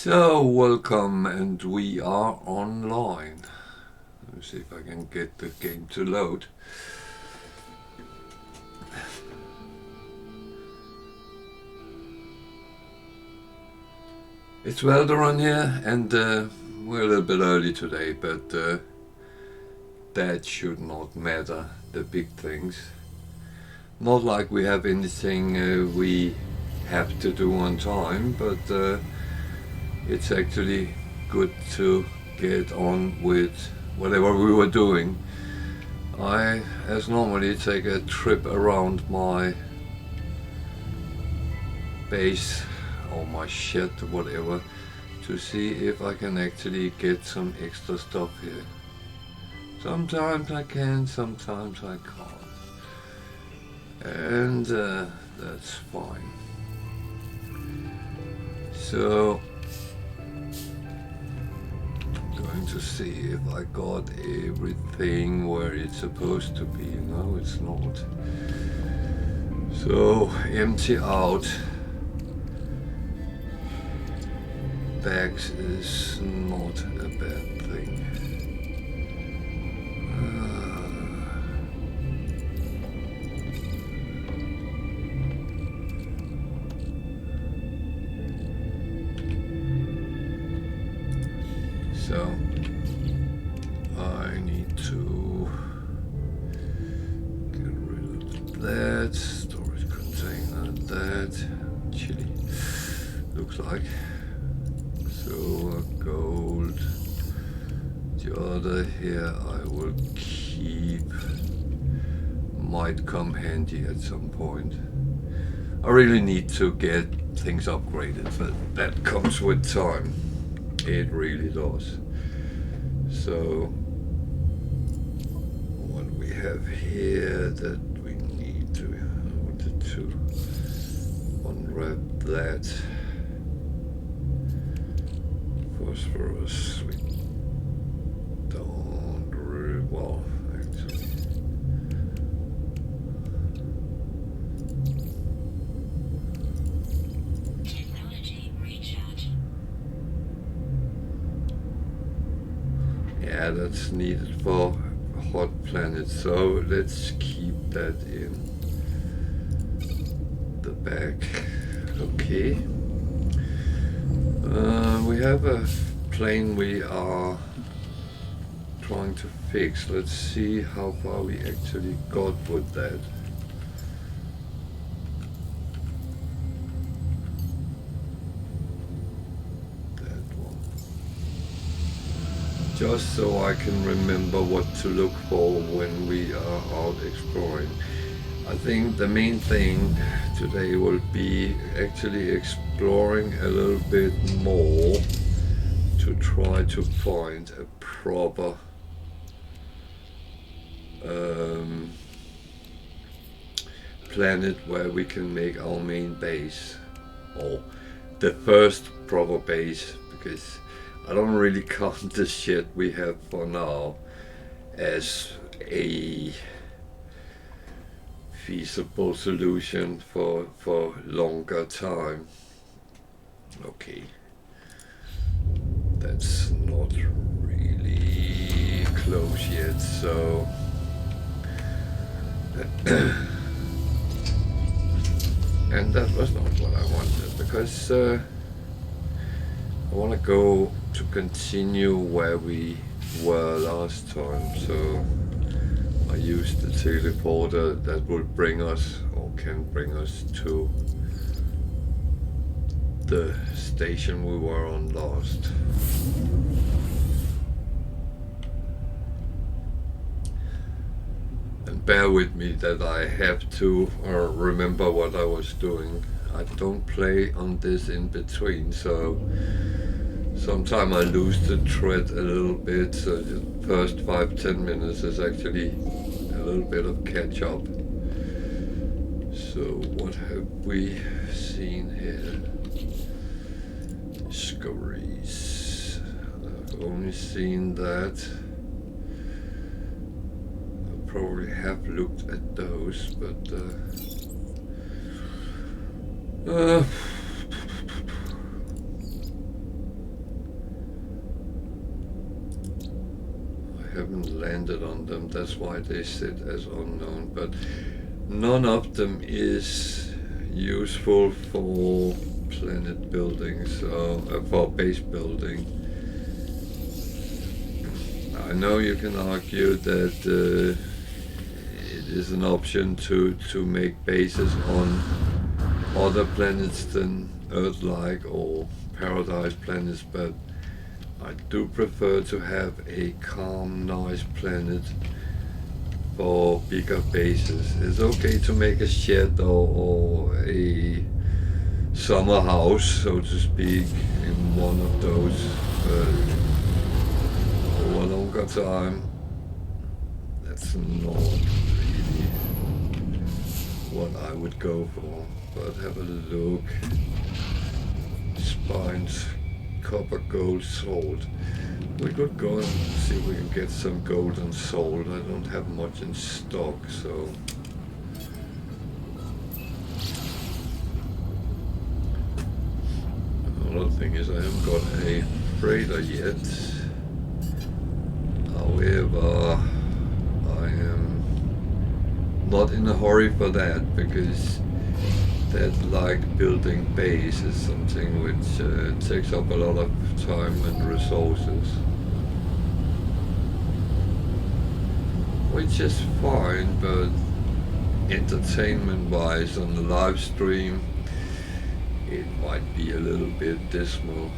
So, welcome, and we are online. Let me see if I can get the game to load. It's Valderon here, and we're a little bit early today, but that should not matter, the big things. Not like we have anything we have to do on time, but it's actually good to get on with whatever we were doing. I, as normally, take a trip around my base or my shed or whatever to see if I can actually get some extra stuff here. Sometimes I can, sometimes I can't. And that's fine. So going to see if I got everything where it's supposed to be. No, it's not. So empty out bags is not a bad thing. So I need to get rid of that storage container, that chili looks like. Silver, gold, the other here I will keep, might come handy at some point. I really need to get things upgraded, but that comes with time. It really does. So what we have here that we need to, I wanted to unwrap that. Phosphorus, we don't really, well, actually. Technology recharge. Yeah, that's needed for hot planets, so let's keep that in the bag. Okay. We have a plane we are trying to fix. Let's see how far we actually got with that. That one. Just so I can remember what to look for when we are out exploring. I think the main thing today will be actually exploring a little bit more to try to find a proper planet where we can make our main base, or the first proper base, because I don't really count the shit we have for now as a feasible solution for longer time. Okay, that's not really close yet, so and that was not what I wanted, because I want to go to continue where we were last time, so I used the teleporter that will bring us, or can bring us, to the station we were on last. And bear with me that I have to remember what I was doing. I don't play on this in between, so sometimes I lose the thread a little bit, so the first 5-10 minutes is actually a little bit of catch up. So what have we seen here? Discoveries. I've only seen that. I probably have looked at those, but landed on them. That's why they sit as unknown, but none of them is useful for planet building, so for base building. I know you can argue that it is an option to make bases on other planets than Earth-like or paradise planets, but I do prefer to have a calm, nice planet for bigger bases. It's okay to make a shed or a summer house, so to speak, in one of those, but over a longer time, that's not really what I would go for. But have a look. Spines, copper, gold, salt. We could go and see if we can get some gold and salt. I don't have much in stock, so. Another thing is I haven't got a freighter yet. However, I am not in a hurry for that, because that, like building base, is something which takes up a lot of time and resources, which is fine, but entertainment wise on the live stream it might be a little bit dismal.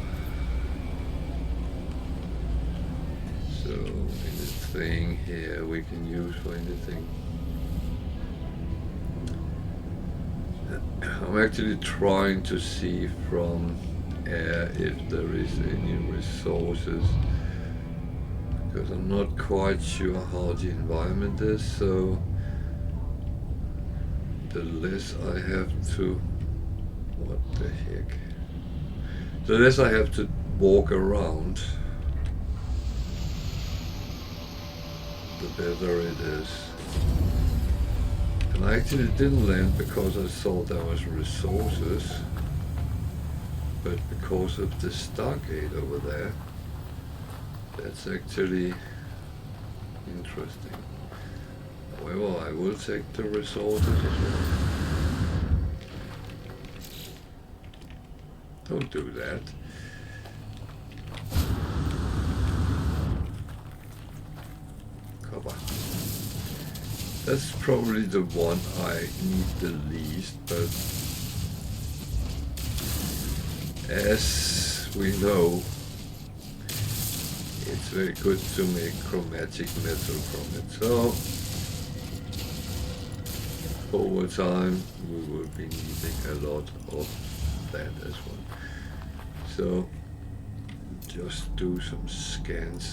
So anything here we can use for anything. I'm actually trying to see from air if there is any resources, because I'm not quite sure how the environment is, so the less I have to, what the heck, the less I have to walk around, the better it is. And I actually didn't land because I thought there was resources, but because of the Stargate over there. That's actually interesting. However, I will take the resources as well. Don't do that. Copper. That's probably the one I need the least, but as we know, it's very good to make chromatic metal from it. So over time we will be needing a lot of that as well. So just do some scans.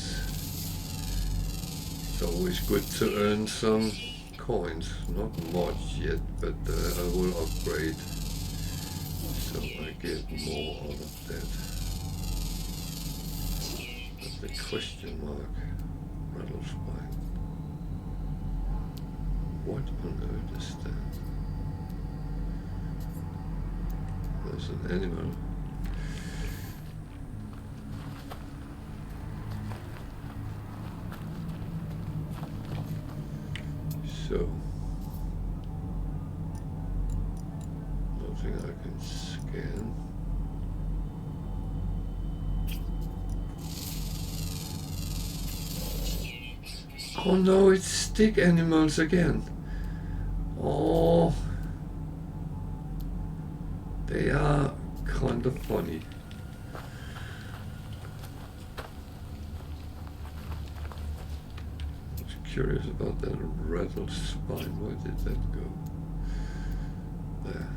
It's always good to earn some coins, not much yet, but I will upgrade so I get more out of that. But the question mark, rattle spine. What on earth is that? There's an animal. So, nothing I can scan. Oh no, it's stick animals again. Oh, they are kind of funny. Curious about that rattle spine. Where did that go? There.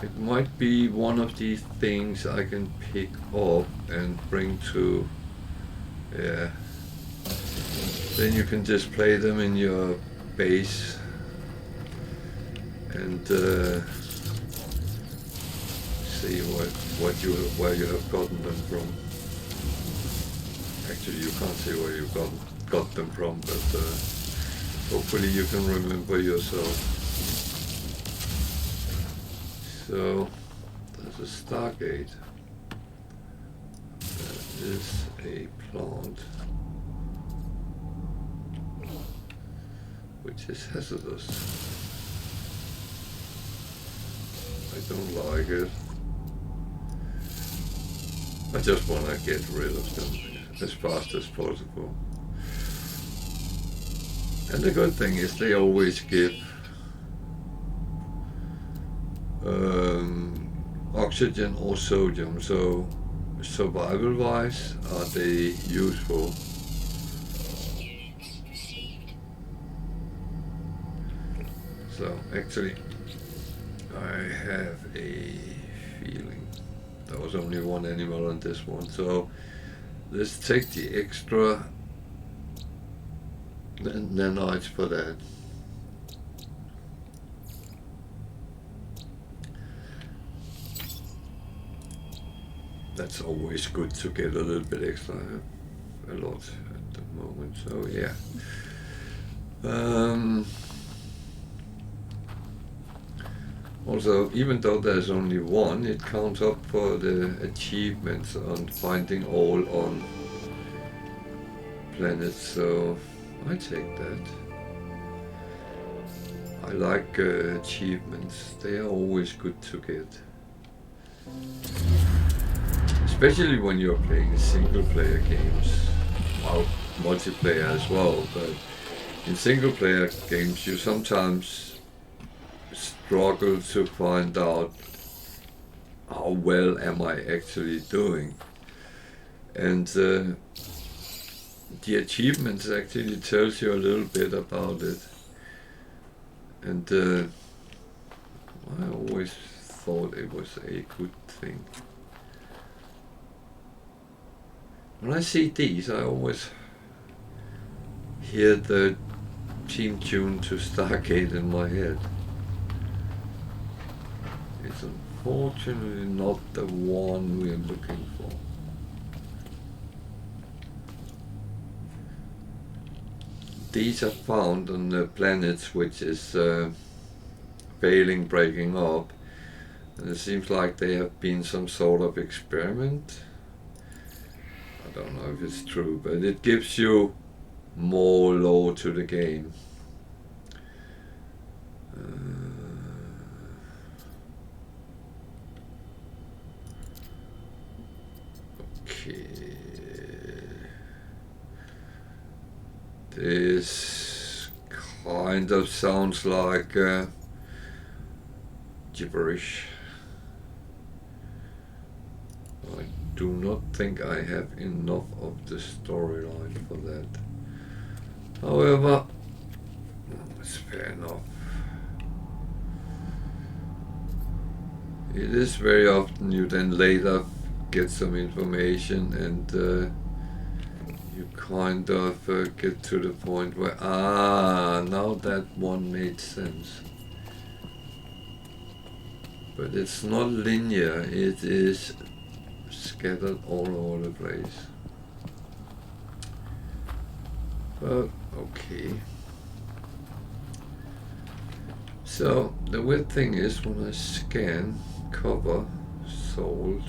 It might be one of these things I can pick up and bring to, yeah. Then you can display them in your base and see where you have gotten them from. Actually, you can't see where you got them from, but hopefully you can remember yourself. So, there's a Stargate. is a plant which is hazardous. I don't like it. I just want to get rid of them as fast as possible. And the good thing is they always give oxygen or sodium, so survival wise are they useful. Units received. So actually I have a feeling there was only one animal on this one, so let's take the extra nanites for that. That's always good to get a little bit extra. I have a lot at the moment, so yeah. Also, even though there's only one, it counts up for the achievements on finding all on planets, so I take that. I like achievements, they are always good to get. Especially when you're playing single player games, well, multiplayer as well, but in single player games you sometimes struggle to find out how well am I actually doing. And the achievements actually tells you a little bit about it. And I always thought it was a good thing. When I see these, I always hear the theme tune to Stargate in my head. It's unfortunately not the one we're looking for. These are found on the planets which is failing, breaking up. And it seems like they have been some sort of experiment. I don't know if it's true, but it gives you more lore to the game. Okay. This kind of sounds like gibberish. I do not think I have enough of the storyline for that. However, it's fair enough. It is very often you then later get some information and you kind of get to the point where, now that one made sense. But it's not linear, it is scattered all over the place. But okay. So the weird thing is when I scan cover sold,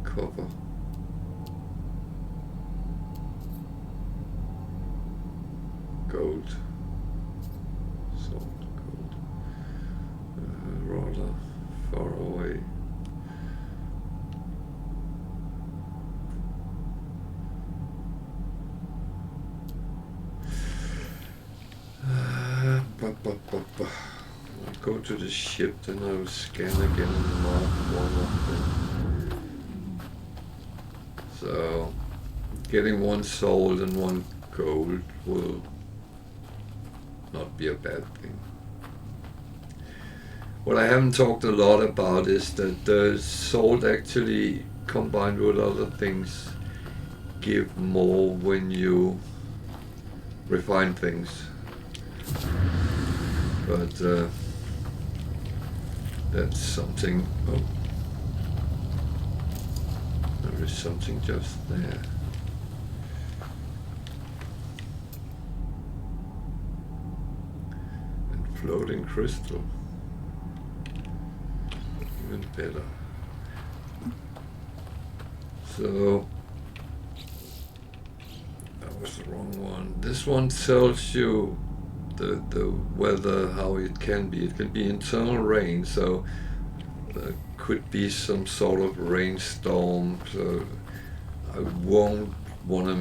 cover, gold, sold gold, rather far away. I'll go to the ship, then I will scan again and mark one of them. So, getting one sold and one gold will not be a bad thing. What I haven't talked a lot about is that the sold actually combined with other things give more when you refine things. But that's something. Oh, there is something just there. And floating crystal. even better. So that was the wrong one. This one tells you the weather, how it can be. It can be internal rain, so there could be some sort of rainstorm. So I won't want to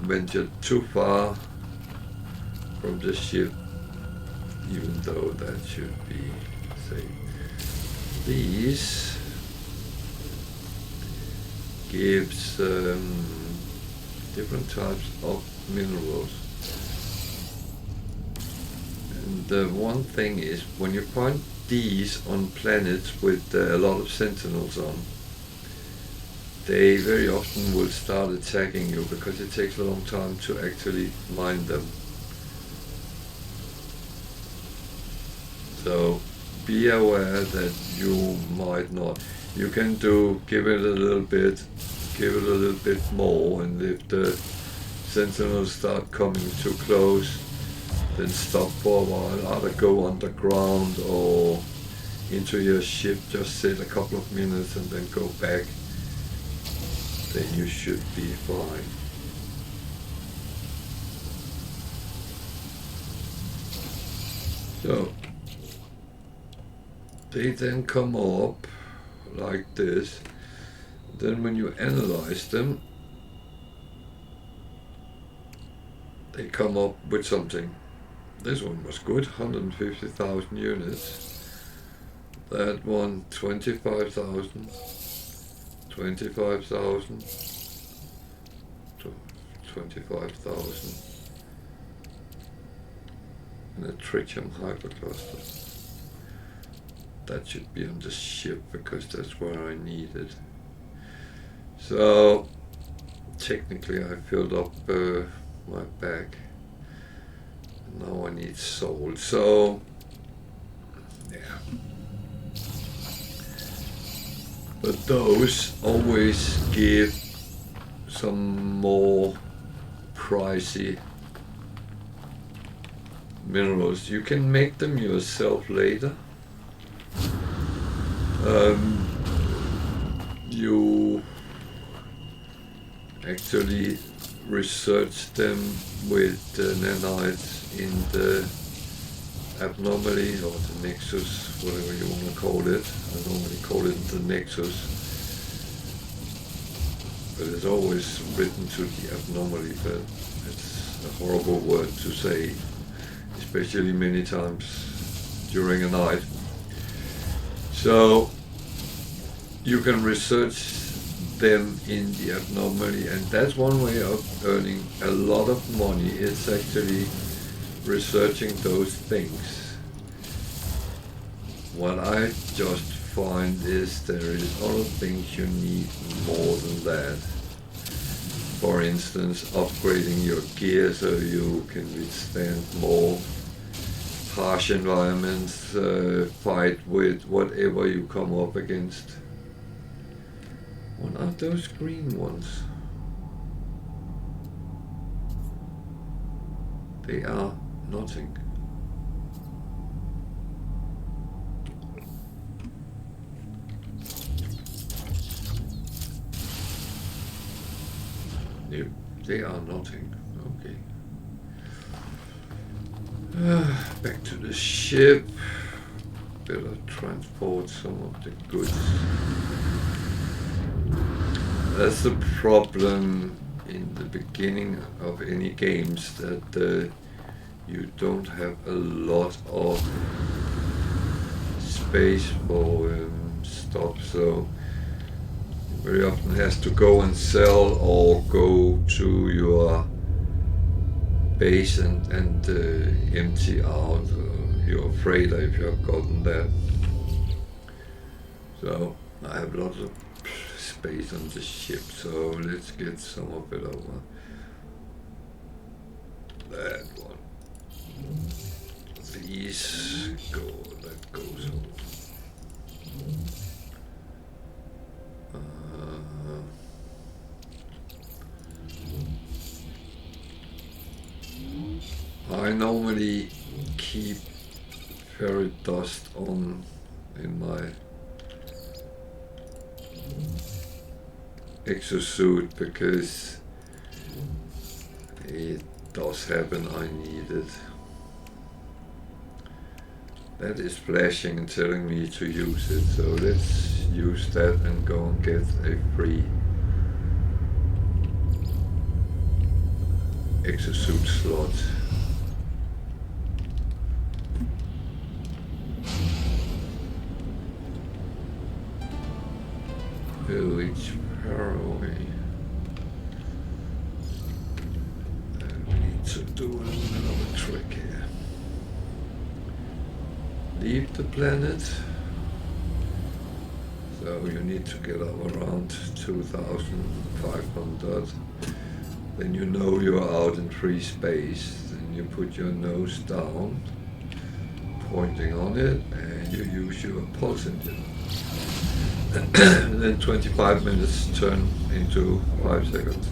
venture too far from the ship, even though that should be safe. These gives different types of minerals. And the one thing is, when you point these on planets with a lot of sentinels on, they very often will start attacking you because it takes a long time to actually mine them. So be aware that you might not. You can give it a little bit more, and if the sentinels start coming too close, then stop for a while, either go underground or into your ship, just sit a couple of minutes and then go back. Then you should be fine. So they then come up like this. Then when you analyze them, they come up with something. This one was good, 150,000 units. That one, 25,000. 25,000. 25,000. And a tritium hypercluster. That should be on the ship because that's where I need it. So technically I filled up my bag. Now I need salt. So yeah. But those always give some more pricey minerals. You can make them yourself later. You actually research them with nanites in the abnormally, or the nexus, whatever you want to call it. I normally call it the nexus, but it's always written to the abnormally, but it's a horrible word to say, especially many times during a night. So you can research them in the abnormally, and that's one way of earning a lot of money. It's actually researching those things. What I just find is there is other things you need more than that. For instance, upgrading your gear so you can withstand more harsh environments, fight with whatever you come up against. What are those green ones? They are nothing. No, they are nothing. Okay. Back to the ship. Better transport some of the goods. That's the problem in the beginning of any games, that you don't have a lot of space for stuff, so very often has to go and sell or go to your base and empty out your freighter if you have gotten that. So I have lots of space on the ship, so let's get some of it over. That one. These go, that goes over. I normally keep fairy dust on in my exosuit because it does happen I need it. That is flashing and telling me to use it, so let's use that and go and get a free exosuit slot. Village Faraway. And we need to do another trick here. Leave the planet. So you need to get up around 2,500. Then you know you're out in free space. Then you put your nose down, pointing on it, and you use your pulse engine. And then 25 minutes turn into 5 seconds.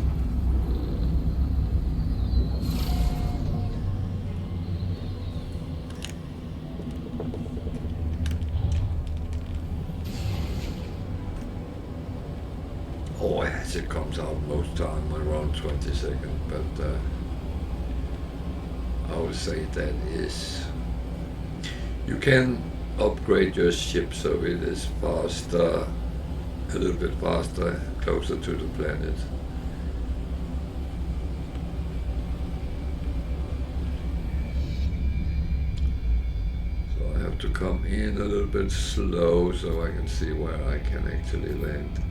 Oh yes, it comes out most time around 20 seconds, but I would say that is, you can upgrade your ship so it is faster, a little bit faster, closer to the planet. So I have to come in a little bit slow so I can see where I can actually land.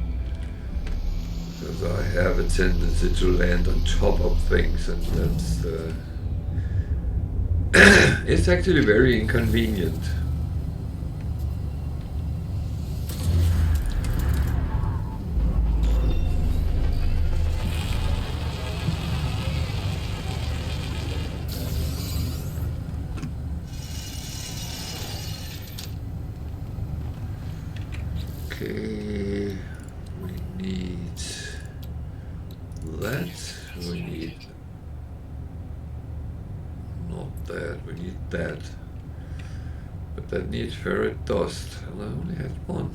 Because I have a tendency to land on top of things, and that's it's actually very inconvenient. Okay, we need that, we need not that, we need that, but that needs ferret dust, and I only had one.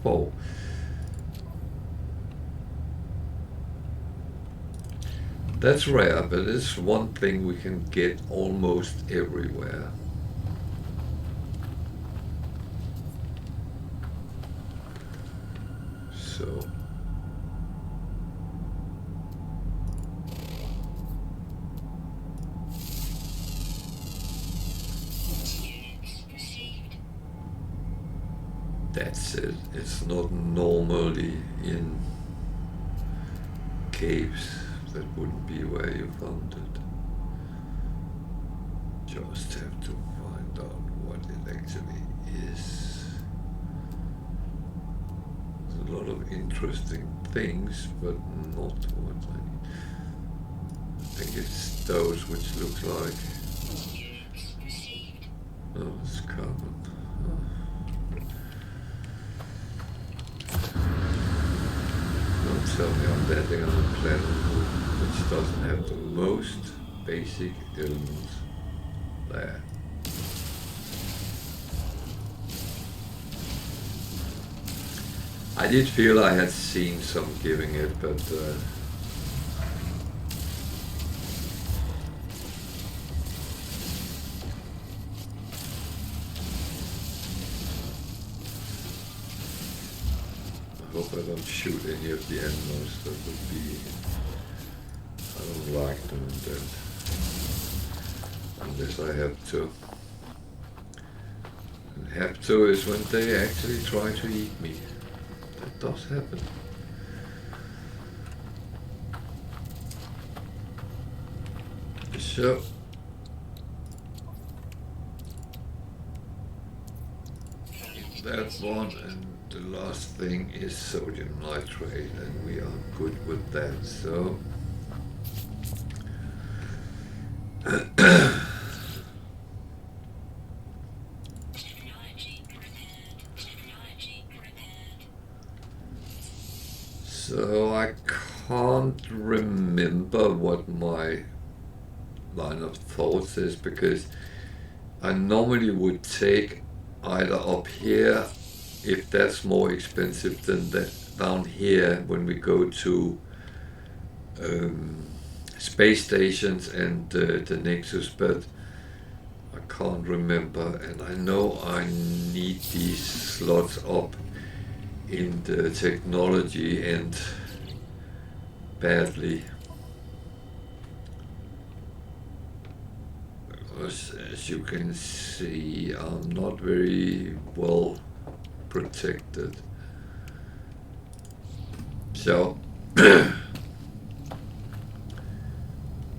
Four. That's rare, but it's one thing we can get almost everywhere. So that's it. It's not normally in caves. That wouldn't be where you found it. Just have to find out what it actually is. There's a lot of interesting things, but not what I need. I think it's those which look like. Oh, it's carbon. Don't tell me I'm landing on a planet which doesn't have the most basic elements there. I did feel I had seen some giving it, but I hope I don't shoot any of the animals. That would be, I don't like doing that unless I have to. And have to is when they actually try to eat me. That does happen. So that one, and the last thing is sodium nitrate, and we are good with that. So so I can't remember what my line of thoughts is, because I normally would take either up here if that's more expensive than that down here when we go to space stations and the Nexus, but I can't remember, and I know I need these slots up in the technology and badly. As you can see, I'm not very well protected. So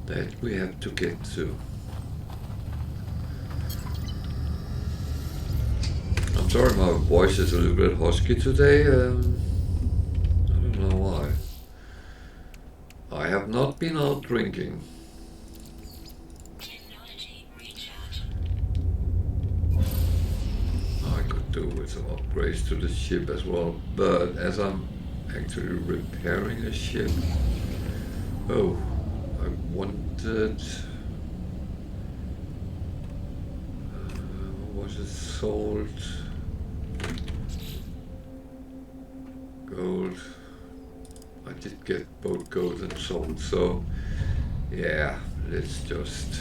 that we have to get to. I'm sorry my voice is a little bit husky today. I don't know why. I have not been out drinking. I could do with some upgrades to the ship as well, but as I'm actually repairing a ship. Oh, I wanted. What was it? Salt, gold. I did get both gold and salt, so yeah, let's just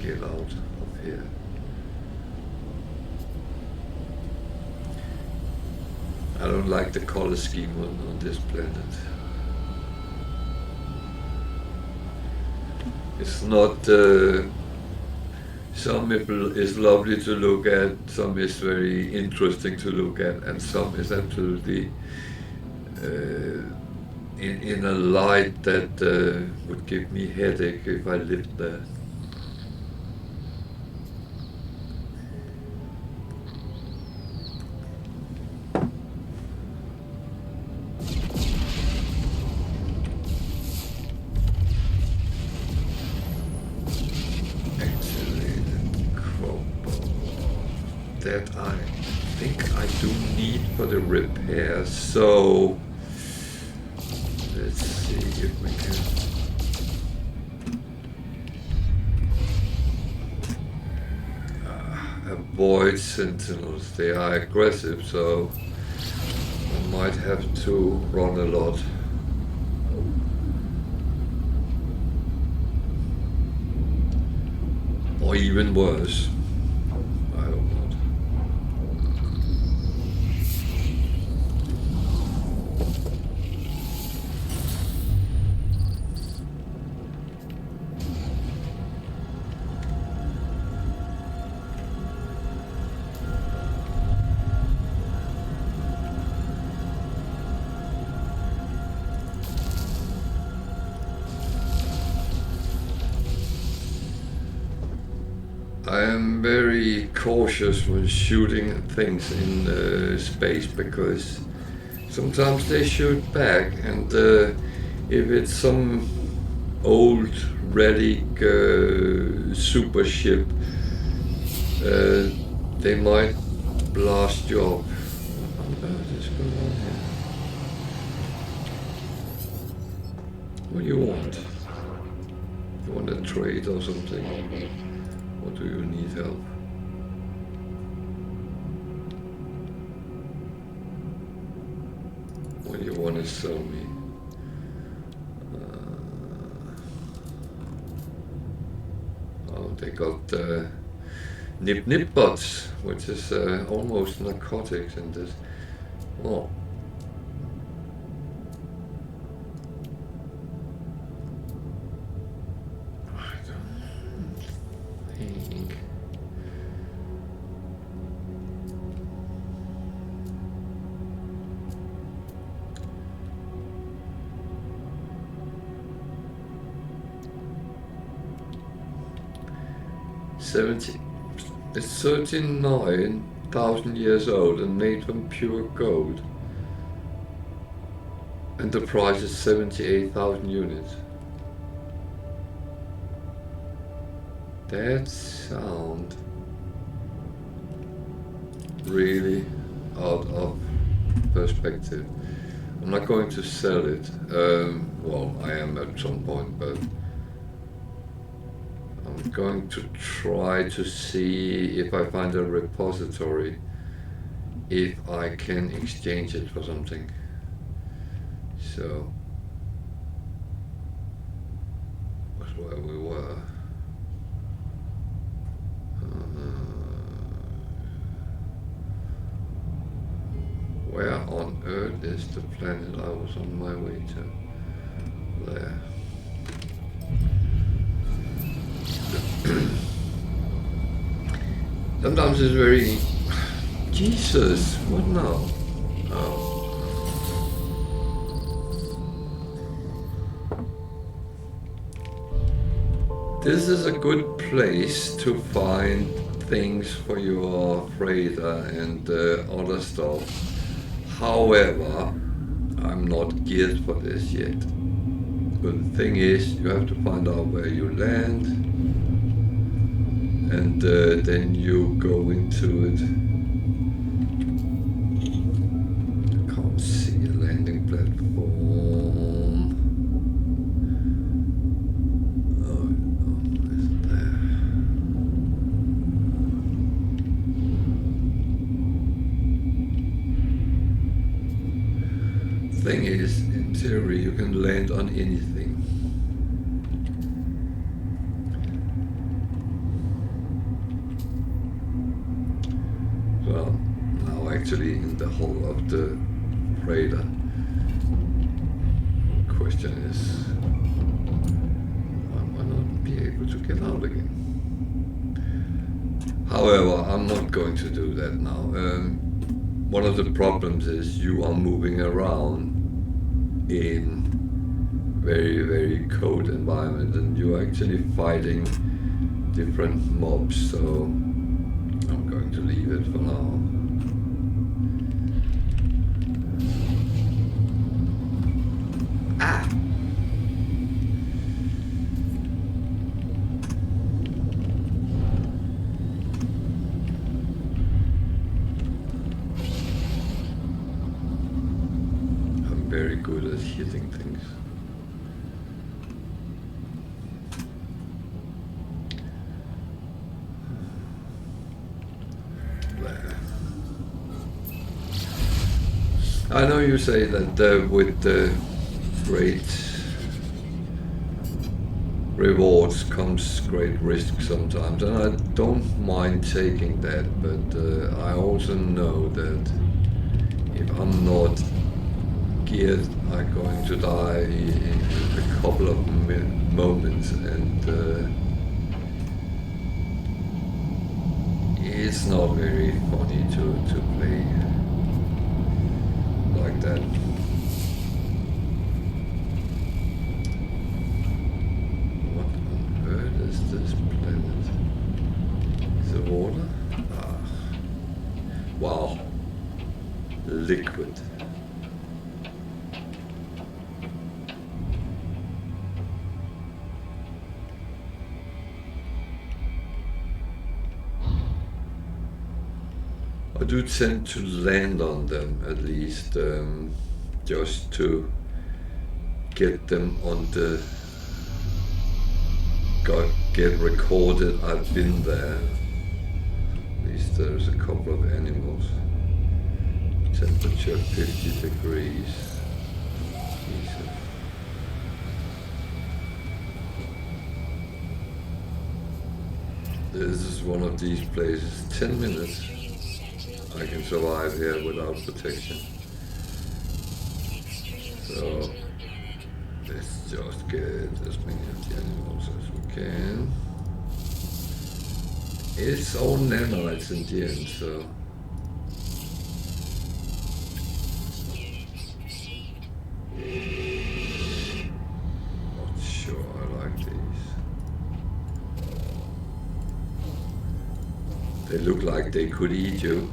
get out of here. I don't like the color scheme on this planet. It's not, some is lovely to look at, some is very interesting to look at, and some is absolutely in a light that would give me headache if I lived there. That I think I do need for the repair, so let's see if we can avoid sentinels. They are aggressive, so I might have to run a lot. Or even worse. I don't know. 'I am very cautious when shooting things in space because sometimes they shoot back, and if it's some old relic super ship, they might blast you up. What do you want? You want a trade or something? Or do you need help? What do you want to sell me? Oh, they got nip bots, which is almost narcotics in this. Oh. It's 39,000 years old and made from pure gold. And the price is 78,000 units. That sound really out of perspective. I'm not going to sell it. Well, I am at some point, but I'm going to try to see if I find a repository if I can exchange it for something. So that's where we were. Where on earth is the planet I was on my way to? There. Sometimes it's very... Jesus, what now? Oh. This is a good place to find things for your freighter and other stuff. However, I'm not geared for this yet. But the thing is, you have to find out where you land, and then you go into it. I can't see a landing platform. Oh, is there? Thing is, in theory, you can land on anything. Well, now actually in the hull of the freighter. The question is, I might not be able to get out again. However, I'm not going to do that now. One of the problems is you are moving around in very, very cold environment, and you're actually fighting different mobs, so I'm going to leave it for now. Ah! I'm very good at hitting things. I know you say that with the great rewards comes great risk sometimes, and I don't mind taking that, but I also know that if I'm not geared, I'm going to die in a couple of moments, and it's not very funny to play like that. What on earth is this planet? Is it water? Ah. Wow. Liquid. I do tend to land on them at least, just to get them on the get recorded. I've been there. At least there's a couple of animals. Temperature 50 degrees. Jesus. This is one of these places. 10 minutes. I can survive here without protection. So let's just get as many of the animals as we can. It's all nanites in the end, so. Not sure I like these. They look like they could eat you.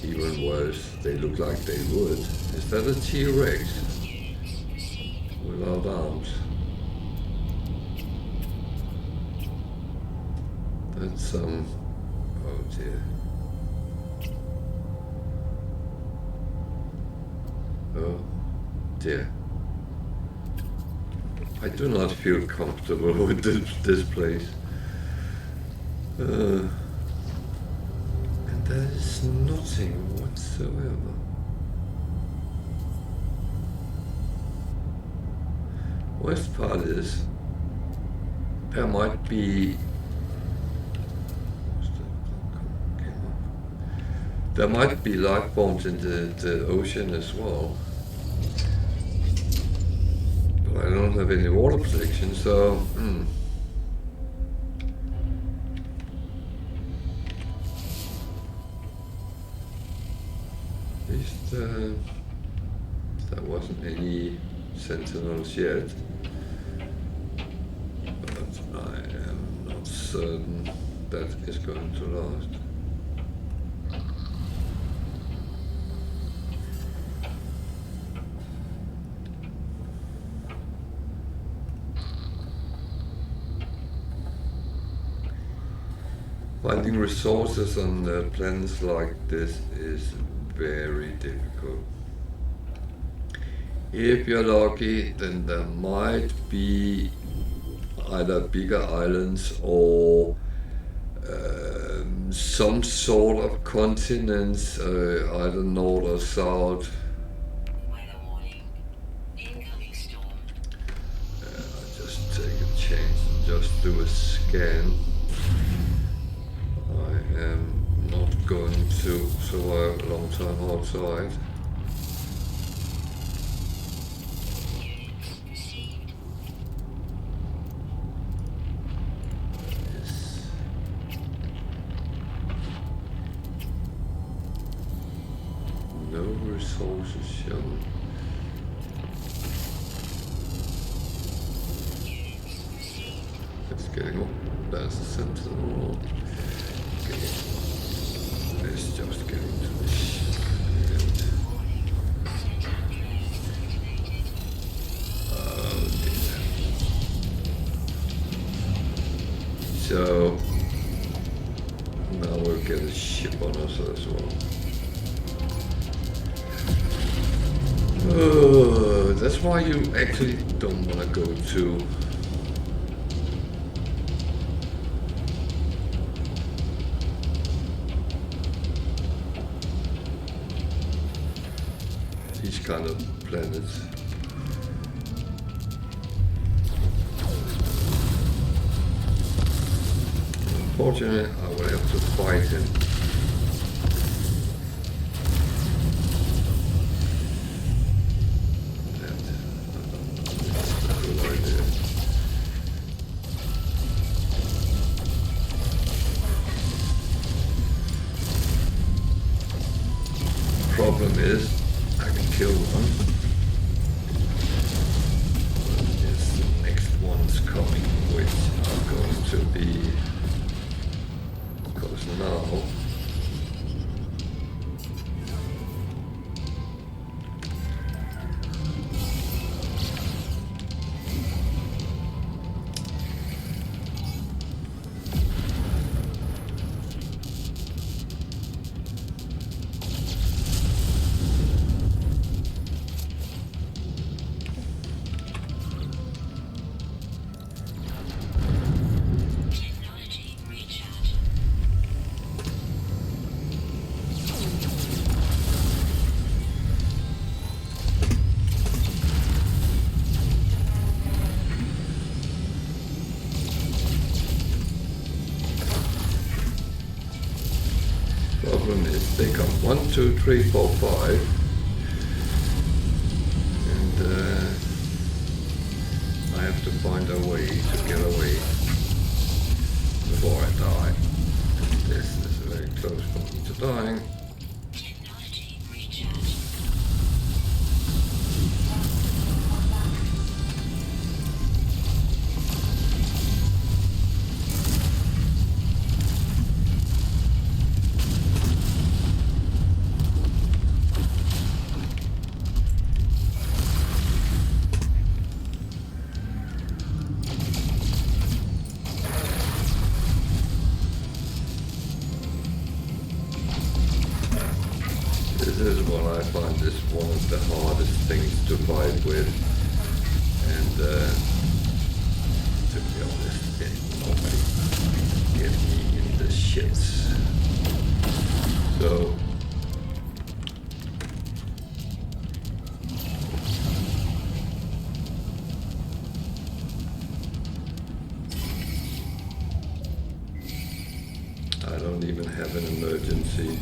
Even worse, they look like they would. Is that a T-Rex? Without arms? That's some... oh dear. Oh dear. I do not feel comfortable with this place. There is nothing whatsoever. Worst part is there might be. There might be life forms in the ocean as well. But I don't have any water protection, so at least there wasn't any sentinels yet. But I am not certain that is going to last. Finding resources on planets like this is very difficult. If you're lucky, then there might be either bigger islands or some sort of continents, either north or south. Weather warning. Incoming storm. I'll just take a chance and just do a scan. I am not going to survive a long time outside. Units received. Yes. No resources shown. Units received. It's getting up. There's a sentinel. Okay. Let's just get into the ship. Warning. Set planes activated. Oh dear. So now we'll get a ship on us as well. Oh, that's why you actually don't want to go to these kind of planets. Unfortunately, I will have to fight him. Problem is, I can kill one. Yes, the next one's coming, which are going to be, because now Technology recharge. problem is they come 1, 2, 3, 4, 5, and I have to find a way to get away before I die. This is very close for me to dying. Technology recharge. This is what I find is one of the hardest things to fight with, and to be honest, it normally gets me in the shits. don't even have an emergency.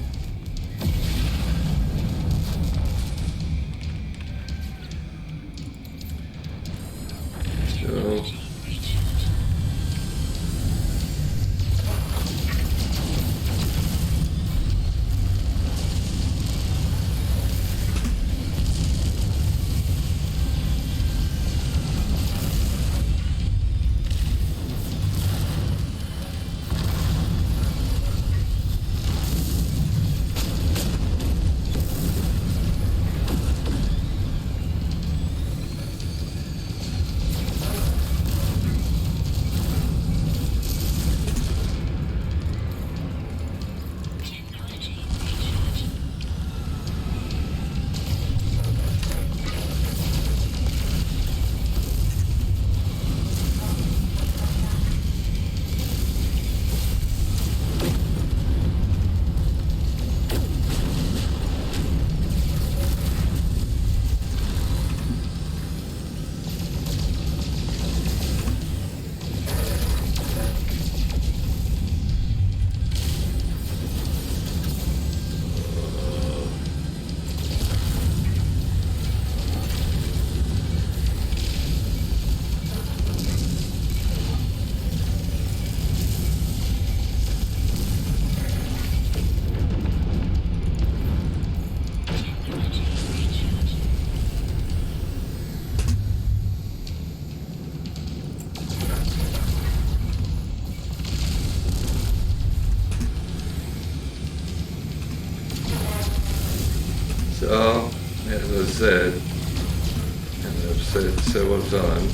So as I said, and I've said several times,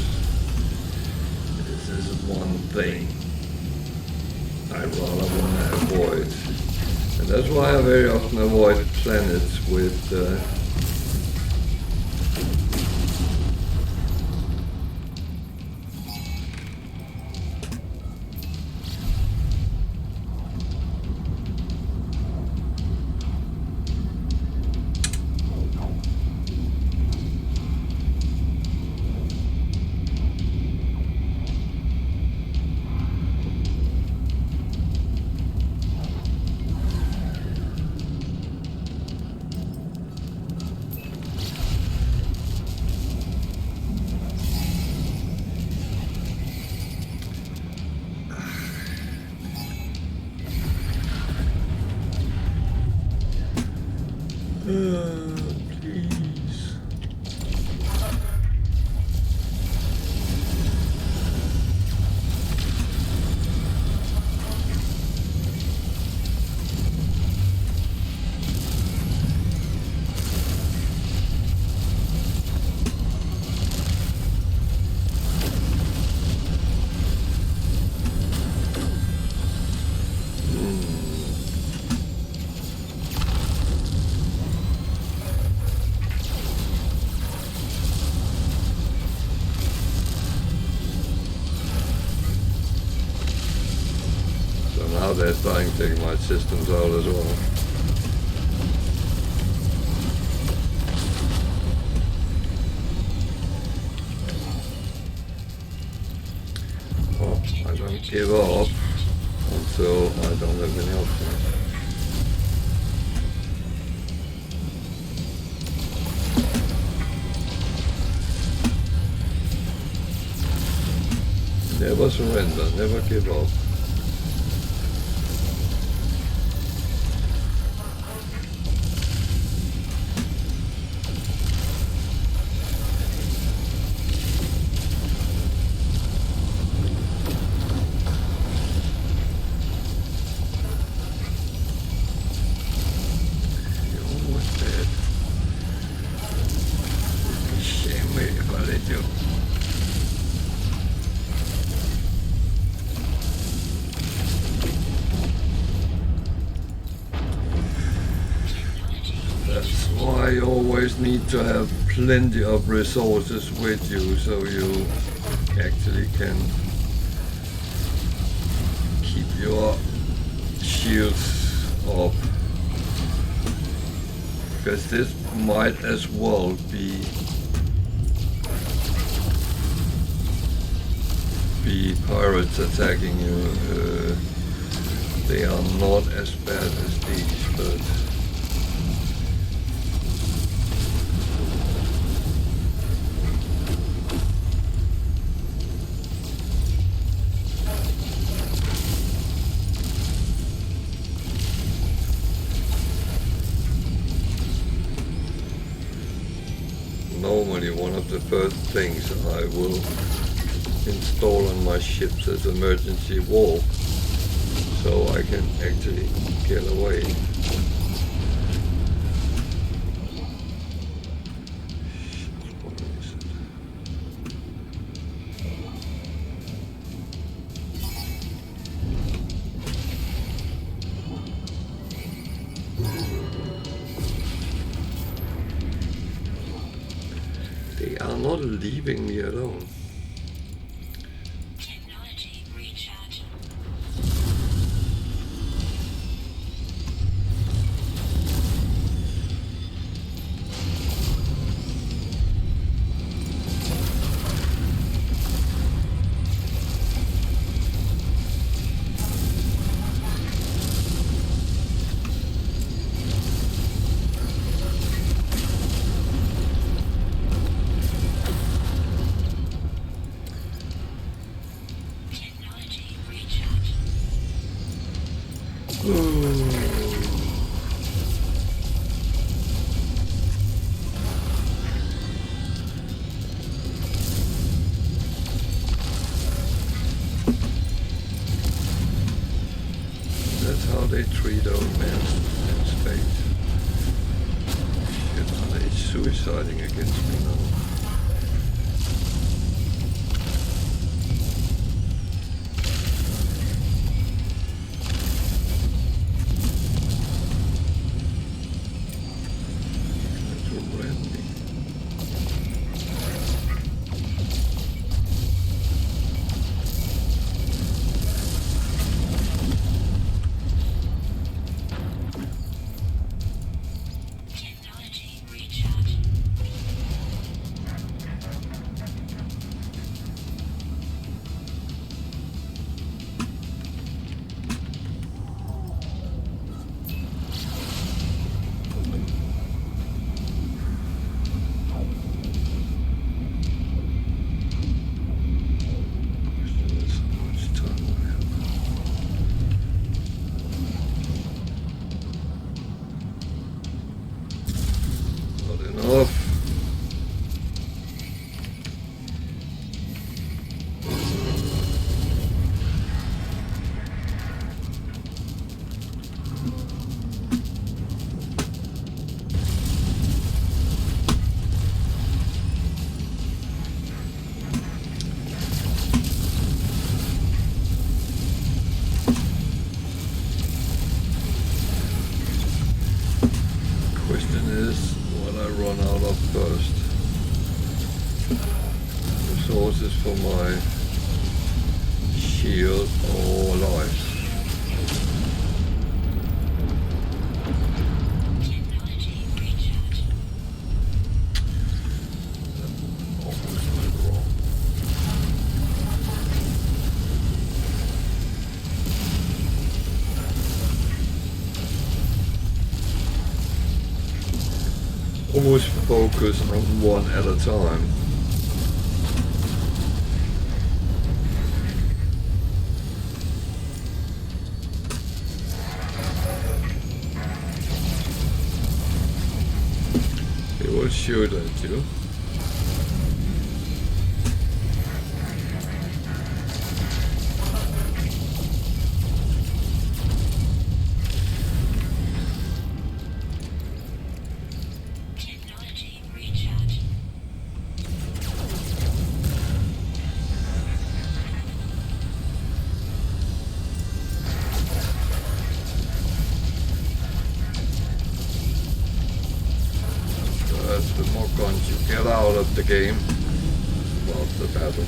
this is one thing I rather want to avoid. And that's why I very often avoid planets with please. Now they're starting to take my systems out as well. Well, I don't give up until I don't have any options. Never surrender, never give up. I always need to have plenty of resources with you so you actually can keep your shields up, because this might as well be pirates attacking you. They are not as bad as these, but normally one of the first things I will install on my ships is emergency warp, so I can actually get away. What is it? They are not leaving me alone. Technology recharge. Technology recharge. That's how they treat old men in space. Shit, are they suiciding against me now? Technology recharge. There's so much time I have. Not enough. Question is what I run out of first. Resources for my shield or life. Technology recharge. Almost went wrong. Almost focus on one at a time. They will shoot at you. Technology recharge. The more guns you get out of the game, well, the better.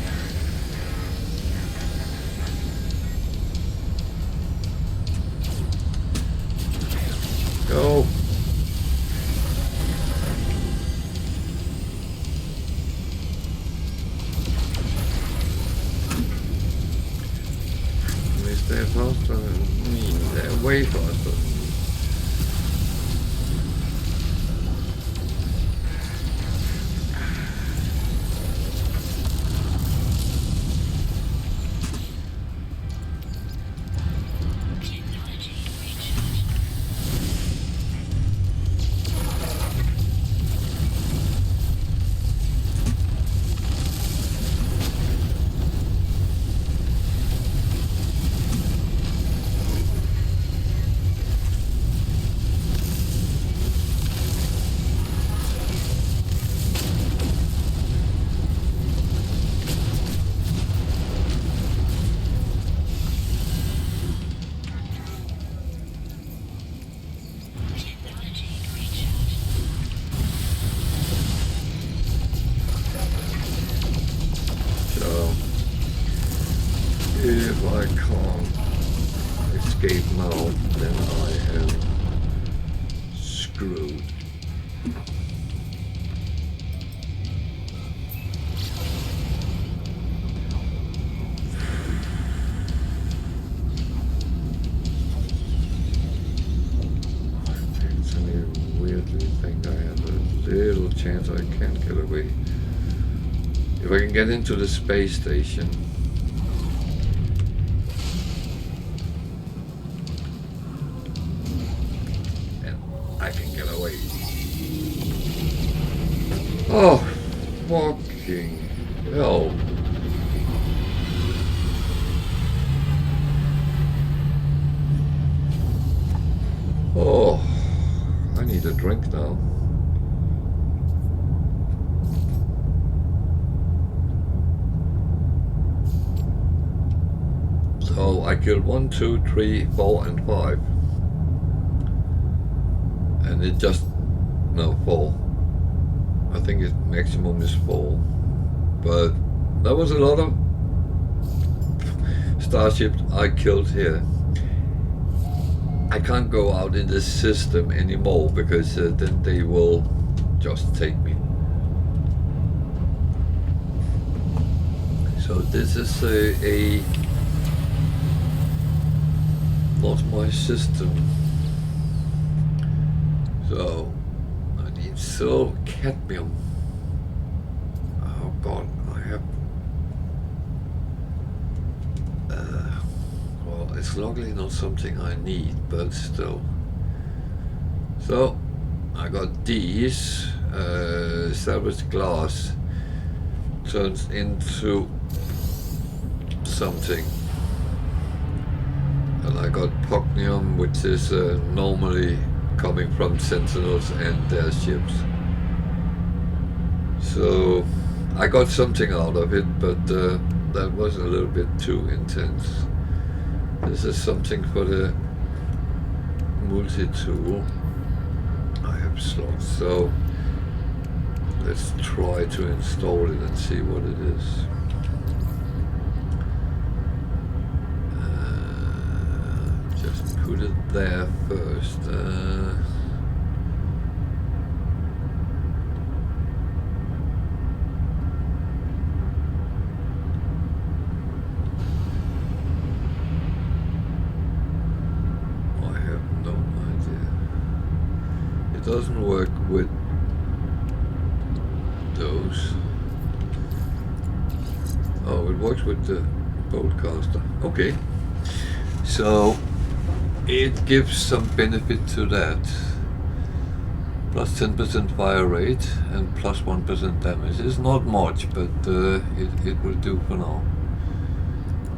Go. Missed They're faster than me. They're way faster than me. Technology recharge. Technology recharge. So, if I can't escape now, then I am screwed. It's only weirdly think I have a little chance I can get away. If I can get into the space station. And I can get away. Oh, fucking hell. Oh, I need a drink now. So I killed 1, 2, 3, 4, and 5. And it just, no, 4. I think its maximum is 4. But that was a lot of starships I killed here. I can't go out in this system anymore because then they will just take me. So this is a not my system. So I need silver cadmium. Oh god, I have well, it's luckily not something I need, but still. So I got these. Salvaged glass turns into something. And I got pognium, which is normally coming from sentinels and their ships. So I got something out of it, but that was a little bit too intense. This is something for the multi-tool. I have slots, so let's try to install it and see what it is. Just put it there first. Doesn't work with those. Oh, it works with the broadcaster. Okay. So it gives some benefit to that. Plus 10% fire rate and plus 1% damage. It's not much, but it will do for now.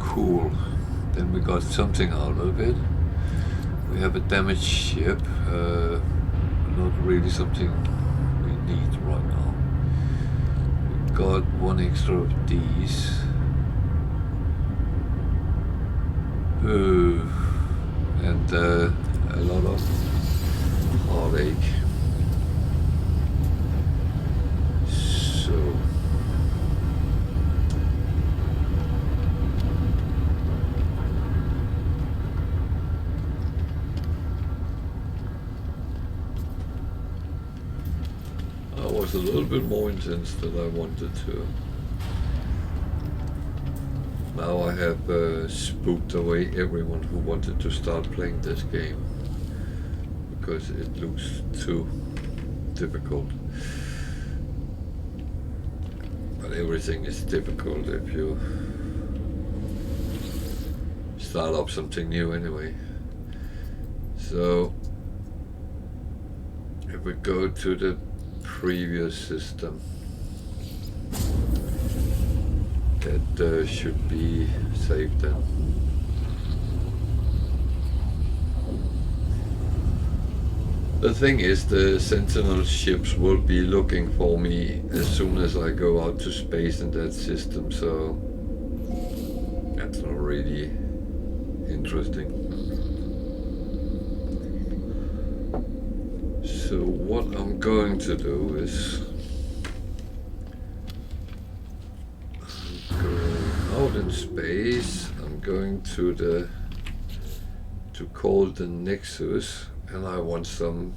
Cool. Then we got something out of it. We have a damaged ship. Not really something we need right now. We got one extra of these. And a lot of heartache. So was a little bit more intense than I wanted to. Now I have spooked away everyone who wanted to start playing this game because it looks too difficult. But everything is difficult if you start up something new anyway. So if we go to the previous system, that should be saved then. The thing is, the Sentinel ships will be looking for me as soon as I go out to space in that system, so that's not really interesting. So what I'm going to do is out in space. I'm going to call the Nexus, and I want some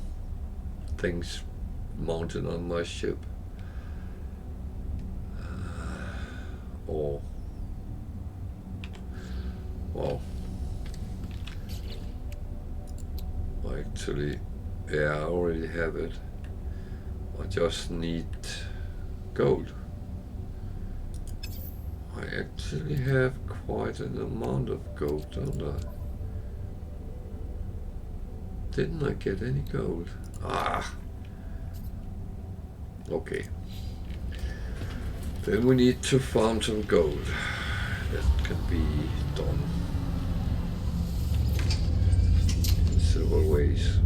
things mounted on my ship. Or well, actually, yeah, I already have it. I just need gold. I actually have quite an amount of gold, don't I? Didn't I get any gold? Ah! Okay. Then we need to farm some gold. That can be done in several ways.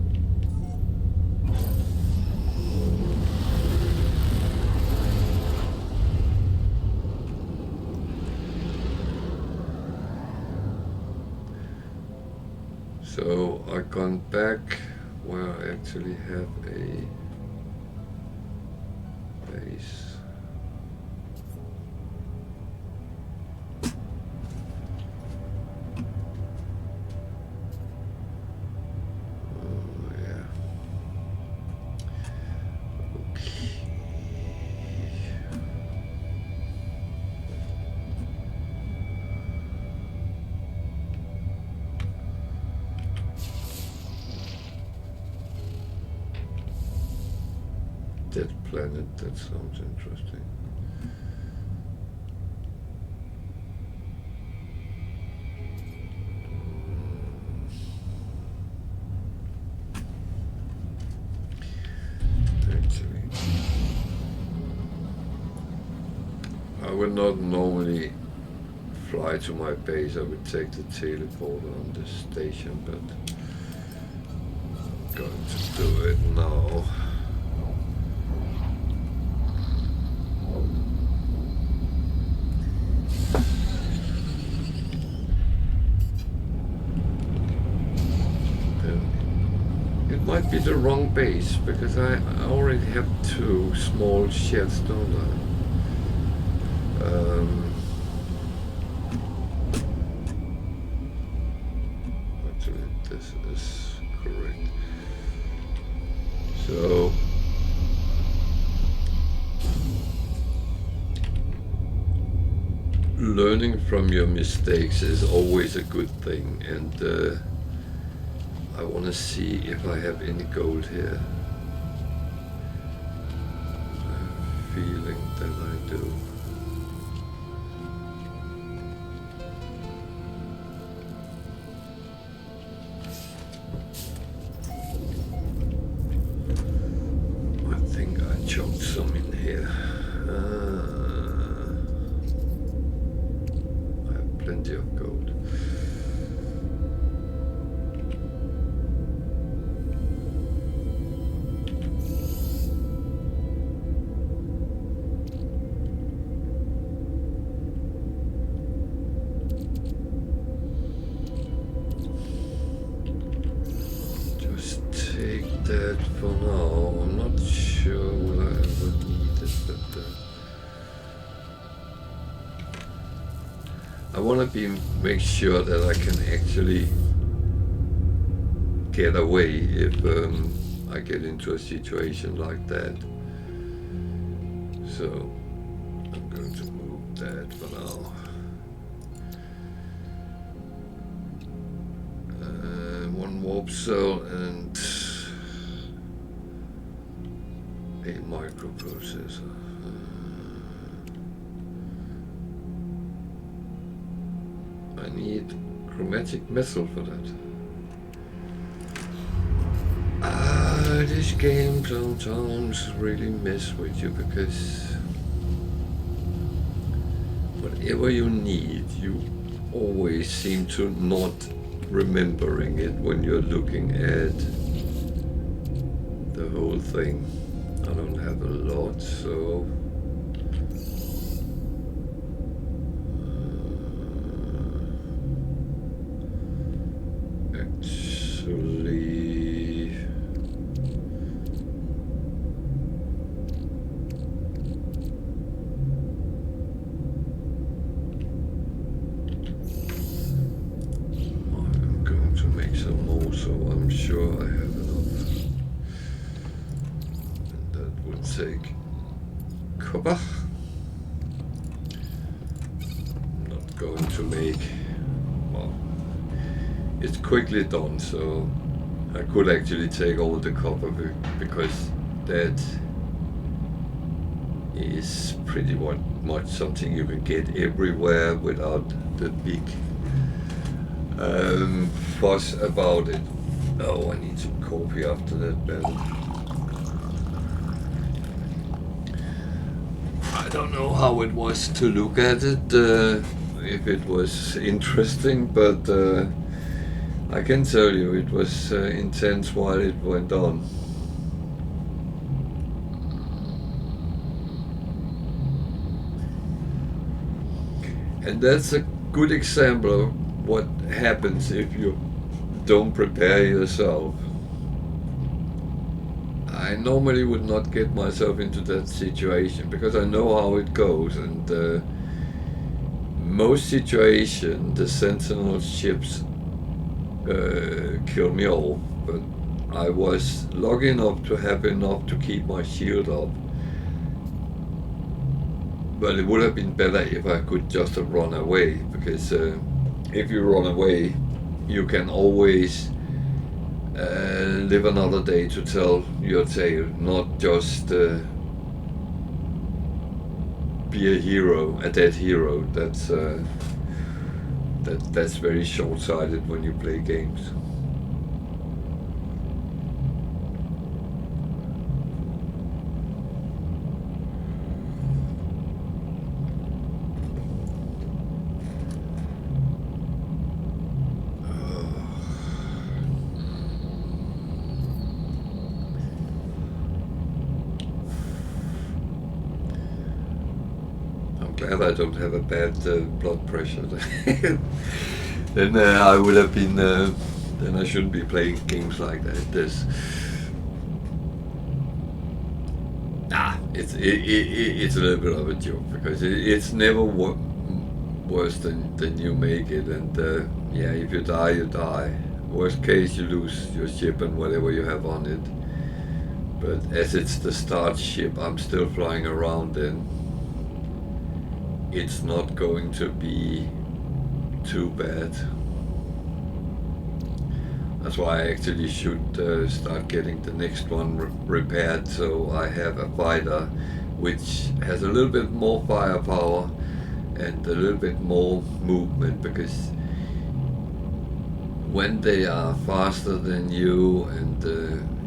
So I've gone back where I actually have a base. Oh yeah. Okay. Dead planet, that sounds interesting. Actually, I would not normally fly to my base. I would take the teleporter on the station, but I'm going to do it now. It might be the wrong base because I already have two small sheds, don't I? Actually, this is correct. So learning from your mistakes is always a good thing, and I want to see if I have any gold here. I have a feeling that I do. I think I chucked some in here. I have plenty of gold. That for now. I'm not sure what I ever needed, but I want to make sure that I can actually get away if I get into a situation like that. So I'm going to move that for now. warp cell and a microprocessor. I need chromatic metal for that. This game sometimes really mess with you because whatever you need, you always seem to not remembering it when you're looking at the whole thing. I don't have a lot, so actually I'm going to make some more, so I'm sure I have enough. And that would take copper. I'm not going to make, well, it's quickly done, so I could actually take all the copper because that is pretty much something you can get everywhere without the big fuss about it. Oh, I need some coffee after that battle. I don't know how it was to look at it, if it was interesting, but I can tell you it was intense while it went on. And that's a good example of what happens if you don't prepare yourself. I normally would not get myself into that situation because I know how it goes, and most situations the Sentinel ships kill me off, but I was lucky enough to have enough to keep my shield up. But it would have been better if I could just have run away, because if you run away, you can always live another day to tell your tale, not just be a hero, a dead hero. That's very short-sighted when you play games. Glad I don't have a bad blood pressure. Then I would have been. Then I shouldn't be playing games like that. It's a little bit of a joke because it's never worse than you make it. And yeah, if you die, you die. Worst case, you lose your ship and whatever you have on it. But as it's the start ship, I'm still flying around and it's not going to be too bad. That's why I actually should start getting the next one repaired, so I have a fighter which has a little bit more firepower and a little bit more movement, because when they are faster than you, and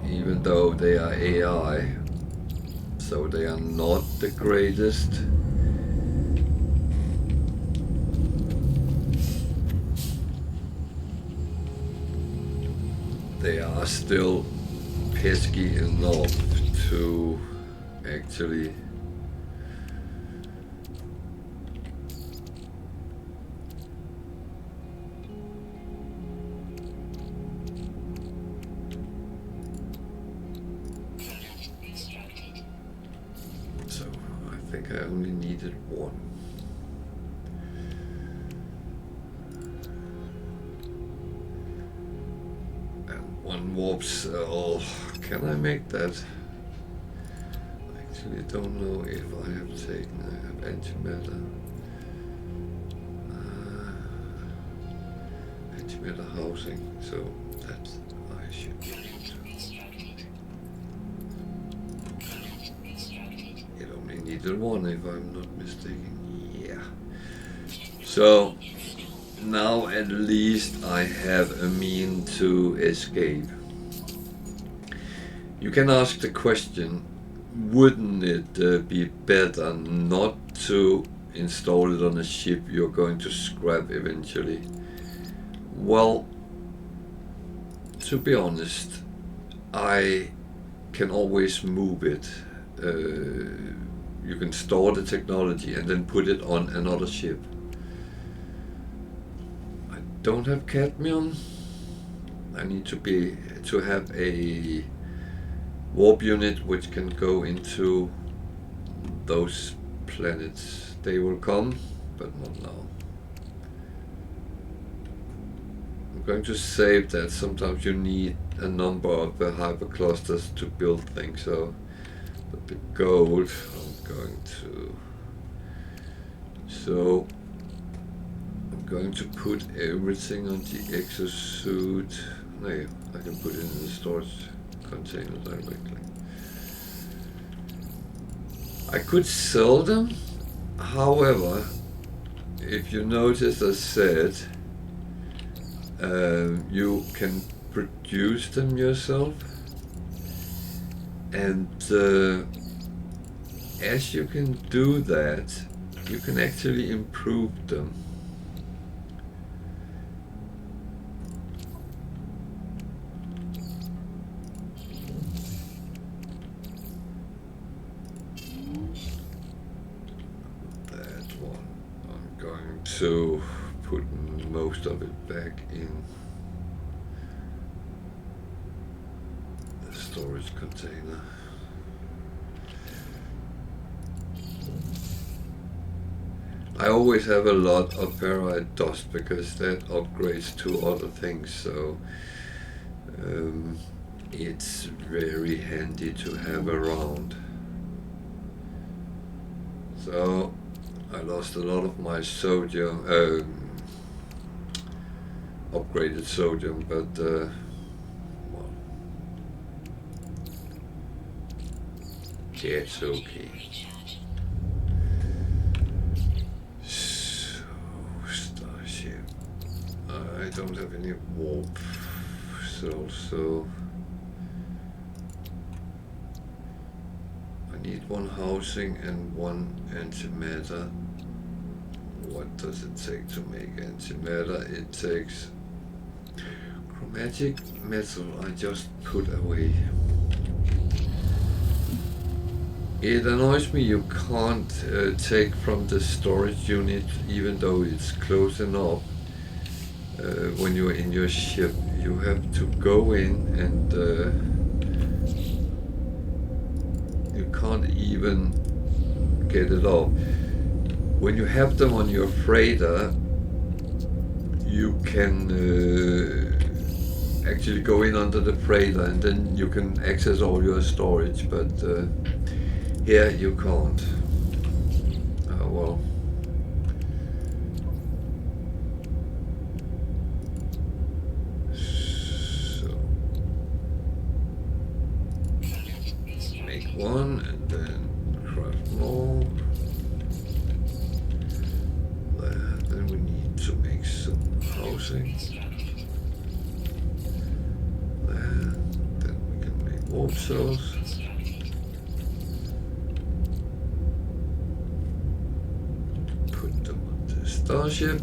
even though they are AI, so they are not the greatest, they are still pesky enough to actually so I think I only needed one. One warp cell. Can I make that? I actually don't know if I have taken antimatter. Antimatter housing. So that I should be able to. It only needed one, if I'm not mistaken. Yeah. So now at least I have a mean to escape. You can ask the question, wouldn't it be better not to install it on a ship you're going to scrap eventually? Well, to be honest, I can always move it. You can store the technology and then put it on another ship. I don't have cadmium. I need to have a warp unit which can go into those planets. They will come, but not now. I'm going to save that. Sometimes you need a number of hyperclusters to build things, so but the gold I'm going to... So I'm going to put everything on the exosuit. No, I can put it in the storage container directly. I could sell them, however, if you notice, I said you can produce them yourself, and as you can do that, you can actually improve them. That one, I'm going to put most of it back in the storage container. I always have a lot of ferrite dust because that upgrades to other things, so it's very handy to have around. So I lost a lot of my sodium, upgraded sodium, but well, it's okay. So, Starship. I don't have any warp cells, so I need one housing and one antimatter. What does it take to make antimatter? It takes chromatic metal. I just put away. It annoys me you can't take from the storage unit, even though it's close enough. When you're in your ship, you have to go in and you can't even get it off. When you have them on your freighter, you can actually go in under the freighter and then you can access all your storage, but here you can't. Oh well. So make one and then craft more. Then we need to make some housing. Then we can make warp cells. Put them on the starship.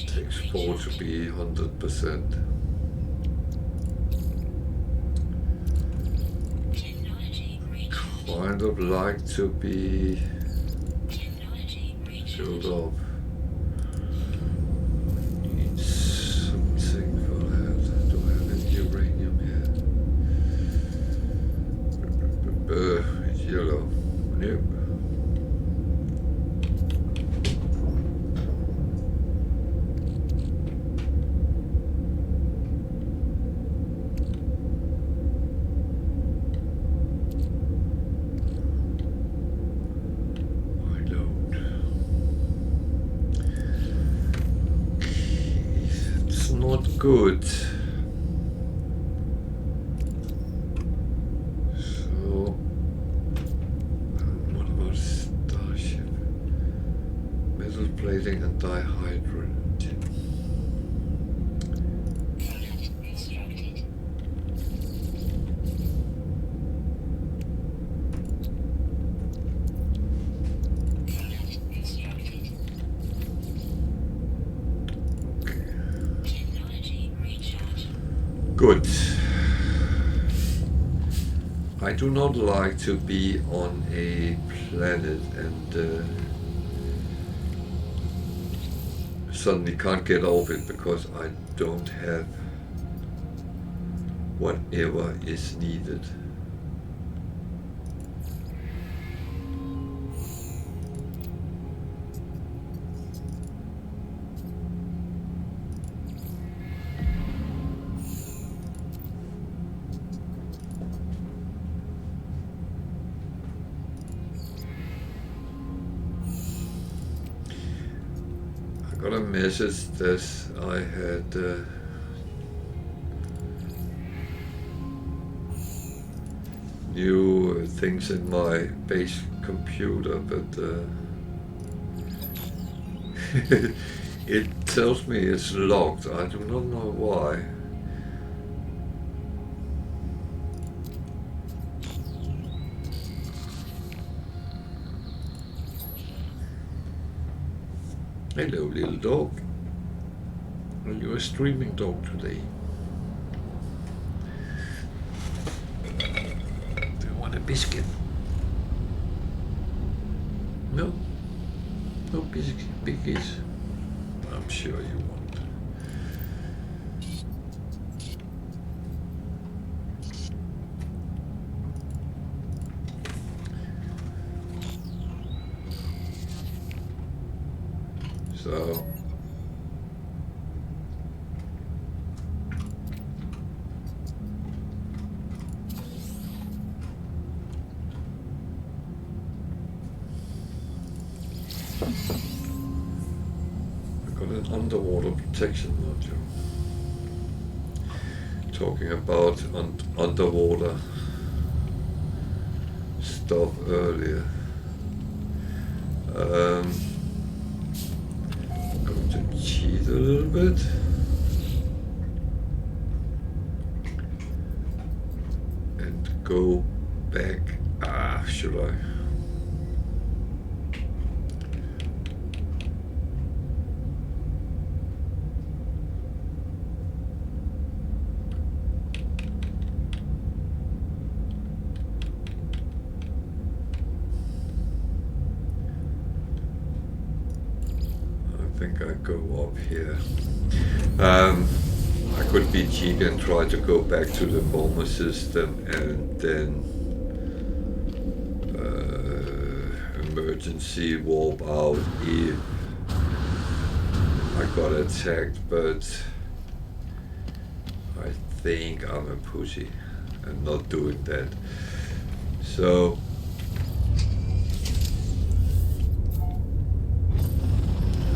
Takes 4 to be 100%. Kind of like to be filled up. Need something for that. Do I have any uranium here? It's yellow. Nope. Good. So, what about Starship? Metal plating and dihydrogen. Product constructed. Product constructed. Technology recharge. Good. I do not like to be on a planet and suddenly can't get off it because I don't have whatever is needed. I got a message that I had new things in my base computer, but it tells me it's locked. I do not know why. Hello, little dog. Are you a streaming dog today? Do you want a biscuit? No? No biggies? I'm sure you won't. So, I got an underwater protection module. Talking about underwater stuff earlier. I'm going to cheat a little bit. And go back. Should I? I think I go up here. I could be cheeky and try to go back to the bomber system and then emergency warp out if I got attacked, but I think I'm a pussy and not doing that. So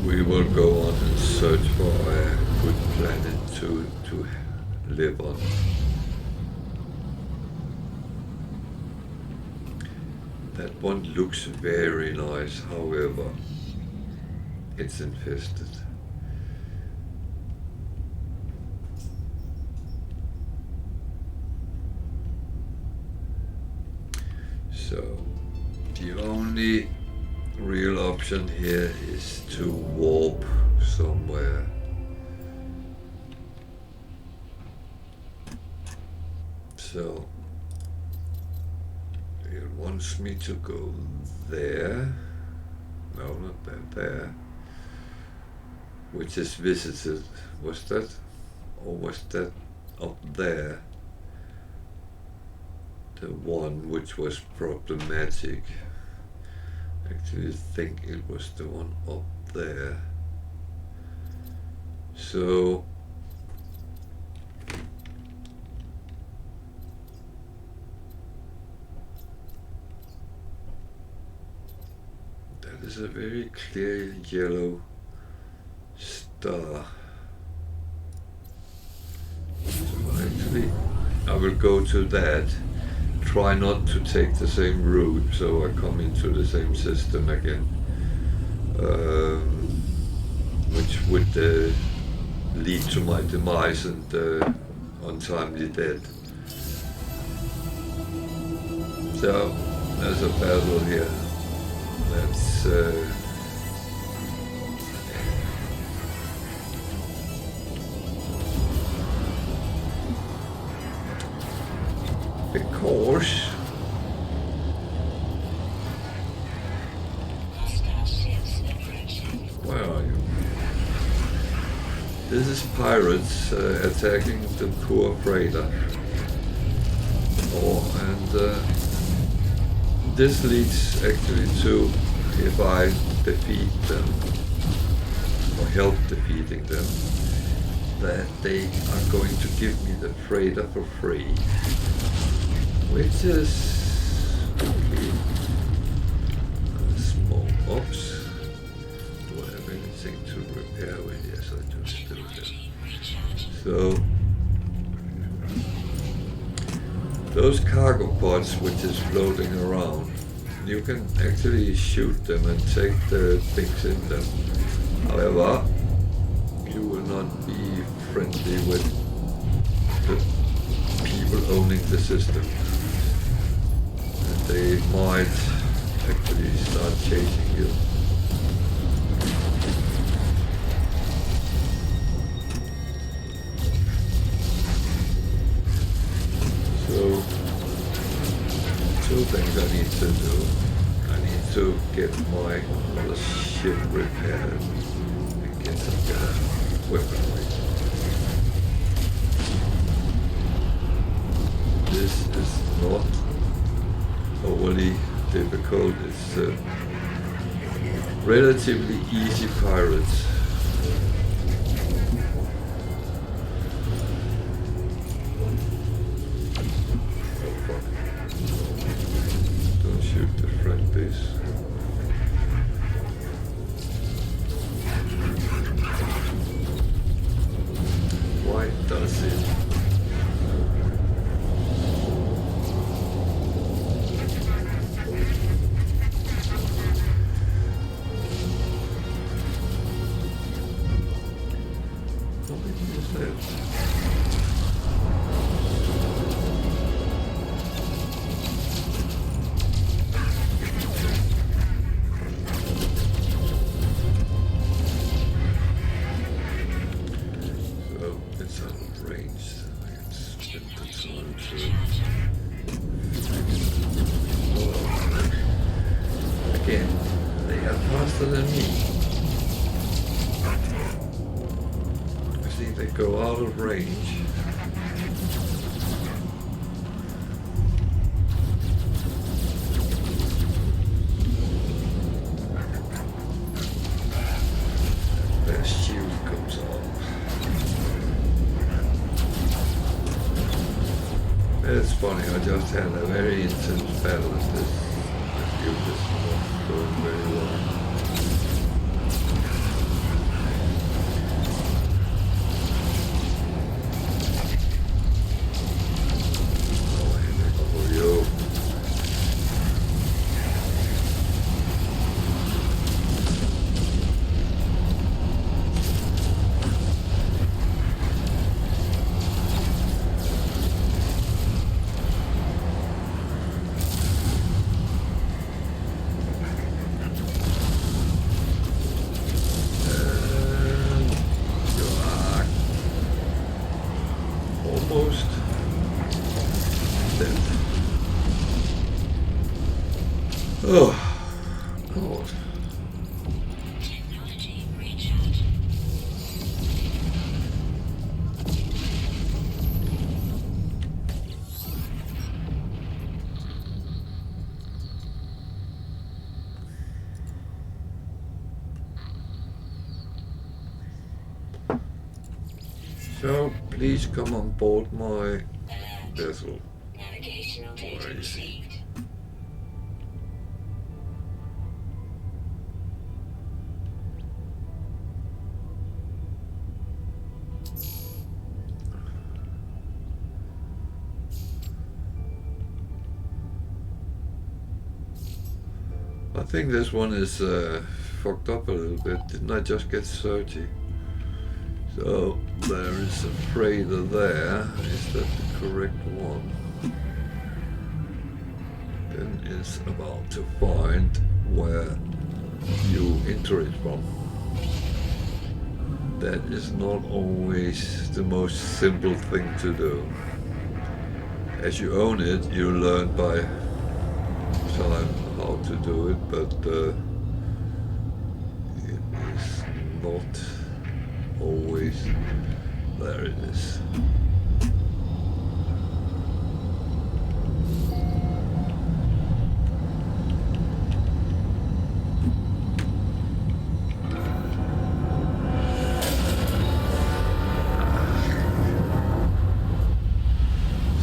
we will go on and search for a good planet to live on. That one looks very nice, however, it's infested. So the only real option here is to warp somewhere. So it wants me to go there. No, not that, there. Which is visited. Was that? Or was that up there? The one which was problematic. Actually, I think it was the one up there. So that is a very clear yellow star. actually, I will go to that. Try not to take the same route, so I come into the same system again, which would lead to my demise and untimely death. So there's a battle here. That's because Hostile ships approaching. where are you? This is pirates attacking the poor freighter. And this leads actually to, if I defeat them or help defeating them, that they are going to give me the freighter for free, which is okay. Small ops. Do I have anything to repair with? Yes, I do still have. So those cargo pods which is floating around, you can actually shoot them and take the things in them. However, you will not be friendly with the people owning the system. And they might actually start chasing you. So, two things I need to do. I need to get my other ship repaired and get some kind of weaponry. This is not overly difficult. It's relatively easy pirates. Shoot the front base. Why does it? How many is left? It's out of range. I can spend the time to. Again, they are faster than me. I see they go out of range. Their shield comes off. It's funny, I just had a very intense battle with this unit is not going very well. Oh, Henrik, for you. Almost dead. Oh, God. Technology recharge. So, please come on board my vessel. Navigational data Where is he? received. I think this one is fucked up a little bit. Didn't I just get 30? So there is a freighter there. Is that the correct one? Then it's about to find where you enter it from. That is not always the most simple thing to do. As you own it, you learn by time how to do it, but it is not always. There it is.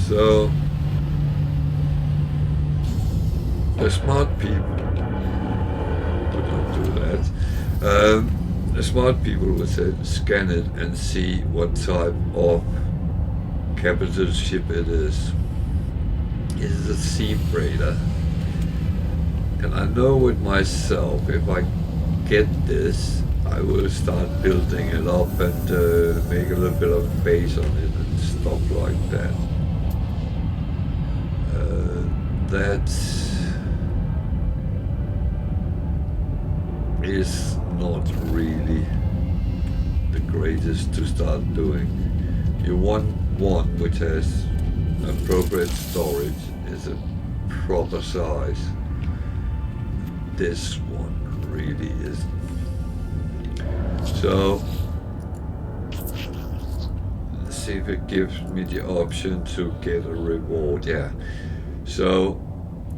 So the smart people would not do that. The smart people would say scan it and see what type of capital ship it is. Is it a sea freighter? And I know with myself, if I get this, I will start building it up and make a little bit of base on it and stuff like that. That is not really the greatest to start doing. You want one which has appropriate storage, is a proper size. This one really isn't. So let's see if it gives me the option to get a reward. Yeah. So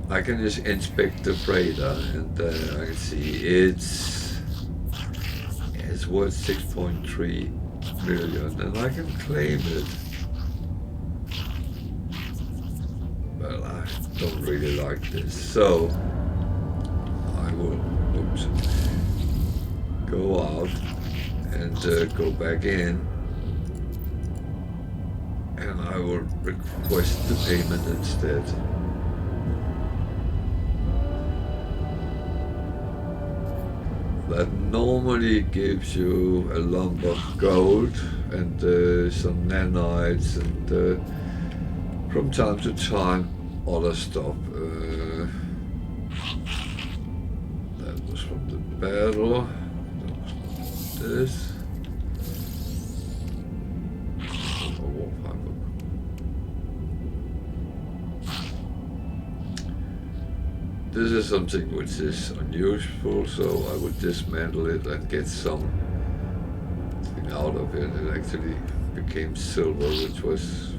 I can just inspect the freighter and I can see it's worth 6.3 million and I can claim it. But I don't really like this. So I will go out and go back in and I will request the payment instead. That normally gives you a lump of gold and some nanites and from time to time other stuff. That was from the battle. That was this. This is something which is unusual, so I would dismantle it and get something out of it. It actually became silver, which was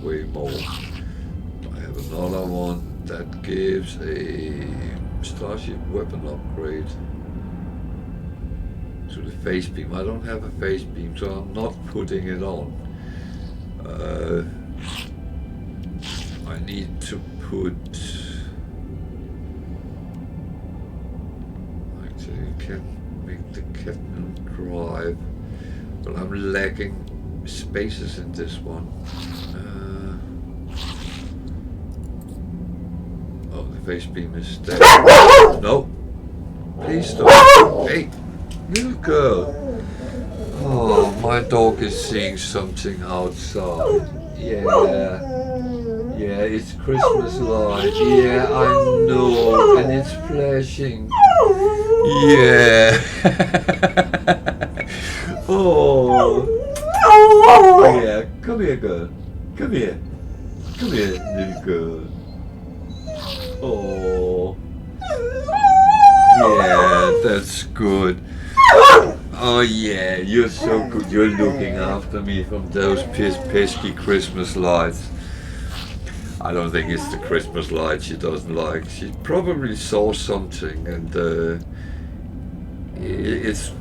way more. I have another one that gives a Starship weapon upgrade to the face beam. I don't have a face beam, so I'm not putting it on. I need to put... can make the Captain drive, but I'm lacking spaces in this one. Oh, the face beam is dead. No, please stop. Hey, little girl. Oh, my dog is seeing something outside. Yeah, it's Christmas light. Yeah, I know, and it's flashing. Yeah. Oh. Yeah, come here, girl. Come here, little girl. Oh. Yeah, that's good. Oh yeah, you're so good. You're looking after me from those pesky Christmas lights. I don't think it's the Christmas light she doesn't like. She probably saw something, and it's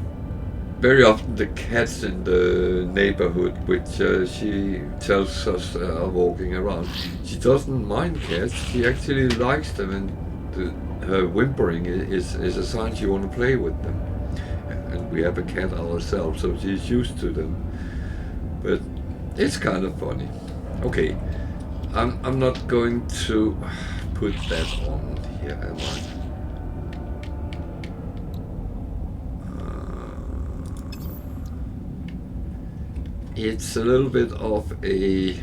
very often the cats in the neighborhood which she tells us are walking around. She doesn't mind cats. She actually likes them, and her whimpering is a sign she wants to play with them. And we have a cat ourselves, so she's used to them. But it's kind of funny. Okay. I'm not going to put that on here, am I? it's a little bit of a...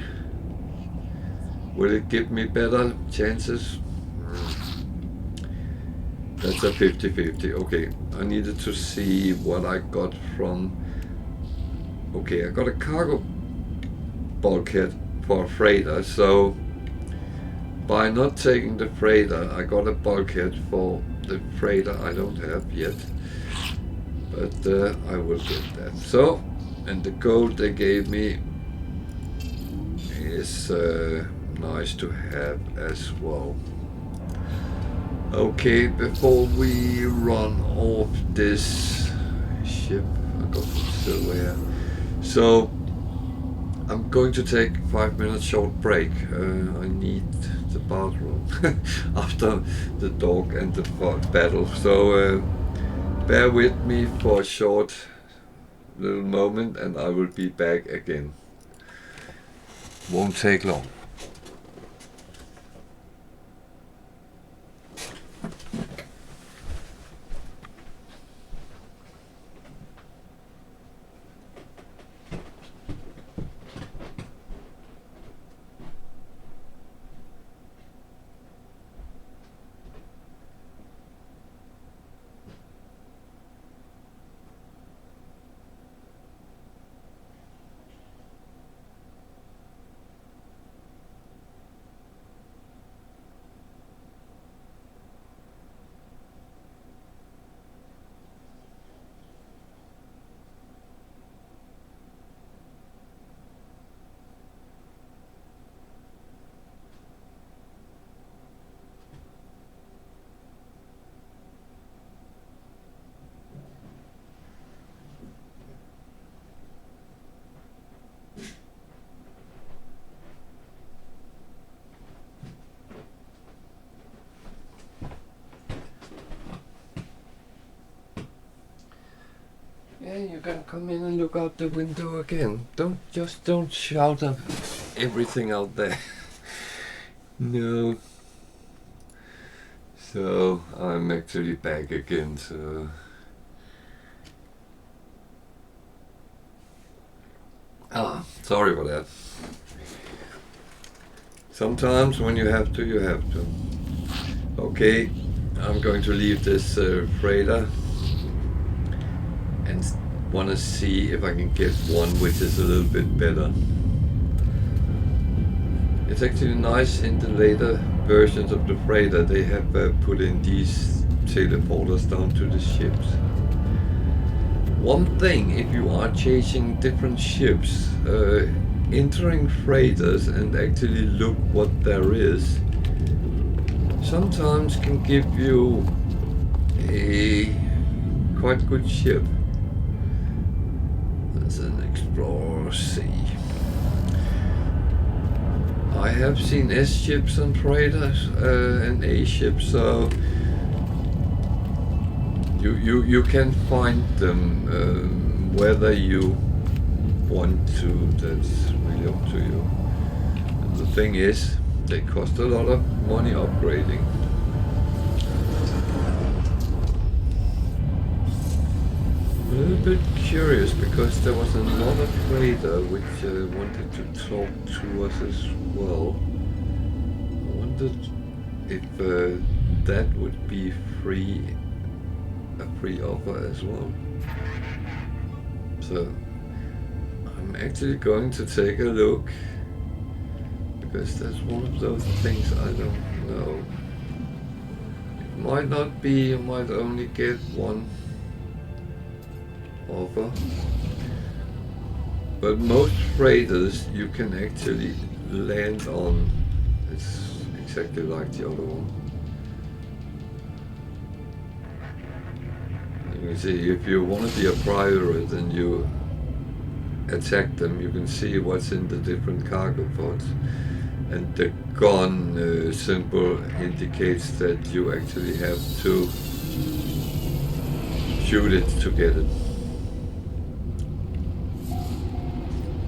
Will it give me better chances? That's a 50-50. Okay, I needed to see what I got from... Okay, I got a cargo bulkhead for a freighter, so by not taking the freighter, I got a bulkhead for the freighter I don't have yet, but I will get that. So, and the gold they gave me is nice to have as well. Okay, before we run off this ship, I got some silver here. So I'm going to take 5 minutes short break. I need the bathroom after the dog and the battle. So bear with me for a short little moment and I will be back again. Won't take long. Yeah, you can come in and look out the window again. Don't shout at everything out there. No. So I'm actually back again. So sorry for that. Sometimes when you have to, you have to. Okay, I'm going to leave this freighter and want to see if I can get one which is a little bit better. It's actually nice in the later versions of the freighter they have put in these teleporters down to the ships. One thing, if you are chasing different ships, entering freighters and actually look what there is sometimes can give you a quite good ship. There's an Explorer C. I have seen S ships and freighters and A ships, so you can find them whether you want to. That's really up to you. And the thing is, they cost a lot of money upgrading. I'm a little bit curious because there was another freighter which wanted to talk to us as well. I wondered if that would be a free offer as well. So I'm actually going to take a look because that's one of those things I don't know. It might not be, you might only get one offer, but most freighters you can actually land on. It's exactly like the other one. You can see if you want to be a pirate and you attack them, you can see what's in the different cargo pods, and the gun symbol indicates that you actually have to shoot it to get it.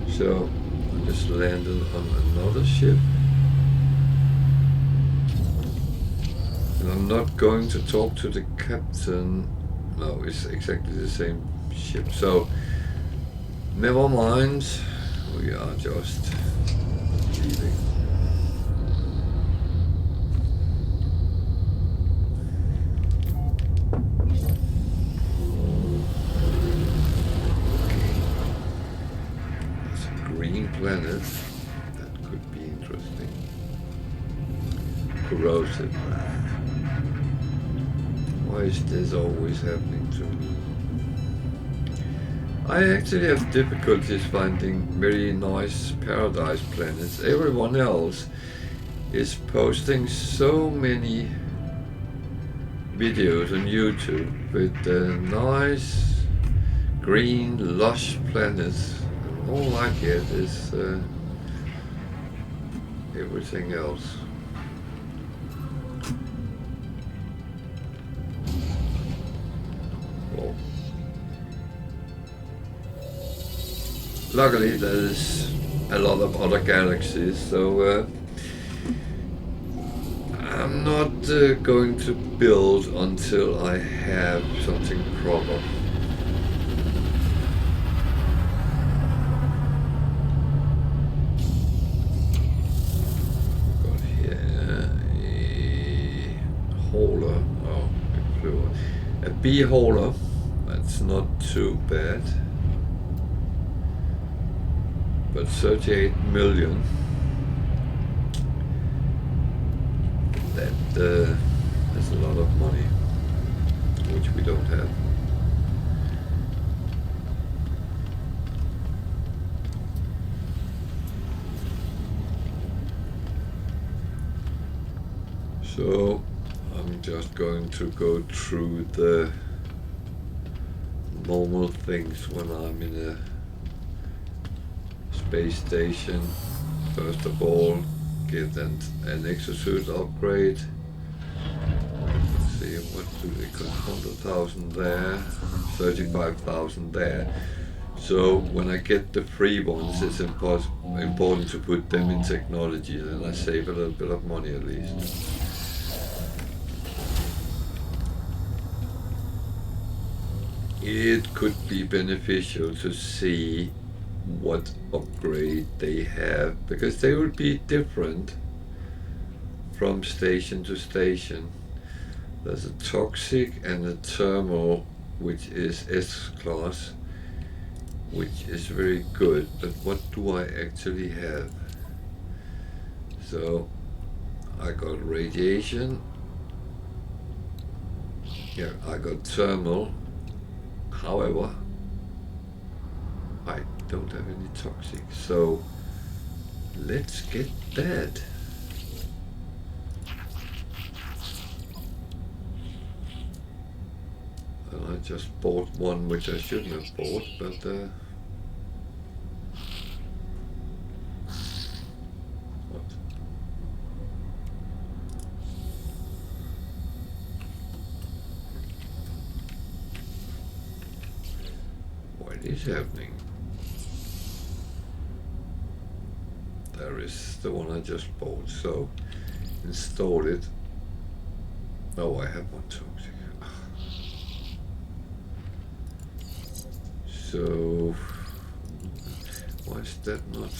So I just landed on another ship, and I'm not going to talk to the captain. No, it's exactly the same ship, so never mind. We are just leaving. It's a green planet. That could be interesting. Corrosive. Why is this always happening to me? I actually have difficulties finding very nice paradise planets. Everyone else is posting so many videos on YouTube with nice green lush planets, and all I get is everything else. Well, luckily there's a lot of other galaxies, so I'm not going to build until I have something proper. Got here a hauler. Oh, it flew. A bee hauler. That's not too bad. But 38 million. That's a lot of money, which we don't have. So I'm just going to go through the normal things when I'm in a space station. First of all, get an exosuit upgrade. Let's see, what do they cost? 100,000 there, 35,000 there. So when I get the free ones, it's important to put them in technology, and I save a little bit of money at least. It could be beneficial to see what upgrade they have, because they will be different from station to station. There's a toxic and a thermal, which is S-class, which is very good, but what do I actually have? So I got radiation, yeah, I got thermal, however I don't have any toxic, so let's get that. And I just bought one which I shouldn't have bought, but what? What is happening? There is the one I just bought, so install it. Oh, I have one toxic. So why is that not?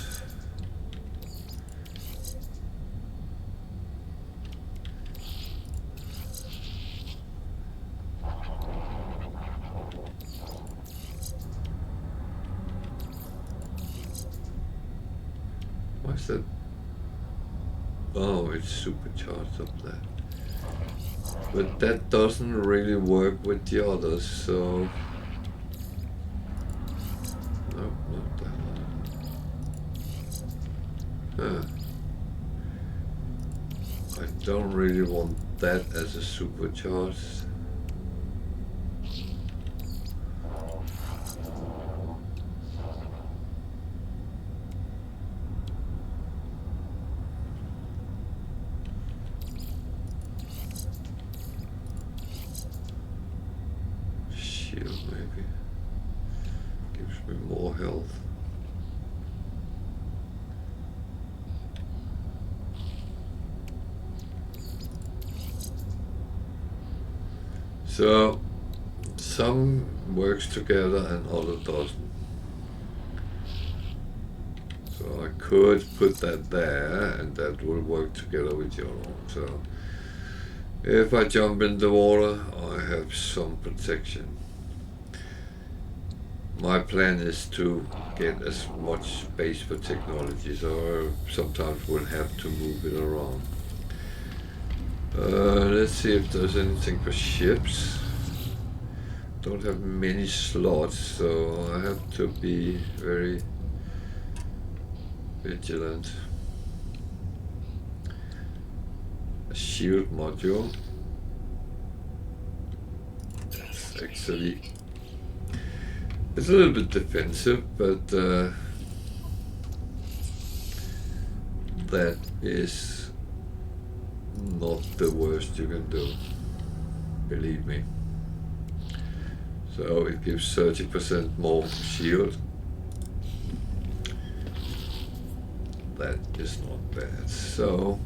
Why is that? Oh, it's supercharged up there. But that doesn't really work with the others, so no, not that one. I don't really want that as a supercharged. Shield maybe gives me more health. So some works together and other doesn't. I could put that there, and that will work together with your own. So if I jump in the water, I have some protection. My plan is to get as much space for technology, so sometimes we'll have to move it around. Let's see if there's anything for ships. Don't have many slots, so I have to be very vigilant. A shield module. That's actually, it's a little bit defensive, but that is not the worst you can do, believe me. So it gives 30% more shield. That is not bad. So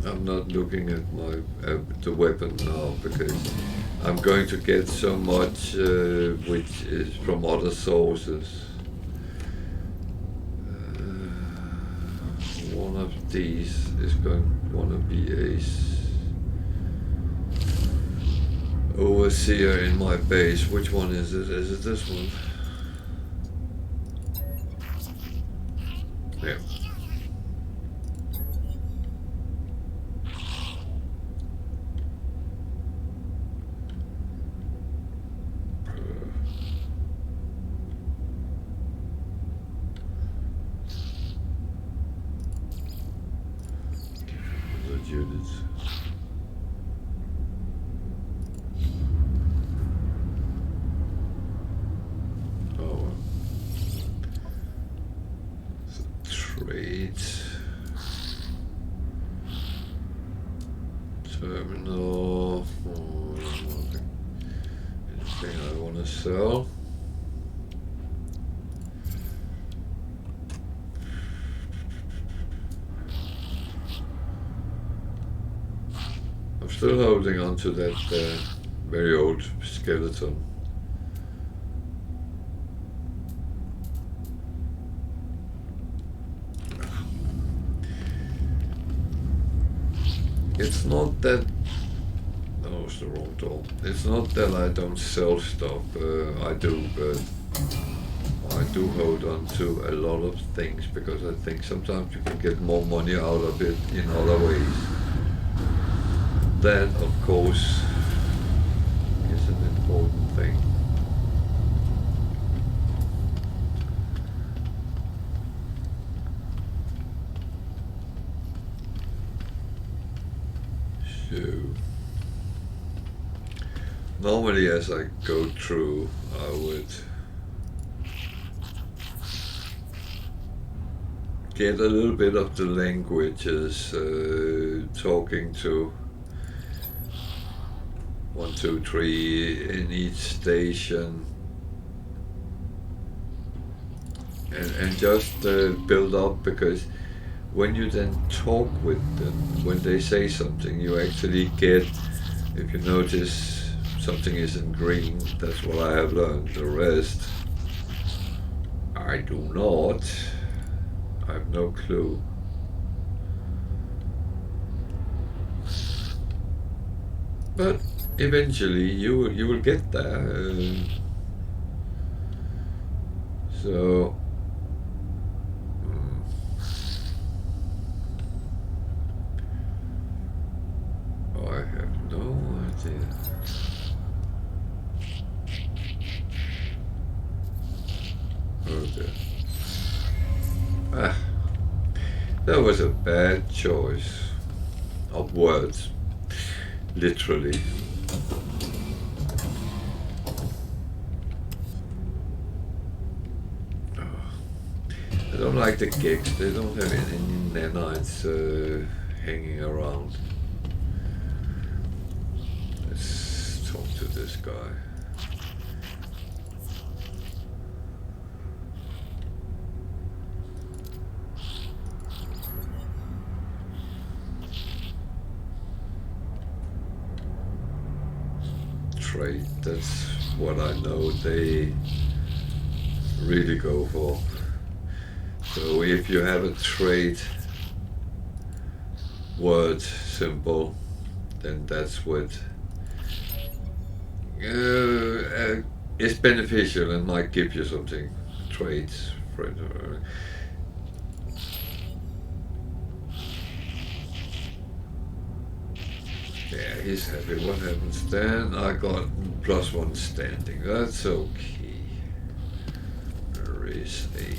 I'm not looking at my the weapon now because I'm going to get so much which is from other sources. One of these is going to want to be a overseer in my base. Which one is it? Is it this one? Yeah. The units. Trade terminal. Anything I want to sell? I'm still holding on to that very old skeleton. It's not that, that was the wrong door. It's not that I don't sell stuff, I do, but I do hold on to a lot of things because I think sometimes you can get more money out of it in other ways. That, of course, is an important thing. So, normally as I go through, I would get a little bit of the languages, talking to 1, 2, 3 in each station, and just build up, because when you then talk with them, when they say something, you actually get, if you notice something is in green, that's what I have learned. The rest, I do not. I have no clue. But eventually you will get there. So I have no idea. Oh dear. Ah, that was a bad choice of words, literally. I don't like the gigs, they don't have any nanites hanging around. Let's talk to this guy. Trade, that's what I know they really go for. So if you have a trade word symbol, then that's what is beneficial and might give you something. Trades, friend. Yeah, he's happy. What happens then? I got +1 standing. That's okay. There is a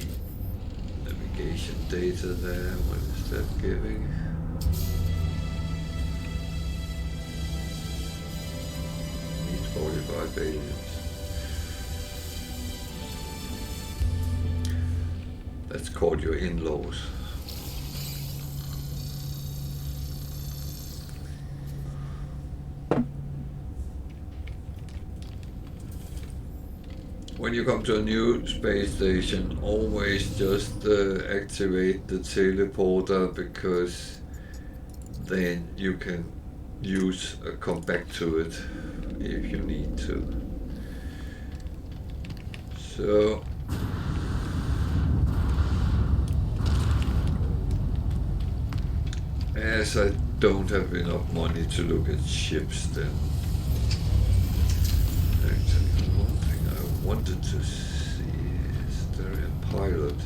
navigation data there. What is that giving? Need 45 aliens. That's called your in-laws. When you come to a new space station, always just activate the teleporter, because then you can come back to it if you need to. So as I don't have enough money to look at ships, then actually one thing I wanted to see, is there a pilot?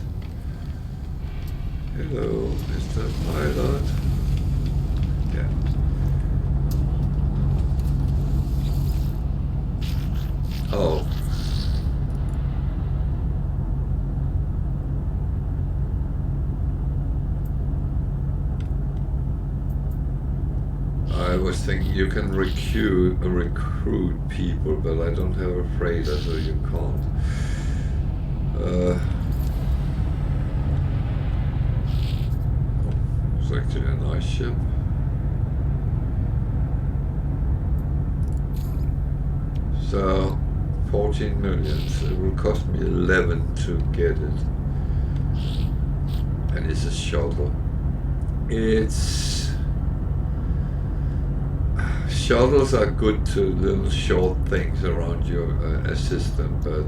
Hello, Mr. Pilot. Yeah. Oh. I was thinking you can recruit people, but I don't have a freighter, so you can't. It's actually a nice ship. So 14 million. So it will cost me 11 to get it, and it's a shuttle. Shuttles are good to little short things around your system, but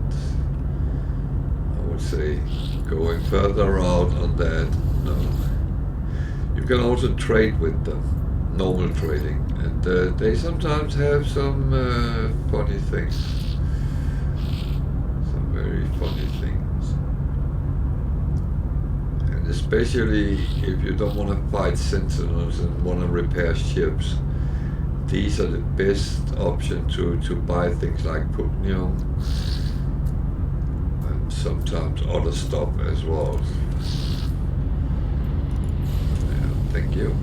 I would say going further out on that, no. You can also trade with them, normal trading, and they sometimes have some funny things, some very funny things. And especially if you don't want to fight sentinels and want to repair ships, these are the best option to buy things like pugnium and sometimes other stuff as well. Yeah, thank you.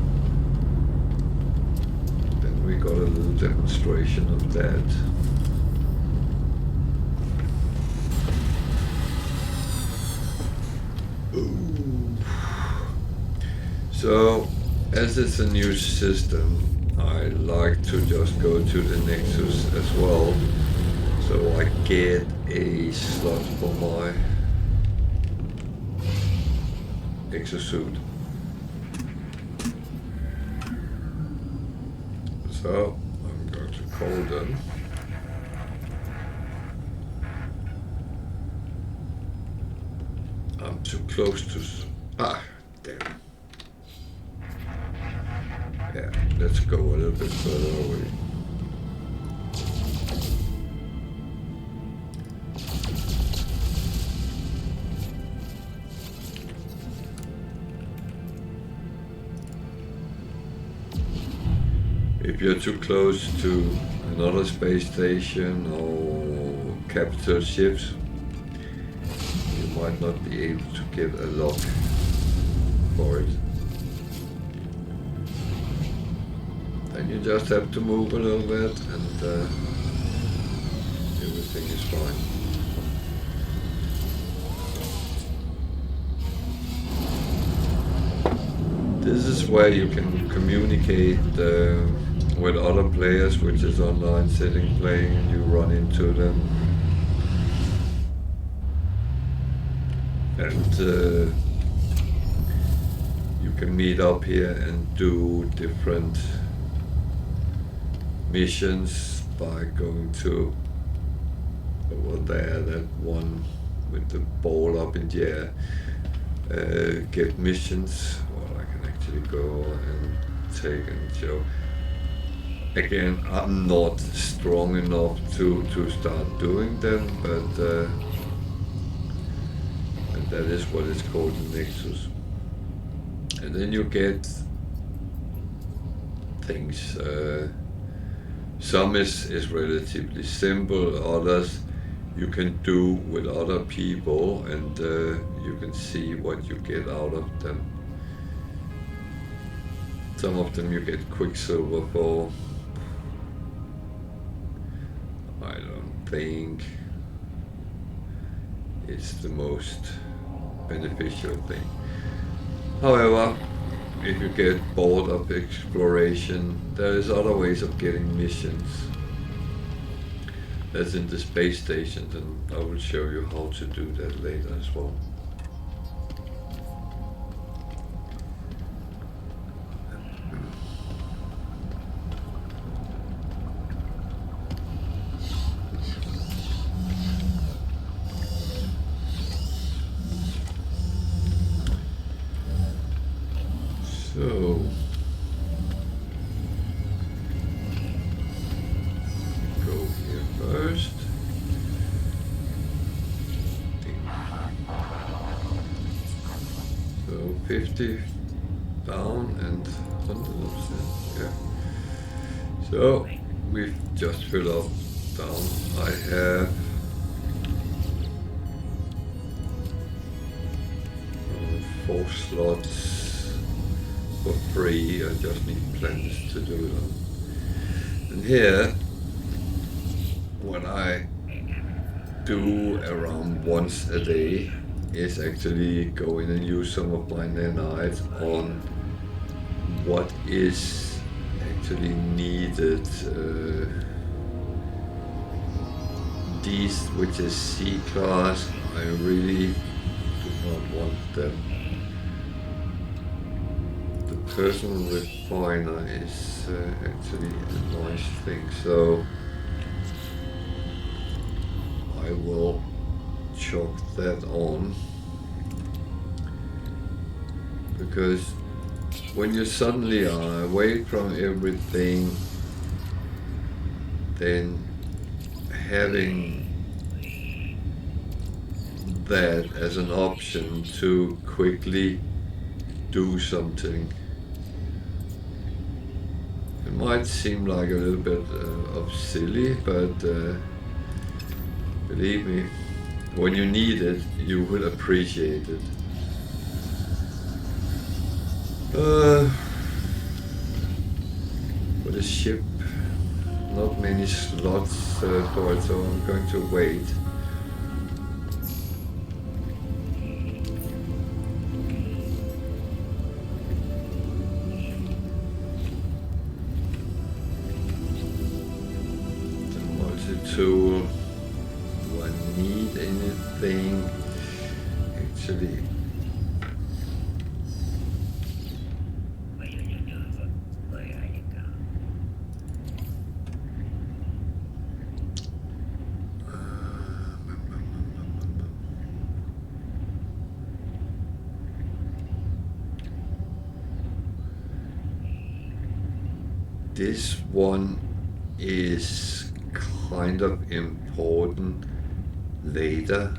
Then we got a little demonstration of that. Ooh. So, as it's a new system, I like to just go to the Nexus as well, so I get a slot for my exosuit. So I'm going to call them. I'm too close to... damn. Yeah, let's go a little bit further away. If you're too close to another space station or capital ships, you might not be able to get a lock for it. And you just have to move a little bit and everything is fine. This is where you can communicate with other players, which is online sitting playing, and you run into them. And you can meet up here and do different missions by going to over there, that one with the ball up in the air. get missions. Well, I can actually go and take and show. Again, I'm not strong enough to start doing them, but and that is what is called the Nexus. And then you get things. Some is relatively simple, others you can do with other people, and you can see what you get out of them. Some of them you get Quicksilver for. I don't think it's the most beneficial thing. However, if you get bored of exploration, there is other ways of getting missions. That's in the space stations, and I will show you how to do that later as well. So, go here first. So 50 down and 100%, yeah. So we've just filled up down. I have 4 slots for free. I just need plans to do them. And here, what I do around once a day is actually go in and use some of my nanites on what is actually needed. These, which is C-class, I really do not want them. The personal refiner is actually a nice thing, so I will chalk that on, because when you suddenly are away from everything, then having that as an option to quickly do something, it might seem like a little bit of silly, but believe me, when you need it, you will appreciate it. For the ship, not many slots for it, so I'm going to wait. The multi-tool, do I need anything? Actually, this one is kind of important later,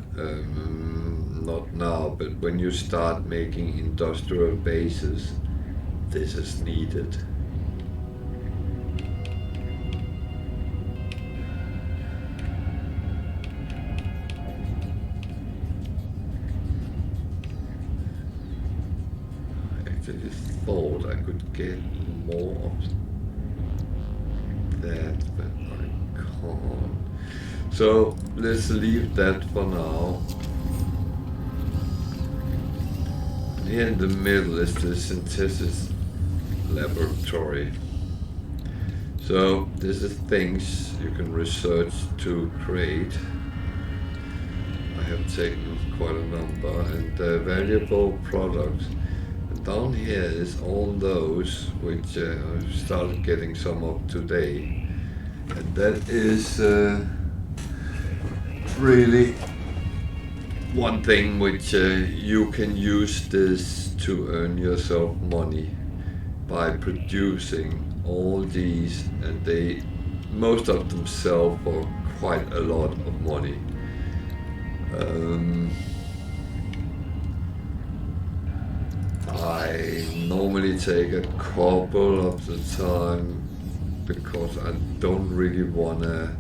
not now, but when you start making industrial bases, this is needed. I actually thought I could get more of that, but I can't. So let's leave that for now. And here in the middle is the synthesis laboratory. So this is things you can research to create. I have taken quite a number, and valuable products. Down here is all those which I've started getting some of today, and that is really one thing which you can use this to earn yourself money by producing all these, and most of them sell for quite a lot of money. I normally take a couple of the time because I don't really wanna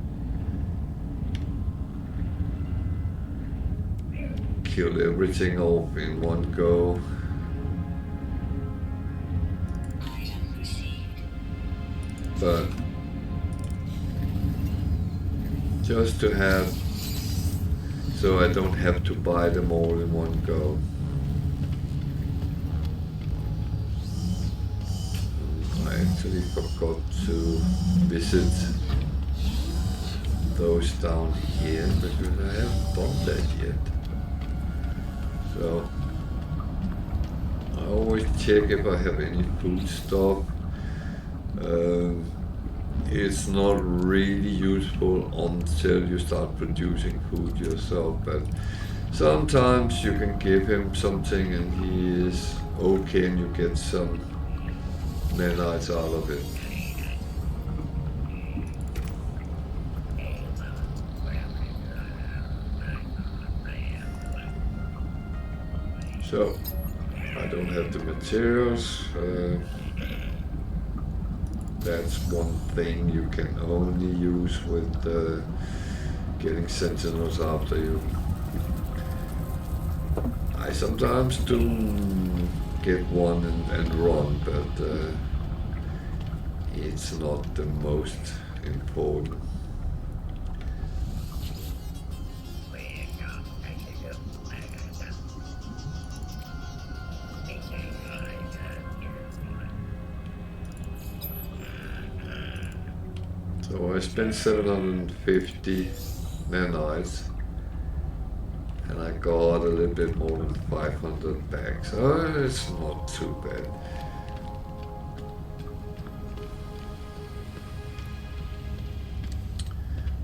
kill everything off in one go. But just to have, so I don't have to buy them all in one go. I actually forgot to visit those down here because I haven't done that yet. So I always check if I have any food stock. It's not really useful until you start producing food yourself, but sometimes you can give him something and he is okay and you get some nanites out of it. So I don't have the materials. That's one thing you can only use with getting sentinels after you. I sometimes do get one and run, but it's not the most important. So I spent 750 nanites and I got a little bit more than 500 back, so it's not too bad.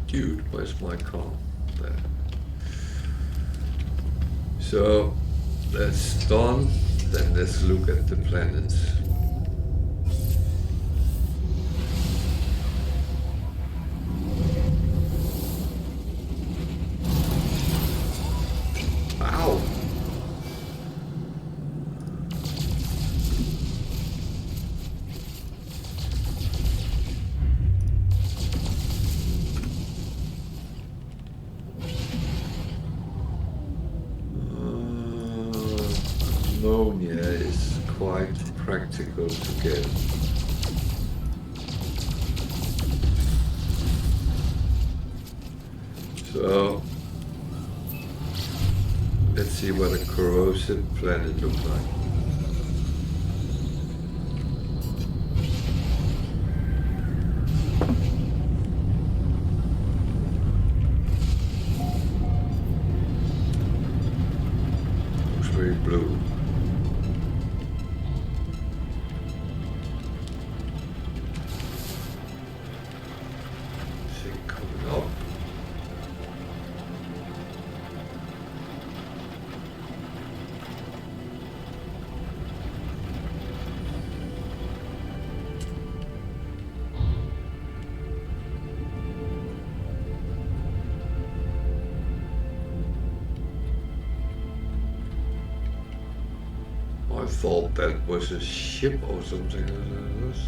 Dude, where's my car? There. So that's done, then let's look at the planets. Ammonia is quite practical to get. So let's see what a corrosive planet looks like. Looks very blue. I thought that was a ship or something like this.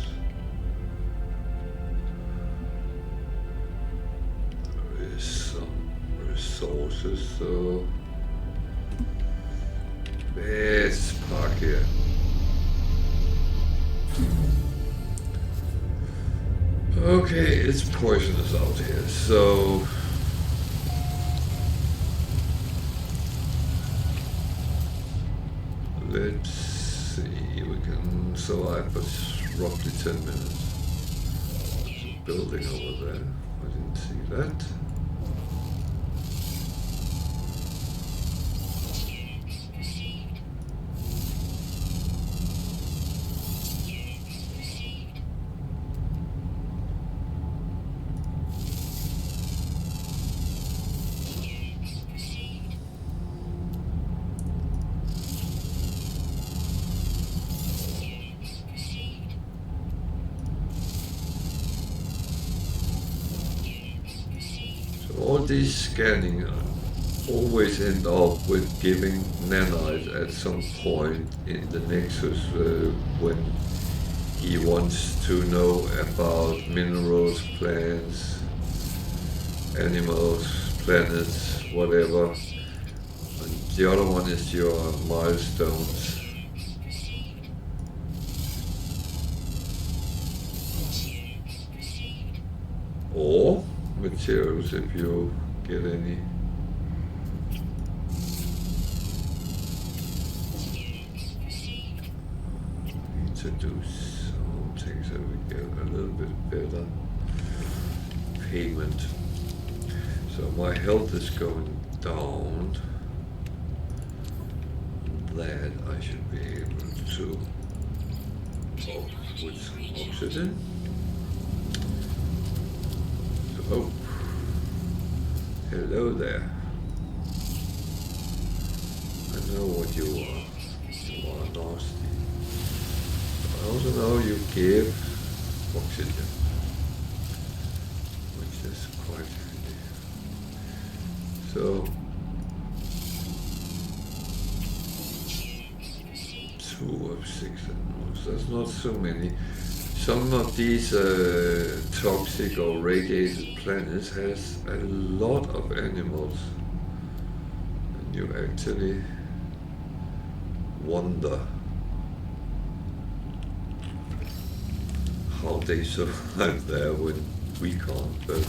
There is some resources, so let's park here. Okay, it's poisonous out here, so let's see, we can survive for roughly 10 minutes. There's a building over there, I didn't see that. all these scanning always end up with giving nanite at some point in the Nexus when he wants to know about minerals, plants, animals, planets, whatever. And the other one is your milestones. Or materials if you get any. To do something so we get a little bit better payment. So my health is going down. That I should be able to with some oxygen. So, oh, hello there. I know what you are. You are nasty. I also know you give oxygen, which is quite handy. So, 2 of 6 animals, that's not so many. Some of these toxic or radiated planets has a lot of animals, and you actually wonder how they survive there when we can't. But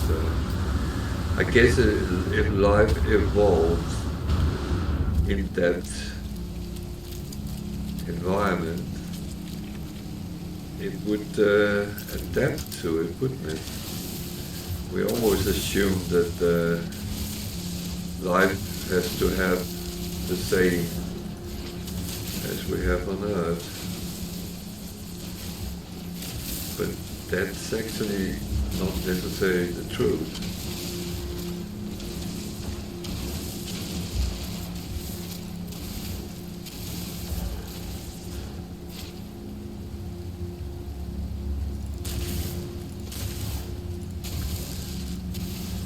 I guess if life evolved in that environment, it would adapt to it, wouldn't it? We almost assume that life has to have the same as we have on Earth. But that's actually not necessarily the truth.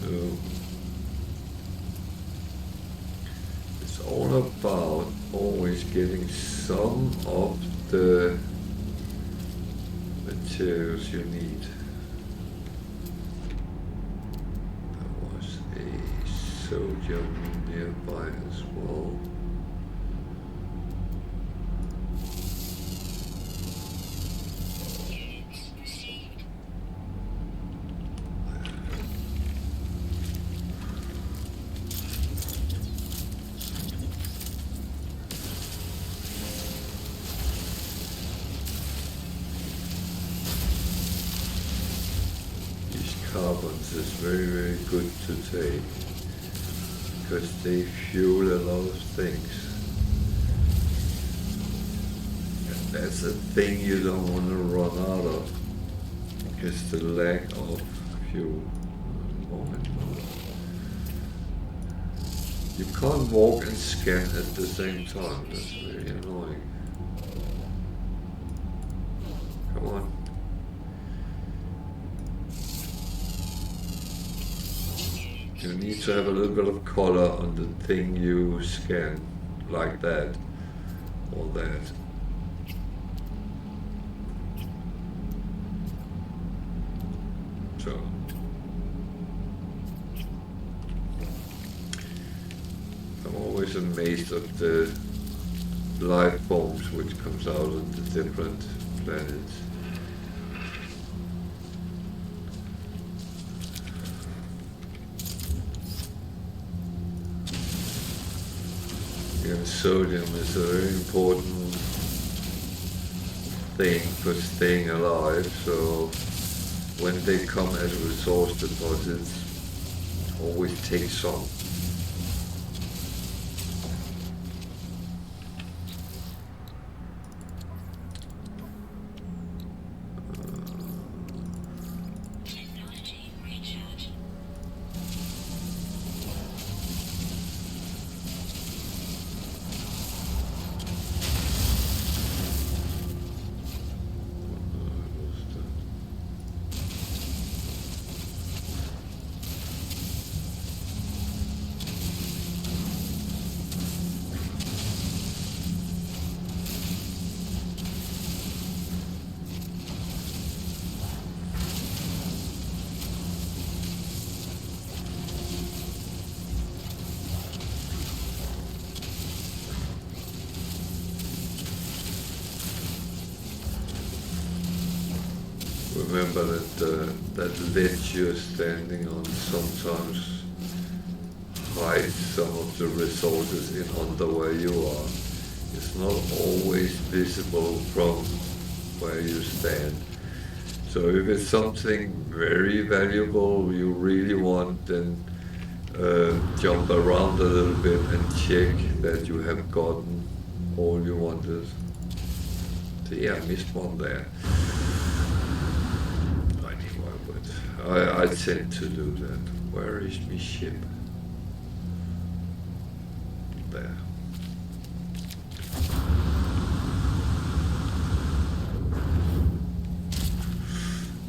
So it's all about always getting some of the materials you need. There was a sodium nearby as well. Carbons is very, very good to take because they fuel a lot of things. And that's a thing you don't want to run out of, is the lack of fuel. You can't walk and scan at the same time, that's very annoying. Come on. You need to have a little bit of color on the thing you scan, like that, or that. So, I'm always amazed at the life forms which comes out on the different planets. And sodium is a very important thing for staying alive, so when they come as resource deposits, always take some. remember that ledge you're standing on sometimes hides some of the resources in under where you are. It's not always visible from where you stand. So if it's something very valuable you really want, then jump around a little bit and check that you have gotten all you wanted. So yeah, I missed one there. I knew I would. I tend to do that. Where is my ship? There.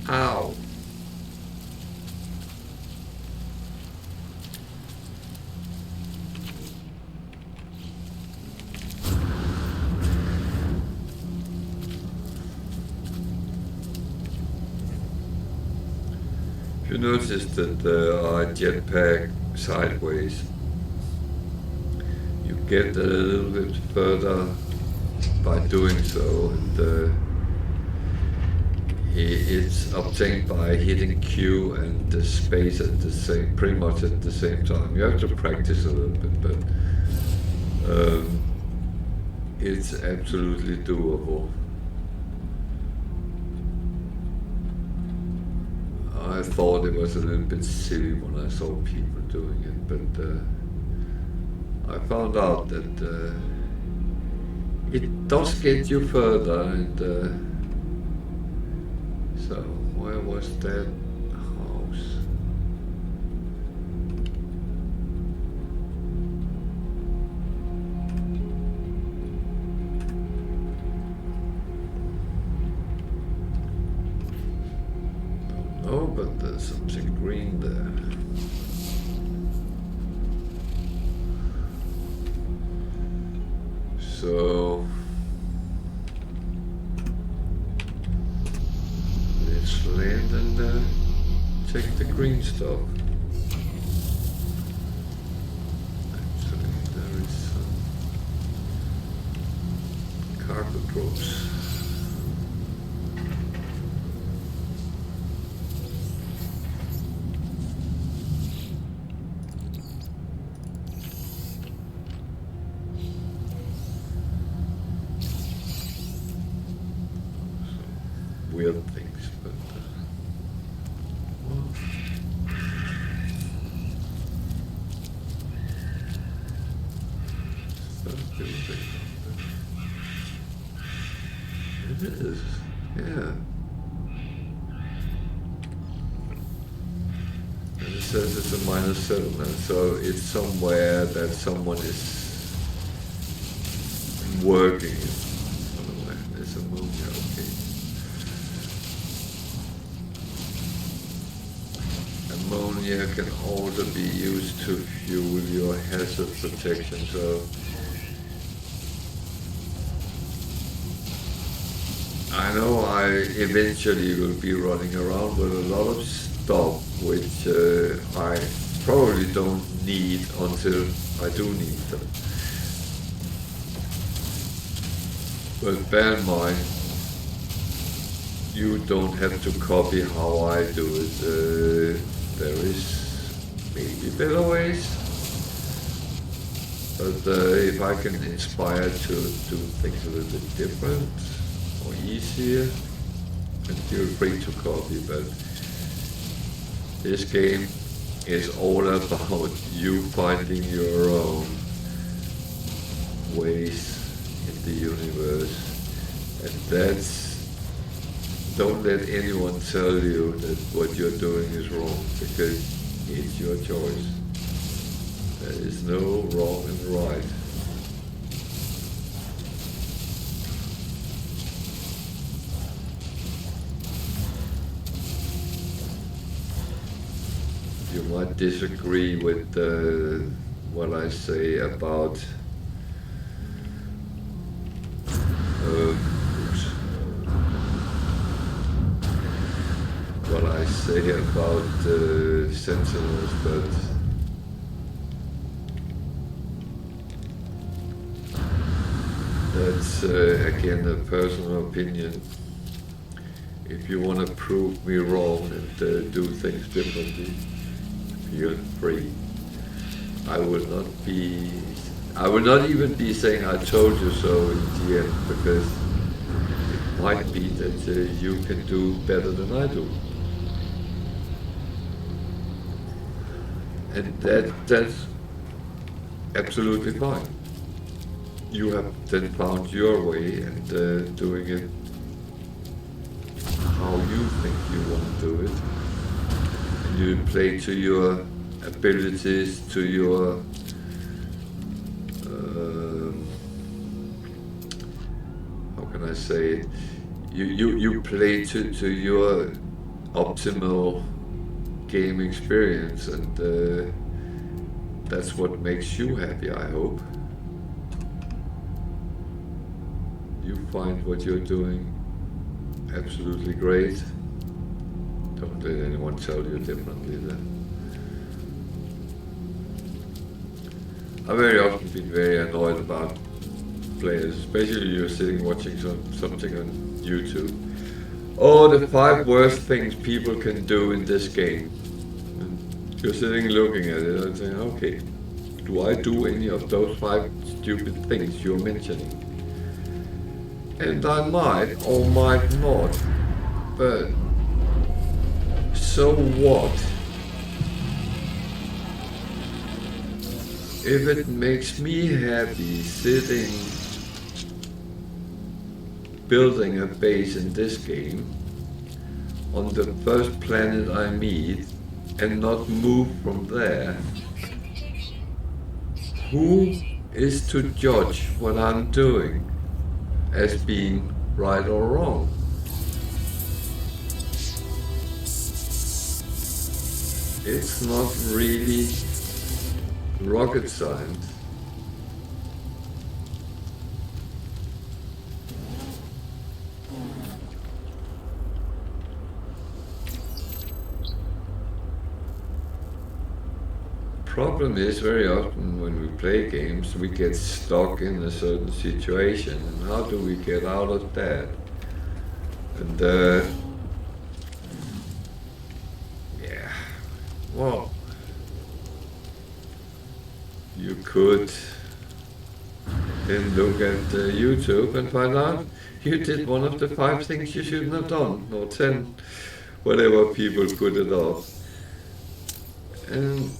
Ow! You notice that I jetpack sideways. You get a little bit further by doing so, and it's obtained by hitting Q and the space at the same, pretty much at the same time. You have to practice a little bit, but it's absolutely doable. I thought it was a little bit silly when I saw people doing it, but I found out that it does get you further, and so where was that house? Oh, but there's something green there. So let's land and check the green stuff. Actually, there is some carpet ropes. Weird things, but well, that's good thing. It is, yeah. And it says it's a minor settlement, so it's somewhere that someone is working. Somewhere. There's ammonia, okay. Ammonia can also be used to fuel your hazard protection, so I know I eventually will be running around with a lot of stuff which I probably don't need until I do need them. But bear in mind, you don't have to copy how I do it. There is maybe better ways, but if I can inspire to do things a little bit different or easier, then feel free to copy. But this game is all about you finding your own ways in the universe, and that's, don't let anyone tell you that what you're doing is wrong, because it's your choice. There is no wrong and right. You might disagree with what I say about what I say about Sentinels, but that's again a personal opinion. if you want to prove me wrong and do things differently, feel free. I will not even be saying I told you so in the end, because it might be that you can do better than I do. And that's absolutely fine. You have then found your way and doing it how you think you want to do it. And you play to your abilities, to your how can I say it? You play to your optimal game experience, and that's what makes you happy, I hope. You find what you're doing absolutely great. Don't let anyone tell you differently then. I've very often been very annoyed about players, especially you're sitting watching something on YouTube. Oh, the 5 worst things people can do in this game. And you're sitting looking at it and saying, okay, do I do any of those 5 stupid things you're mentioning? And I might or might not, but so what? If it makes me happy sitting, building a base in this game, on the first planet I meet, and not move from there, who is to judge what I'm doing as being right or wrong? It's not really rocket science. Problem is, very often when we play games, we get stuck in a certain situation, and how do we get out of that? And yeah, well, you could then look at YouTube and find out you did one of the 5 things you shouldn't have done, or 10, whatever people put it up. And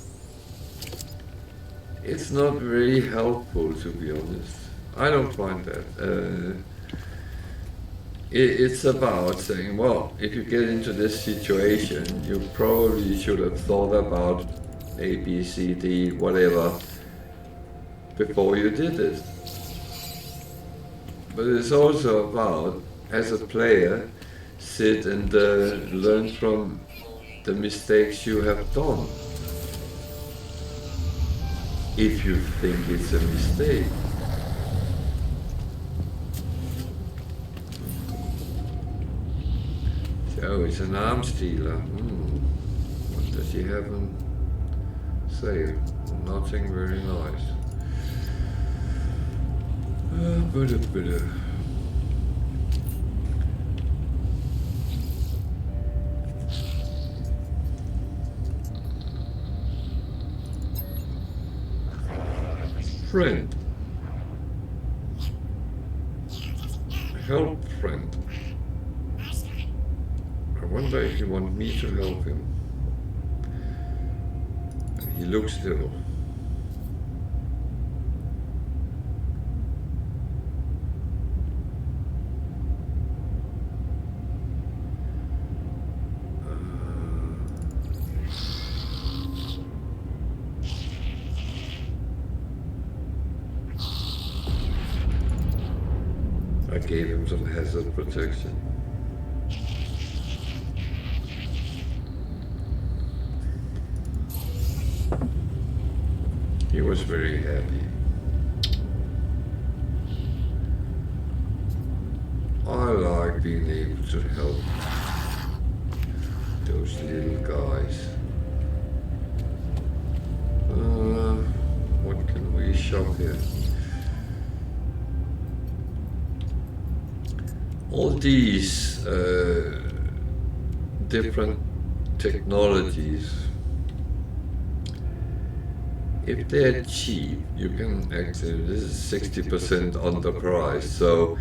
it's not very helpful, to be honest. I don't find that. It's about saying, well, if you get into this situation, you probably should have thought about A, B, C, D, whatever, before you did it. But it's also about, as a player, sit and learn from the mistakes you have done. If you think it's a mistake. So it's an arms dealer. What does he have on sale? Nothing very nice. But friend. Help friend. I wonder if you want me to help him. He looks ill. I gave him some hazard protection. He was very happy. I like being able to help those little guys. What can we shop here? All these different technologies, if they're cheap, you can actually, this is 60% under price, so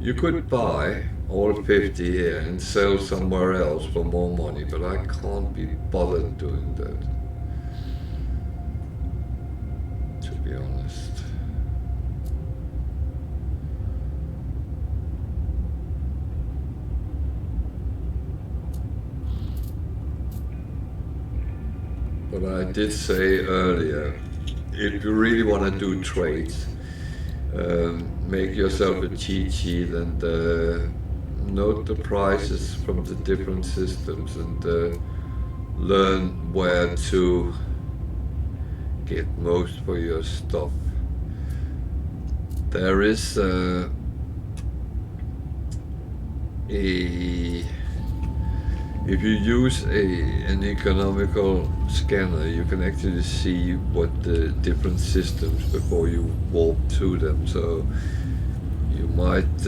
you could buy all 50 here and sell somewhere else for more money, but I can't be bothered doing that, to be honest. But I did say earlier, if you really want to do trades, make yourself a cheat sheet and note the prices from the different systems and learn where to get most for your stuff. There is if you use an economical scanner, you can actually see what the different systems before you warp to them. So you might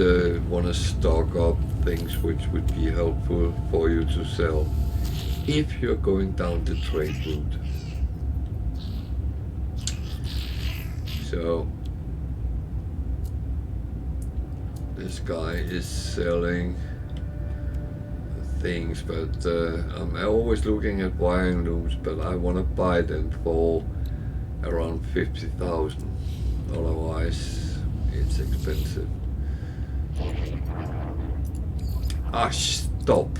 want to stock up things which would be helpful for you to sell if you're going down the trade route. So this guy is selling things, but I'm always looking at wiring looms, but I want to buy them for around 50,000, otherwise it's expensive. Ah, stop.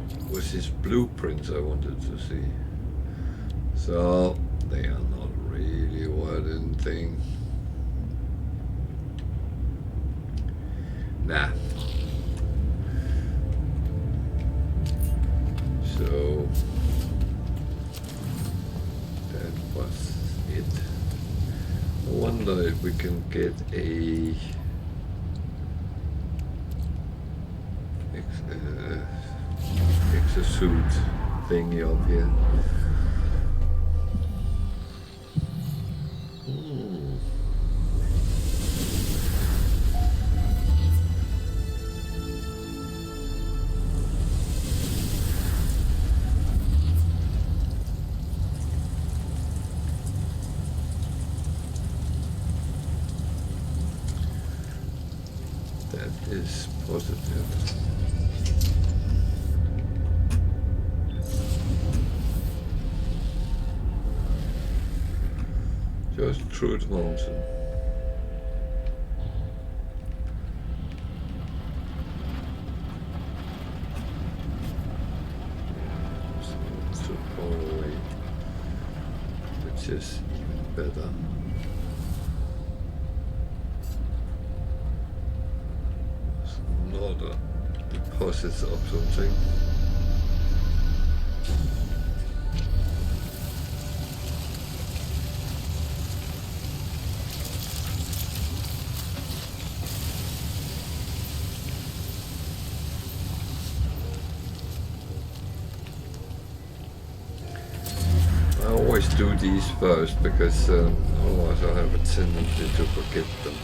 It was his blueprints I wanted to see. So they are not really worth anything. Nah. So that was it. I wonder if we can get a exosuit thingy up here. That is positive. Just through the mountain. It's not too far away, which is even better. Another deposits of something. I always do these first because otherwise I have a tendency to forget them.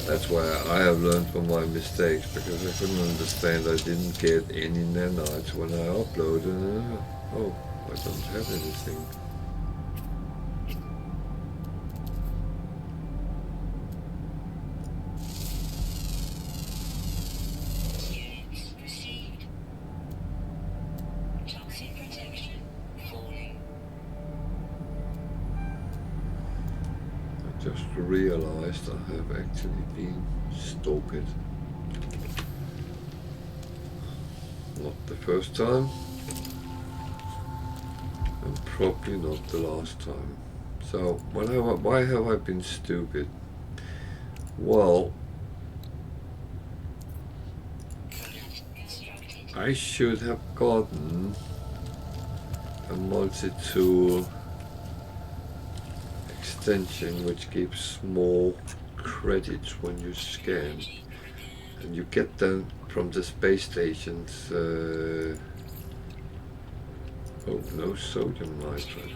That's why I have learned from my mistakes, because I couldn't understand I didn't get any nanites when I uploaded. Oh, I don't have anything. Units received. Toxic protection falling. I just realized I have actually been stalked. Not the first time, and probably not the last time. So why have I been stupid? Well, I should have gotten a multi-tool extension which gives more credits when you scan, and you get them from the space stations. Oh, no sodium nitrate.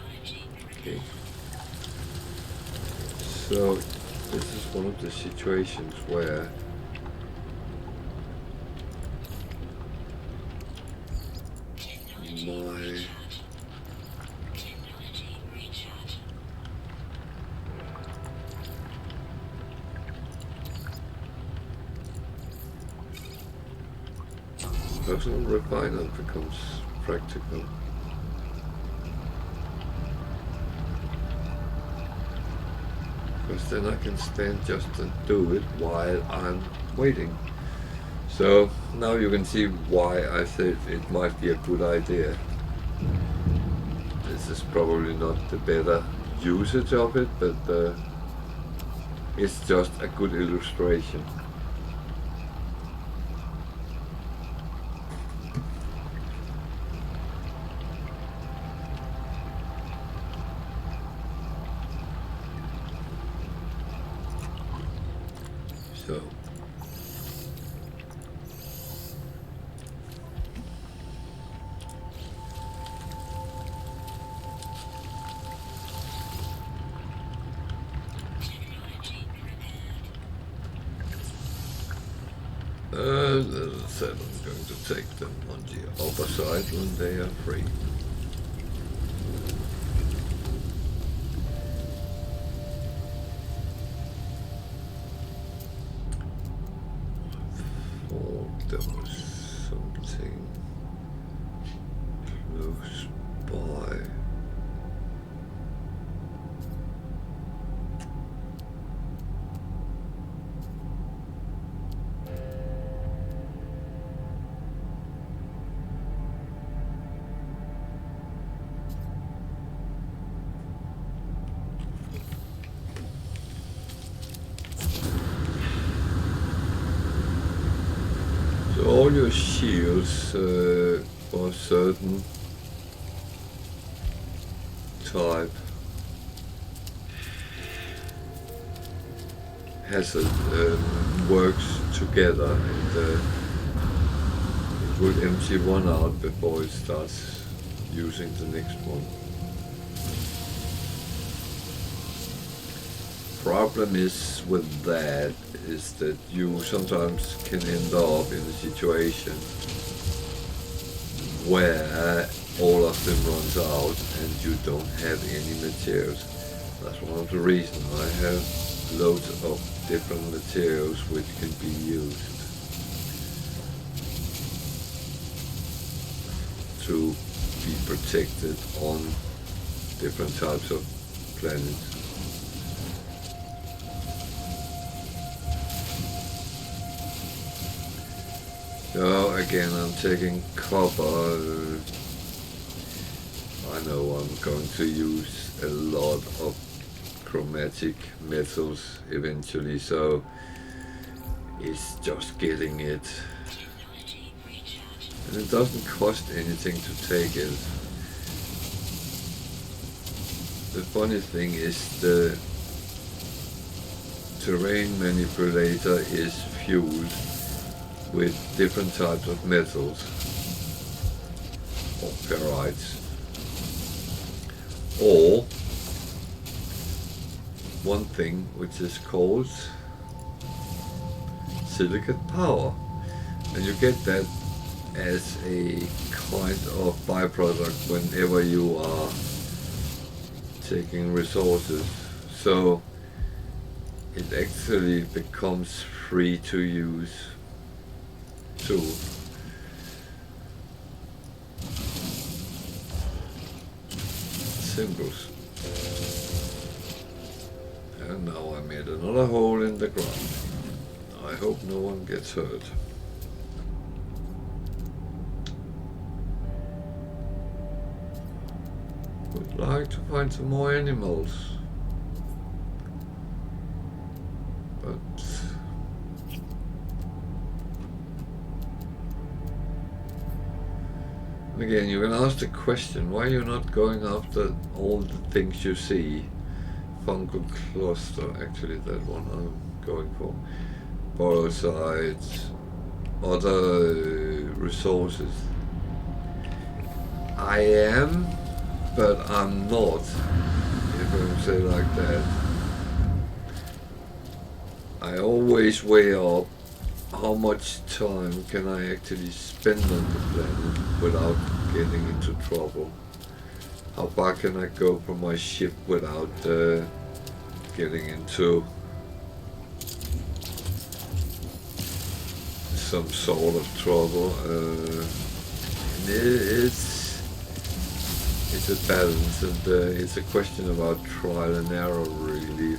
Okay. So this is one of the situations where my personal refinement becomes practical. Because then I can stand just and do it while I'm waiting. So now you can see why I said it might be a good idea. This is probably not the better usage of it, but it's just a good illustration. So as I said, I'm going to take them on the other side when they are free. There was something close by. So all your shields for certain type hazard works together, and it will empty one out before it starts using the next one. Problem is with that is that you sometimes can end up in a situation where all of them runs out and you don't have any materials. That's one of the reasons I have loads of different materials which can be used to be protected on different types of planets. So again, I'm taking copper. I know I'm going to use a lot of chromatic metals eventually, so it's just getting it. And it doesn't cost anything to take it. The funny thing is the terrain manipulator is fueled with different types of metals or ferrites, or one thing which is called silicate power, and you get that as a kind of byproduct whenever you are taking resources, so it actually becomes free to use too. Symbols. And now I made another hole in the ground. I hope no one gets hurt. Would like to find some more animals. But again, you can ask the question, why you're not going after all the things you see? Fungal cluster, actually that one I'm going for. Parasites, other resources. I am, but I'm not, if I say like that. I always weigh up how much time can I actually spend on the planet without getting into trouble. How far can I go from my ship without getting into some sort of trouble? It's a balance, and it's a question about trial and error, really,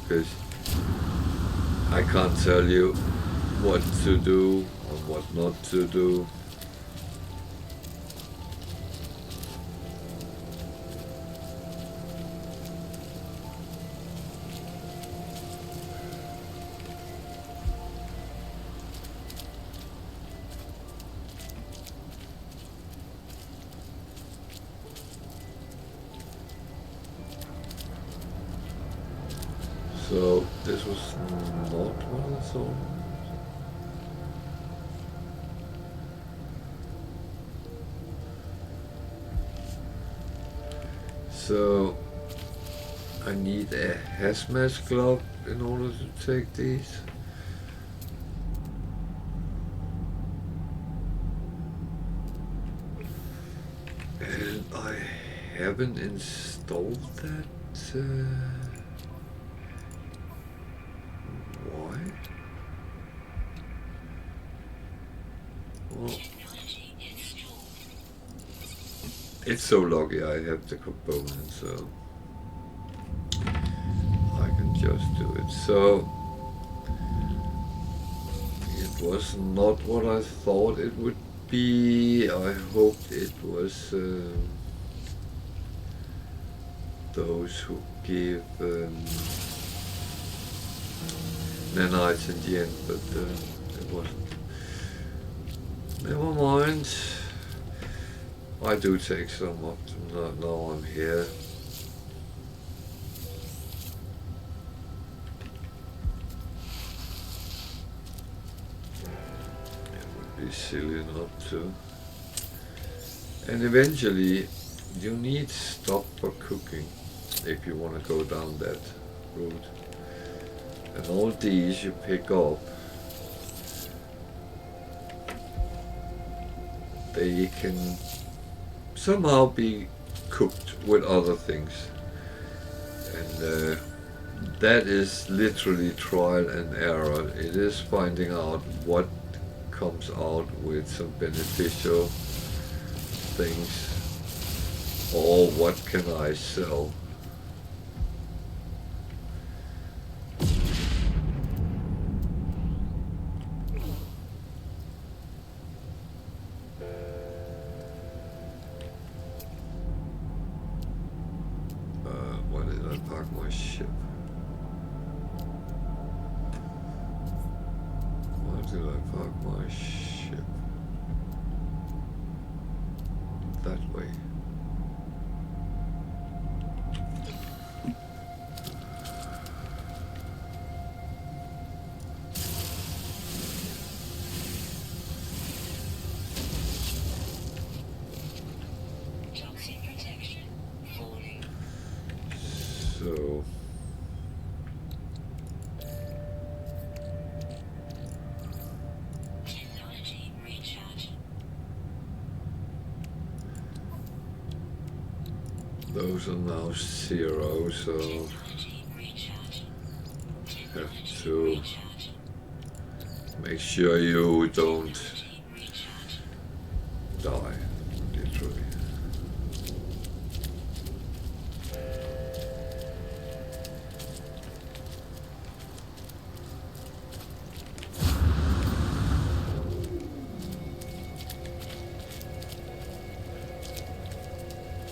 because I can't tell you what to do or what not to do. So this was not what I thought. So I need a hazmat glove in order to take these. And I haven't installed that. Why? Well, it's so lucky I have the component, so I can just do it. So it was not what I thought it would be. I hoped it was those who give nanites in the end, but it wasn't. Never mind. I do take some up now I'm here. It would be silly not to. And eventually you need stuff for cooking if you want to go down that route. And all these you pick up, they can somehow be cooked with other things. And that is literally trial and error. It is finding out what comes out with some beneficial things, or what can I sell. Where did I park my ship? Where did I park my ship? That way. Toxic protection falling. So Technology recharge. those are now 0, so Technology recharge. have Technology to recharge. make sure you don't Technology recharge. die, literally.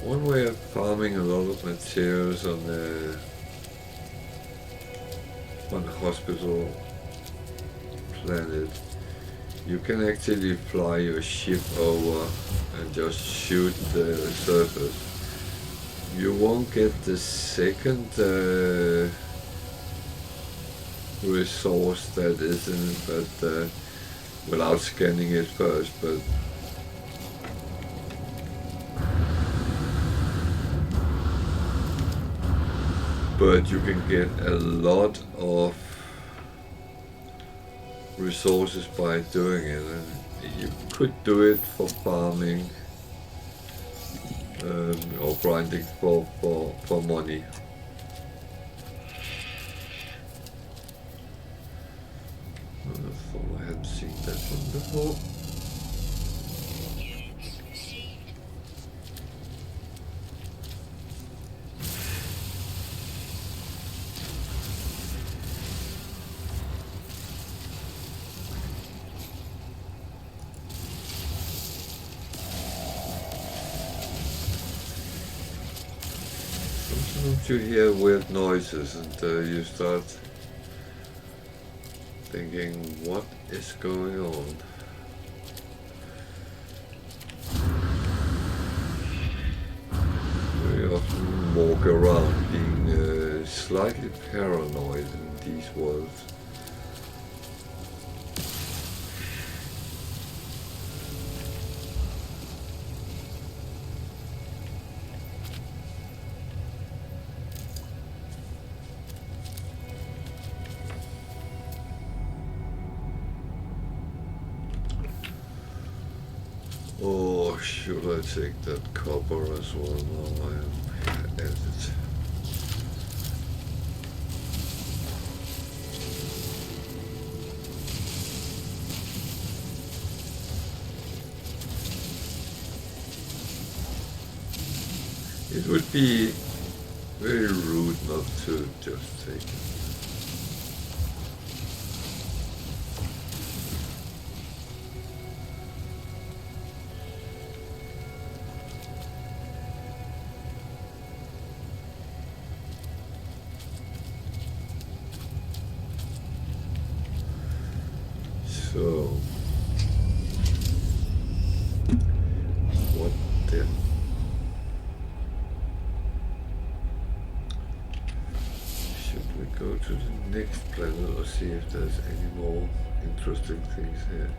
One way of farming a lot of materials on the hospital planet, you can actually fly your ship over and just shoot the surface. You won't get the second resource that is in it, but without scanning it first. But you can get a lot of resources by doing it. And you could do it for farming or grinding for money. I thought I hadn't seen that one before. Units received. Sometimes you hear weird noises and you start thinking, what is going on? We often walk around being slightly paranoid in these worlds. Or should I take that copper as well? No, I am at it. It would be very rude not to just take it. So, what then? Should we go to the next planet or see if there's any more interesting things here?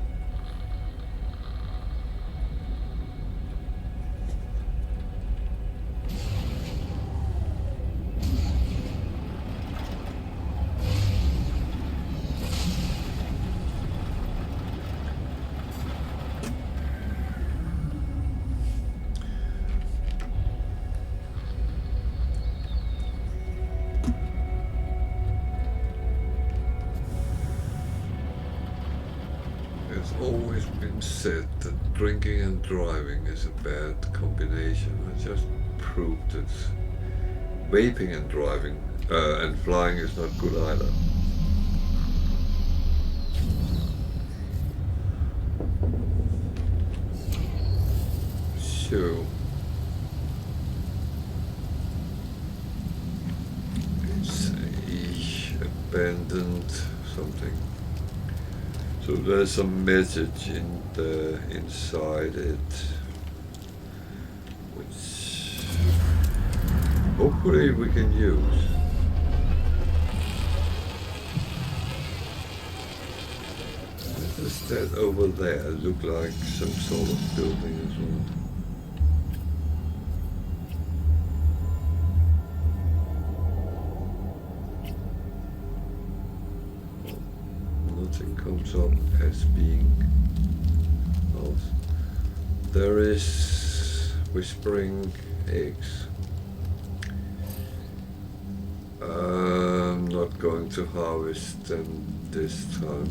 It's always been said that drinking and driving is a bad combination. I just proved it. Vaping and driving and flying is not good either. So it's a abandoned something. So there's a message inside it, which hopefully we can use. What does that over there look like? Some sort of building as well. Nothing comes up as being house. There is whispering eggs. I'm not going to harvest them this time.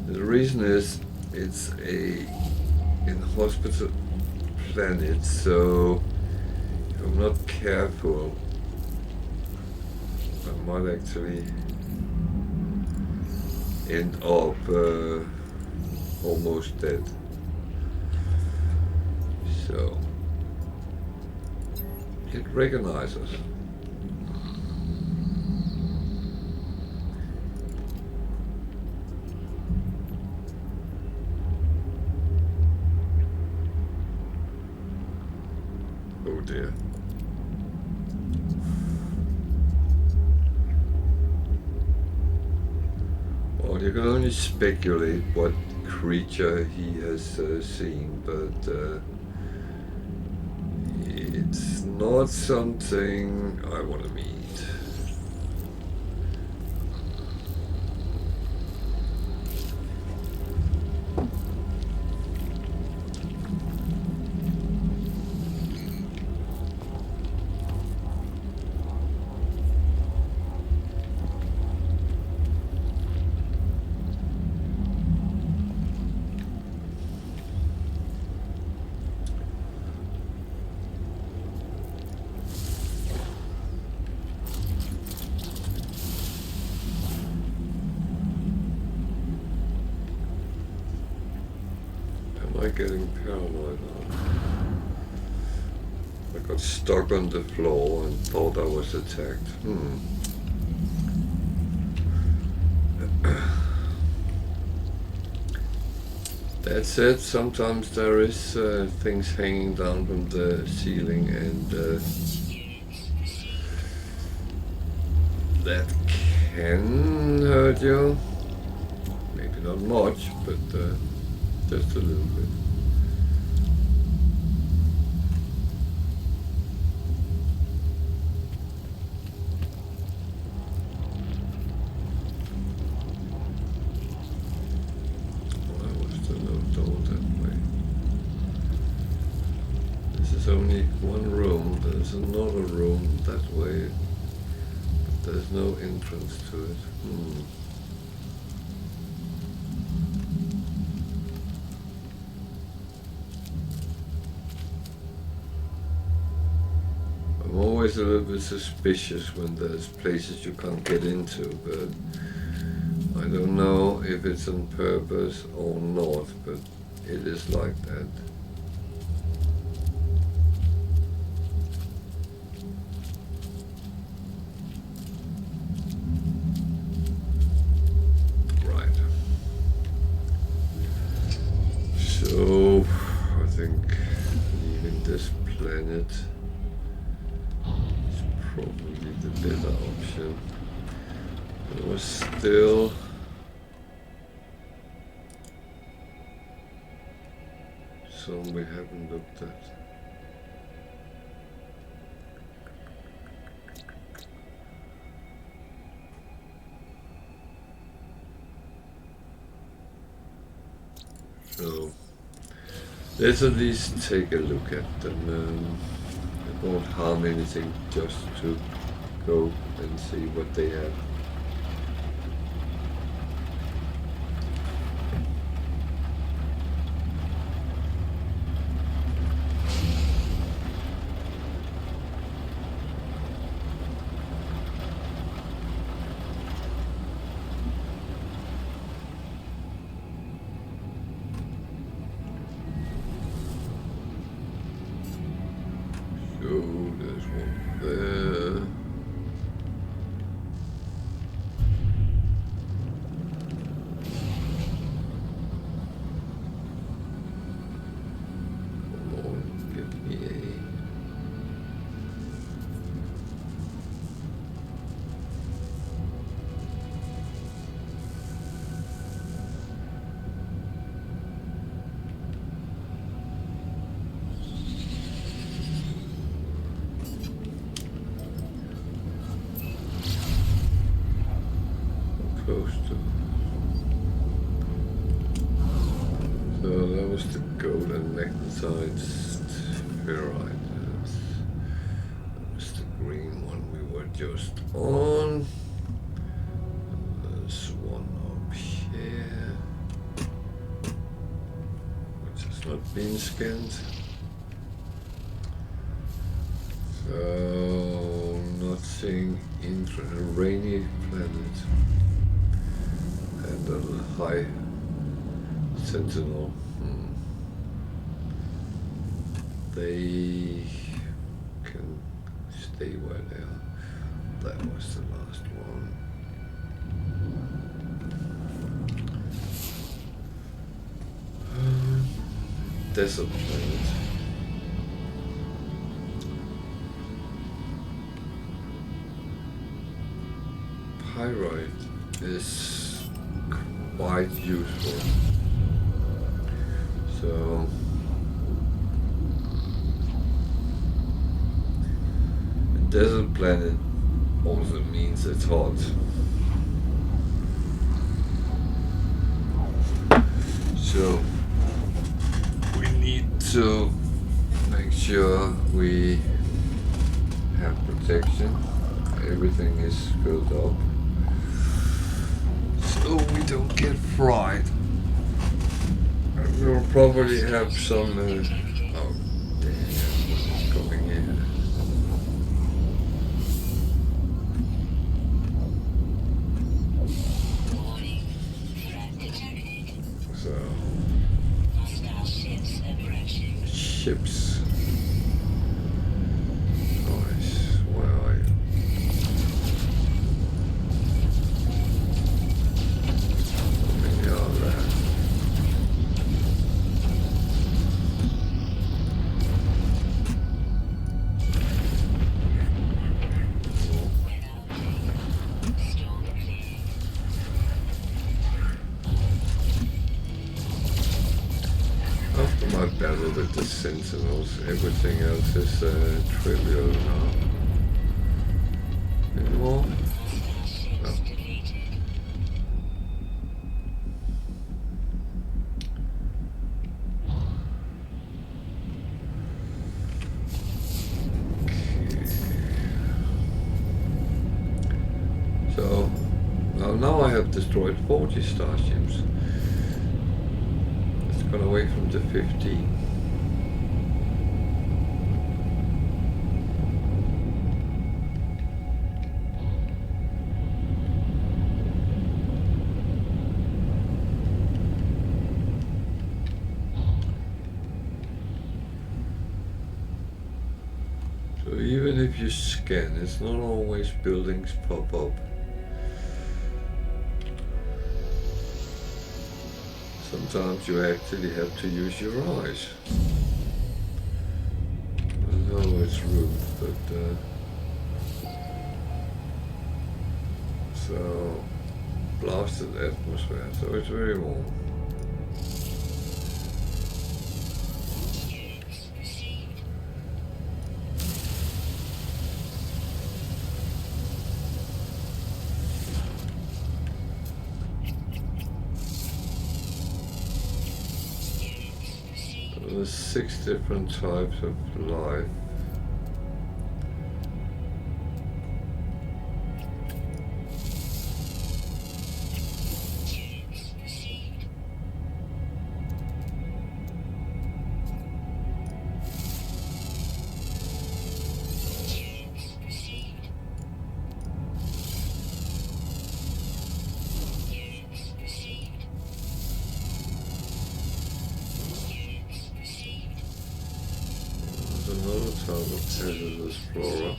The reason is it's a inhospitable planet, so if I'm not careful, I might actually end up almost dead. So it recognizes. Oh dear. Well, you can only speculate what creature he has seen, but it's not something I want to meet. I getting paranoid now? I got stuck on the floor and thought I was attacked. That's it. Sometimes there is things hanging down from the ceiling, and that can hurt you. Maybe not much, but just a little bit. There's only one room. There's another room that way, but there's no entrance to it. I'm always a little bit suspicious when there's places you can't get into, but I don't know if it's on purpose or not, but it is like that. So, I think leaving this planet is probably the better option. There was still some we haven't looked at. So let's at least take a look at them. It won't harm anything just to go and see what they have. There's one there. Come on, give me a... Close to. So that was the gold and magnetized ferrite. That was the green one we were just on. There's one up here, which has not been scanned. So nothing interesting. A rainy planet. And a high sentinel. They can stay where they are. That was the last one. Desert planet. Pyrite is quite useful. So a desert planet also means it's hot. So we need to make sure we have protection. Everything is filled up, so we don't get fried. We'll probably have some. Oh, damn, coming in. So. ships. Nice. Where are you? How many are there? After my battle with the Sentinels, everything else is trivial now. Any more? No. So, now I have destroyed 40 starships. It's gone away from the 15. So even if you scan, it's not always buildings pop up. Sometimes you actually have to use your eyes. I know it's rude, but so blasted atmosphere, so it's very warm. There's 6 different types of life. Another type of hazardous flora.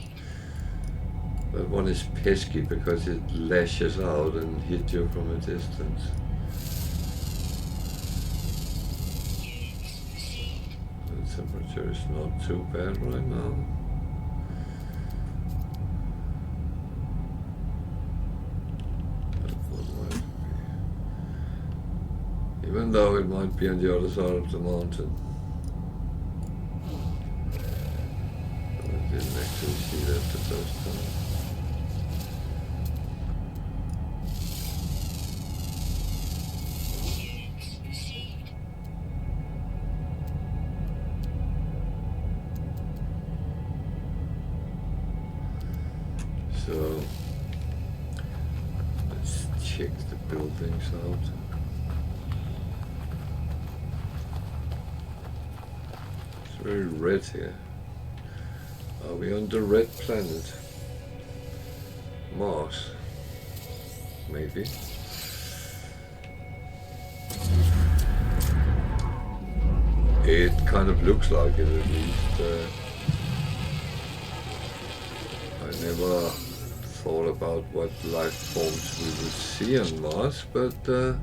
That one is pesky because it lashes out and hits you from a distance. The temperature is not too bad right now. That one might be. Even though it might be on the other side of the mountain. I didn't actually see that the first time. So let's check the buildings out. It's very red here. Are we on the red planet? Mars? Maybe. It kind of looks like it at least. I never thought about what life forms we would see on Mars, but I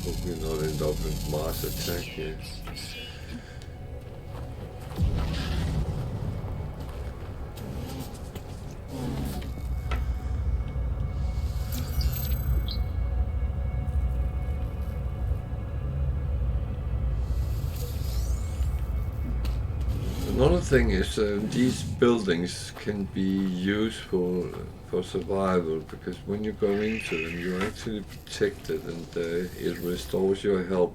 hope we not end up in Mars attack here. Another thing is these buildings can be useful for survival, because when you go into them you're actually protected, and it restores your health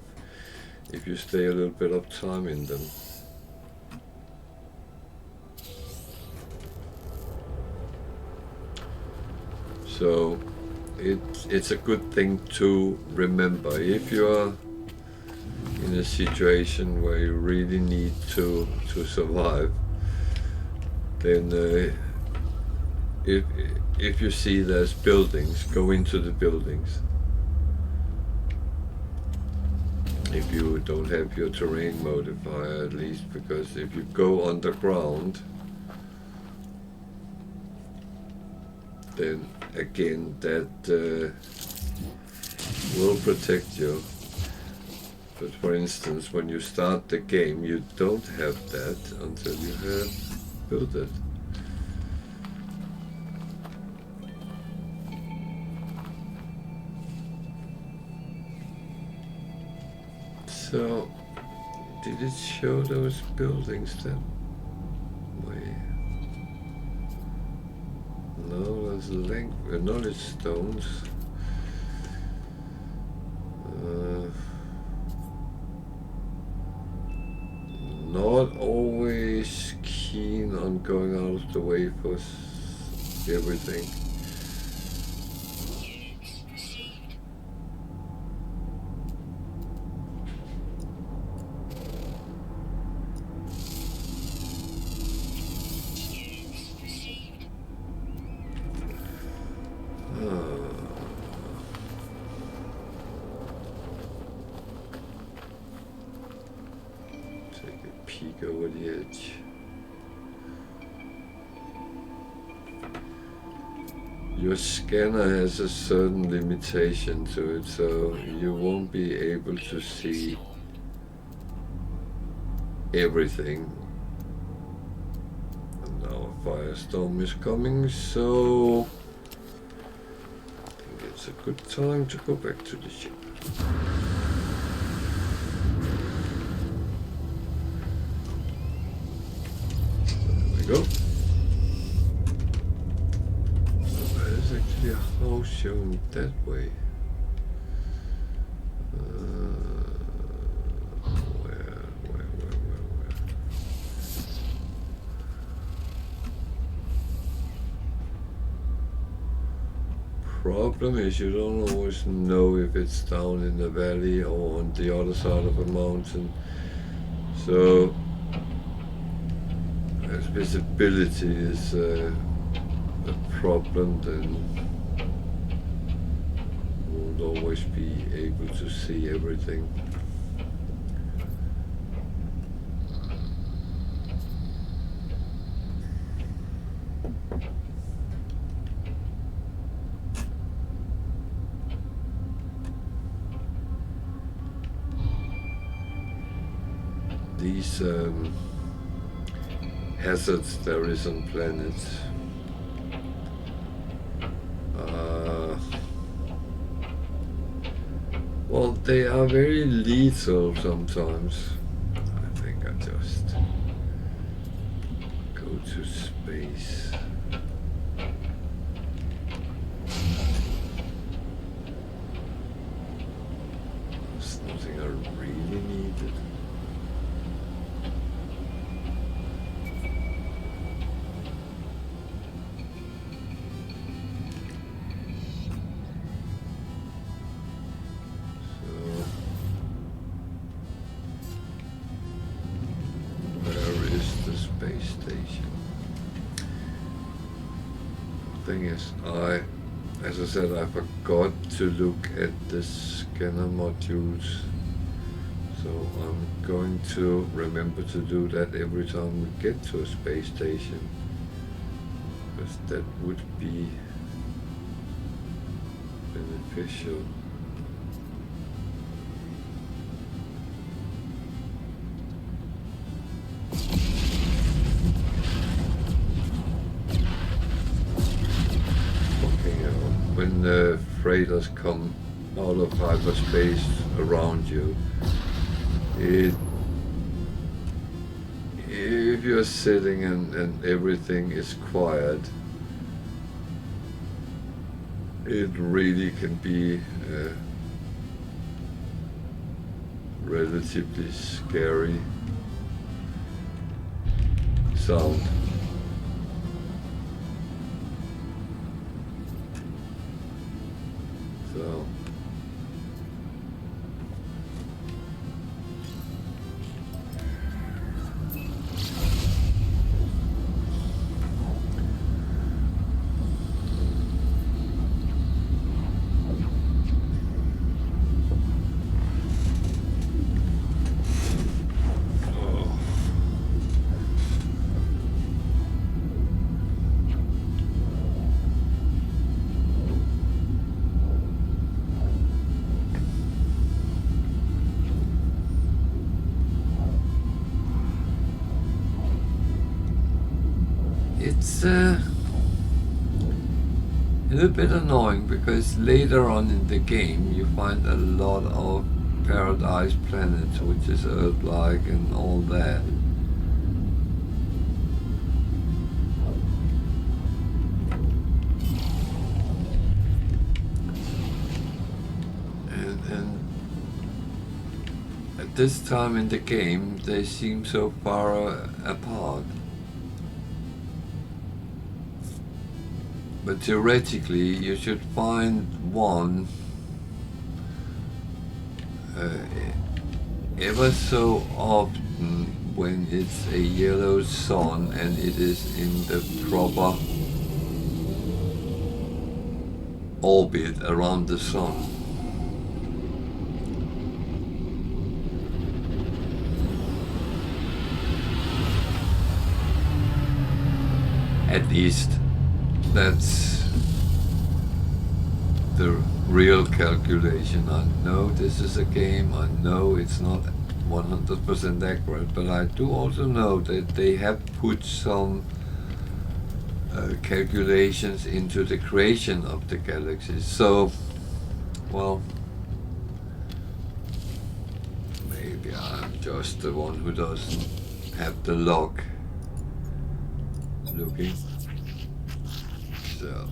if you stay a little bit of time in them. So it's a good thing to remember if you're in a situation where you really need to survive, then if if you see there's buildings, go into the buildings. If you don't have your terrain modifier, at least, because if you go underground, then again that will protect you. But for instance, when you start the game, you don't have that until you have built it. So, did it show those buildings that way? No, there's knowledge stones. Not always keen on going out of the way for everything. Units received. Units received. Take a peek over the edge. Your scanner has a certain limitation to it, so you won't be able to see everything. And now a firestorm is coming, so I think it's a good time to go back to the ship. There we go. There's actually a house showing that way. Where? Problem is you don't always know if it's down in the valley or on the other side of a mountain. So as visibility is a problem, then won't always be able to see everything. These hazards there is on planets well, they are very lethal sometimes. I think I just go to space. There's nothing I really needed. Thing is, as I said, I forgot to look at the scanner modules, so I'm going to remember to do that every time we get to a space station, because that would be beneficial. When the freighters come out of hyperspace around you, if you're sitting and everything is quiet, it really can be relatively scary sound. So it's a little bit annoying because later on in the game you find a lot of paradise planets, which is Earth-like and all that. And at this time in the game, they seem so far apart. But theoretically, you should find one ever so often when it's a yellow sun and it is in the proper orbit around the sun. At least that's the real calculation. I know this is a game, I know it's not 100% accurate, but I do also know that they have put some calculations into the creation of the galaxies. So, well, maybe I'm just the one who doesn't have the luck looking. So,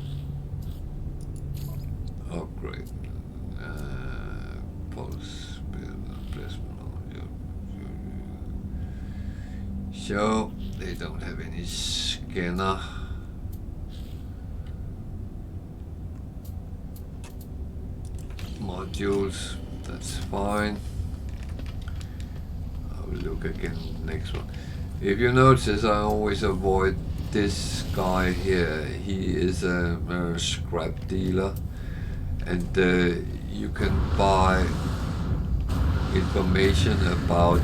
upgrade, pulse, placement. So they don't have any scanner. Modules, that's fine. I will look again next one. If you notice, I always avoid this guy here. He is a scrap dealer, and you can buy information about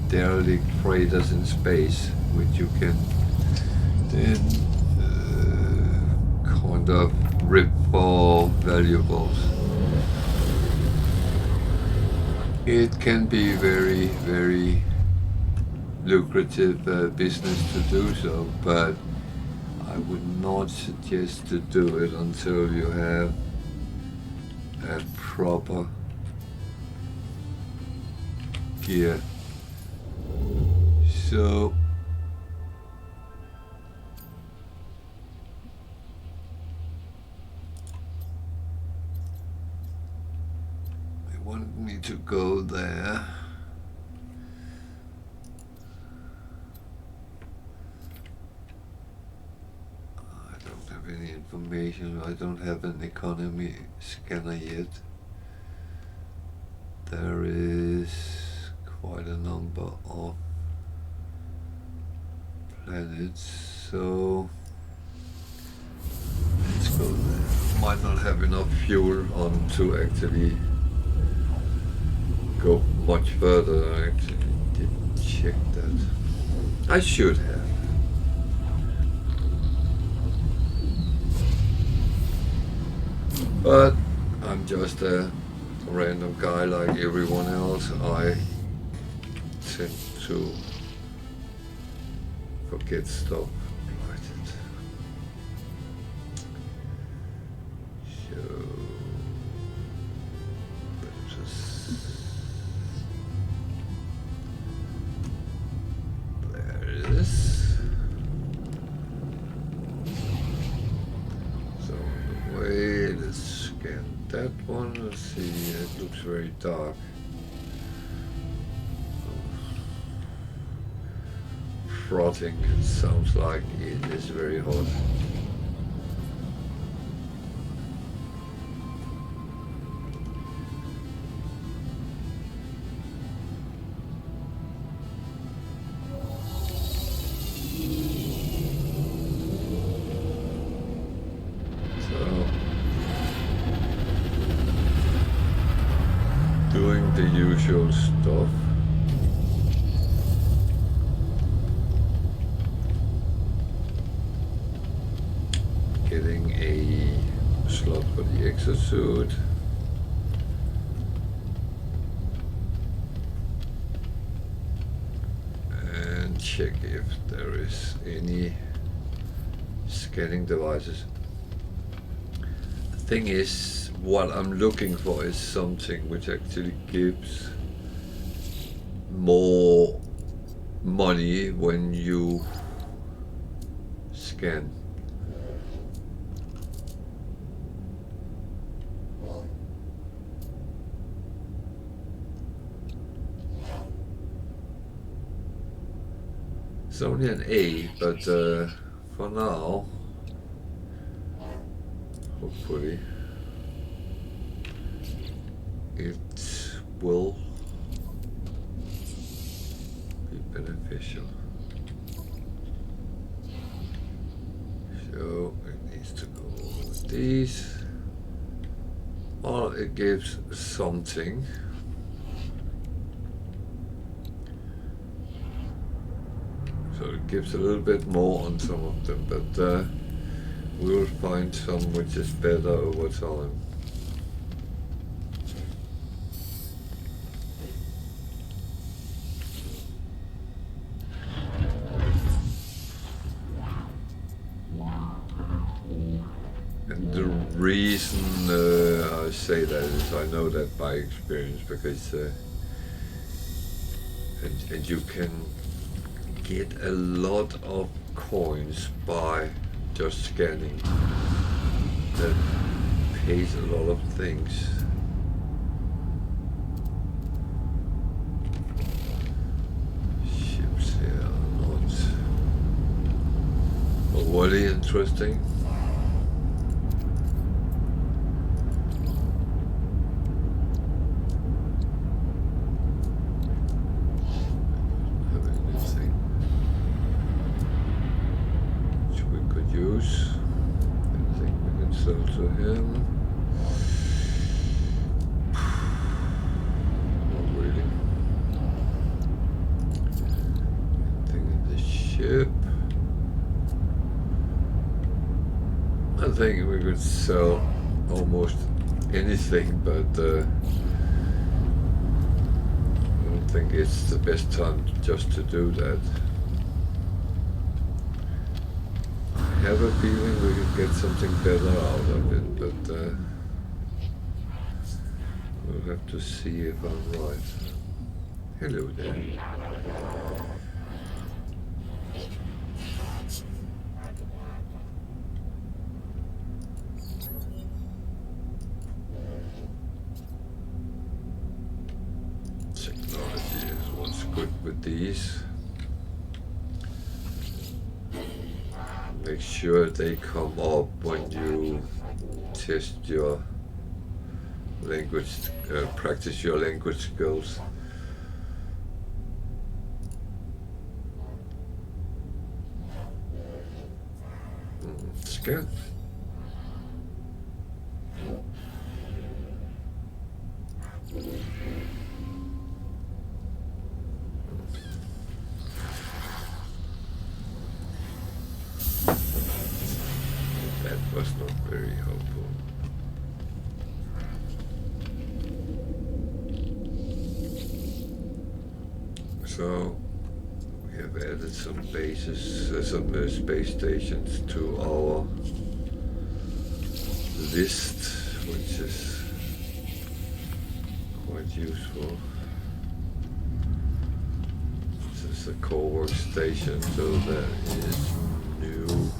derelict freighters in space, which you can then kind of rip for valuables. It can be very, very lucrative business to do so, but I would not suggest to do it until you have a proper gear. So they wanted me to go there. I don't have any information. I don't have an economy scanner yet. There is quite a number of planets, so let's go there. Might not have enough fuel on to actually go much further. I actually didn't check that. I should have. But I'm just a random guy like everyone else. I tend to forget stuff. Right. So there it is. So on the way, let's scan that one. Let's see, it looks very dark. Frothing, it sounds like it is very hot. So, doing the usual stuff. Getting a slot for the exosuit. And check if there is any scanning devices. The thing is, what I'm looking for is something which actually gives more money when you scan. It's only an A, but for now, hopefully, it will be beneficial. So it needs to go with these. Or it gives something. So it gives a little bit more on some of them, but we will find some which is better over time. And the reason I say that is I know that by experience, because and you can get a lot of coins by just scanning. That pays a lot of things. Ships here are not overly interesting. To him. Not really. Anything in the ship. I think we could sell almost anything, but I don't think it's the best time just to do that. I have a feeling we could get something better out of it, but we'll have to see if I'm right. Hello there. Technology is what's good with these. Make sure they come up when you test your language, practice your language skills. Scan. Was not very helpful. So we have added some bases, some space stations to our list, which is quite useful. This is a co-work station, so that is new.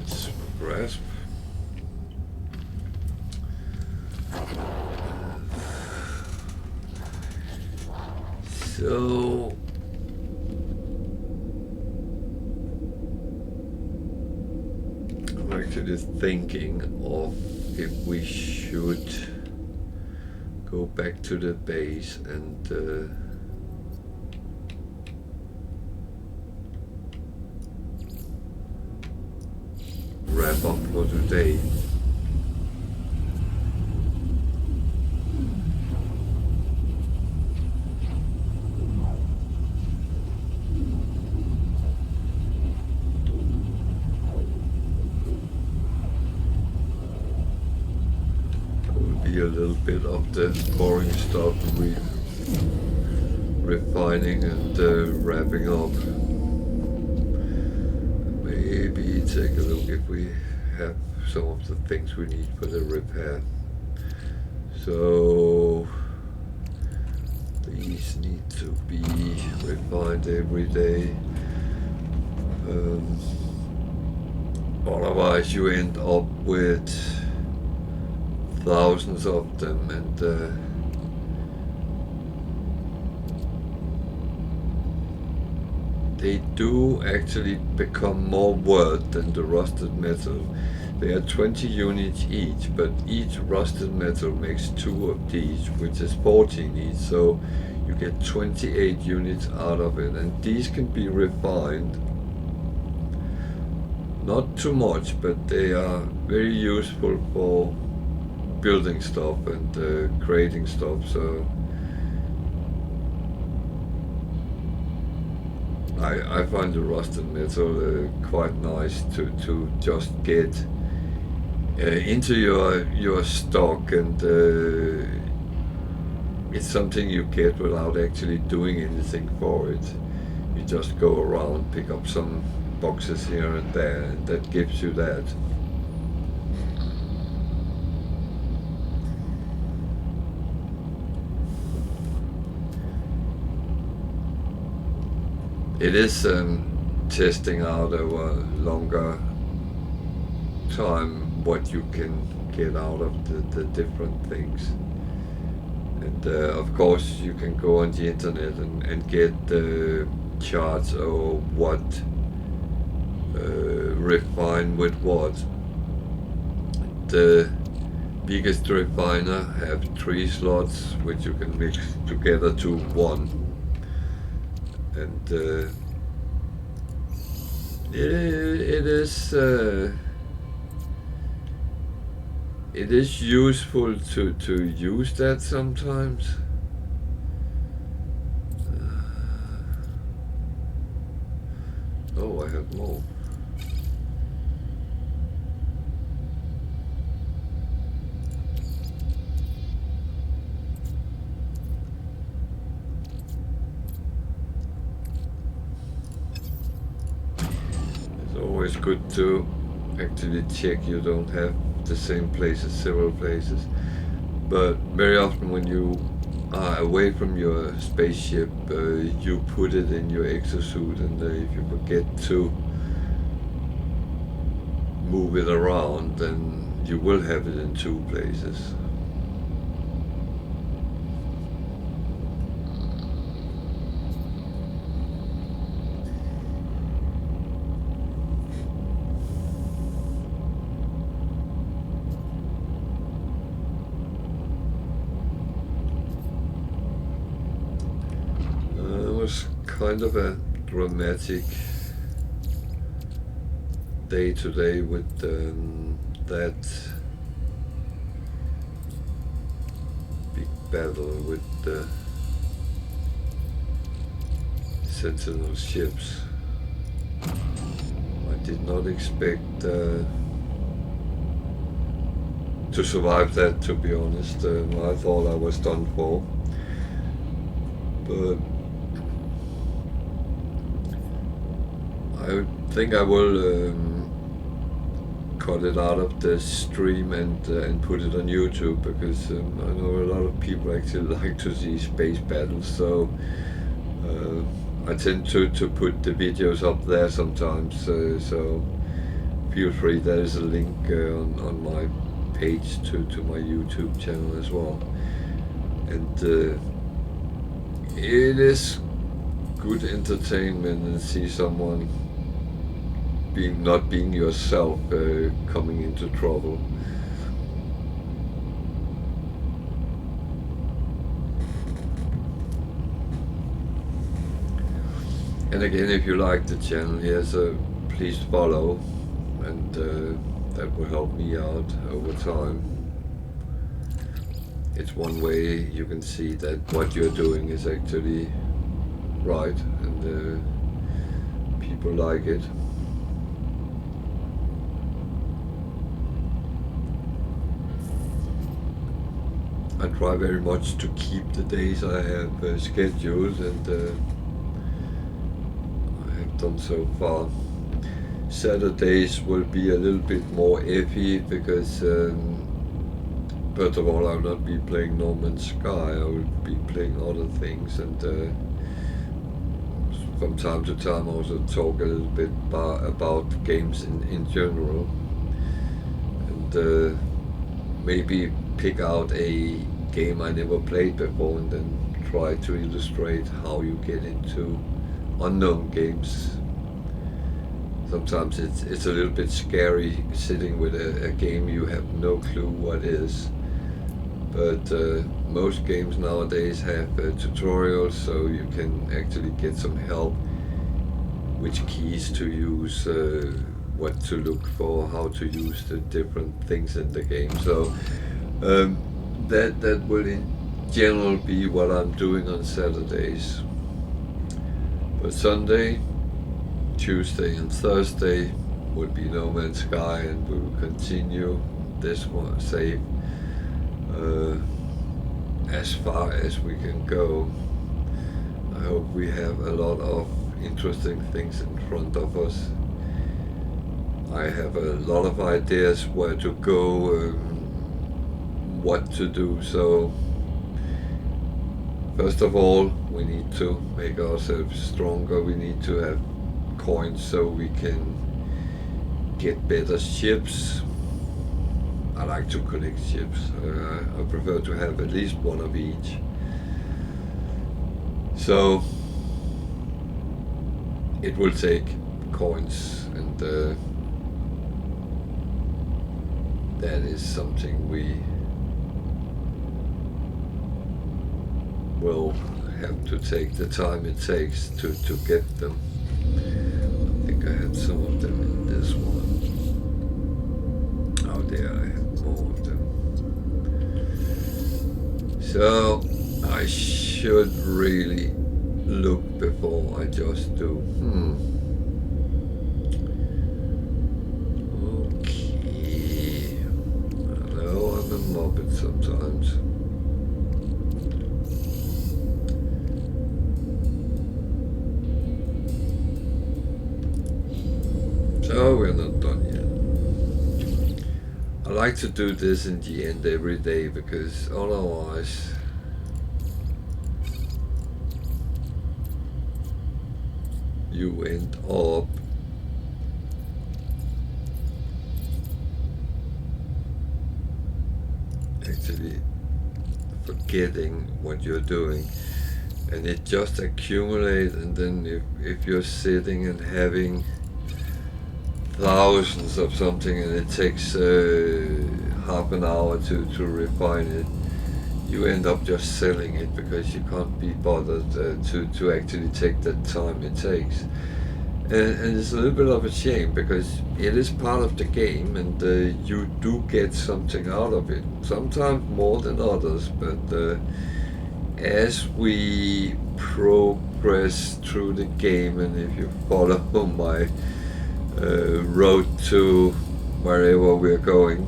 It's grasp. So I'm actually thinking of if we should go back to the base and wrap up for today. That will be a little bit of the boring stuff we refining and wrapping up. Maybe take a look if we have some of the things we need for the repair. So these need to be refined every day. Otherwise you end up with thousands of them, and they do actually become more worth than the rusted metal. They are 20 units each, but each rusted metal makes 2 of these, which is 14 each, so you get 28 units out of it, and these can be refined. Not too much, but they are very useful for building stuff and creating stuff, so I find the rusted metal quite nice to just get into your stock, and it's something you get without actually doing anything for it. You just go around, pick up some boxes here and there, and that gives you that. It is testing out over a longer time what you can get out of the different things. And of course you can go on the internet and get the charts or what refine with what. The biggest refiner have 3 slots which you can mix together to 1. And it is useful to use that sometimes. Oh, I have more. Always good to actually check you don't have the same places, several places. But very often when you are away from your spaceship, you put it in your exosuit, and if you forget to move it around, then you will have it in 2 places. Kind of a dramatic day today with that big battle with the Sentinel ships. I did not expect to survive that, to be honest. I thought I was done for, but I think I will cut it out of the stream and put it on YouTube, because I know a lot of people actually like to see space battles, so I tend to put the videos up there sometimes, so feel free. There is a link on my page to my YouTube channel as well, and it is good entertainment and see someone not being yourself coming into trouble. And again, if you like the channel here, so please follow, and that will help me out over time. It's one way you can see that what you're doing is actually right, and people like it. I try very much to keep the days I have scheduled, and I have done so far. Saturdays will be a little bit more iffy because first of all, I will not be playing No Man's Sky. I will be playing other things, and from time to time also talk a little bit about games in general, and maybe pick out a game I never played before and then try to illustrate how you get into unknown games. Sometimes it's a little bit scary sitting with a game you have no clue what is. But most games nowadays have tutorials, so you can actually get some help, which keys to use, what to look for, how to use the different things in the game. So that will in general be what I'm doing on Saturdays. But Sunday, Tuesday and Thursday will be No Man's Sky, and we will continue this one save as far as we can go. I hope we have a lot of interesting things in front of us. I have a lot of ideas where to go, what to do. So first of all, we need to make ourselves stronger. We need to have coins so we can get better ships. I like to collect ships. I prefer to have at least one of each. So it will take coins, and that is something we will have to take the time it takes to get them. I think I had some of them in this one. Oh, there I have more of them. So I should really look before I just do. Okay. I know I'm a mobbit sometimes. So we're not done yet. I like to do this in the end every day, because otherwise you end up actually forgetting what you're doing, and it just accumulates. And then if you're sitting and having thousands of something, and it takes half an hour to refine it, you end up just selling it because you can't be bothered to actually take the time it takes. And it's a little bit of a shame, because it is part of the game, and you do get something out of it, sometimes more than others. But as we progress through the game, and if you follow my road to wherever we're going,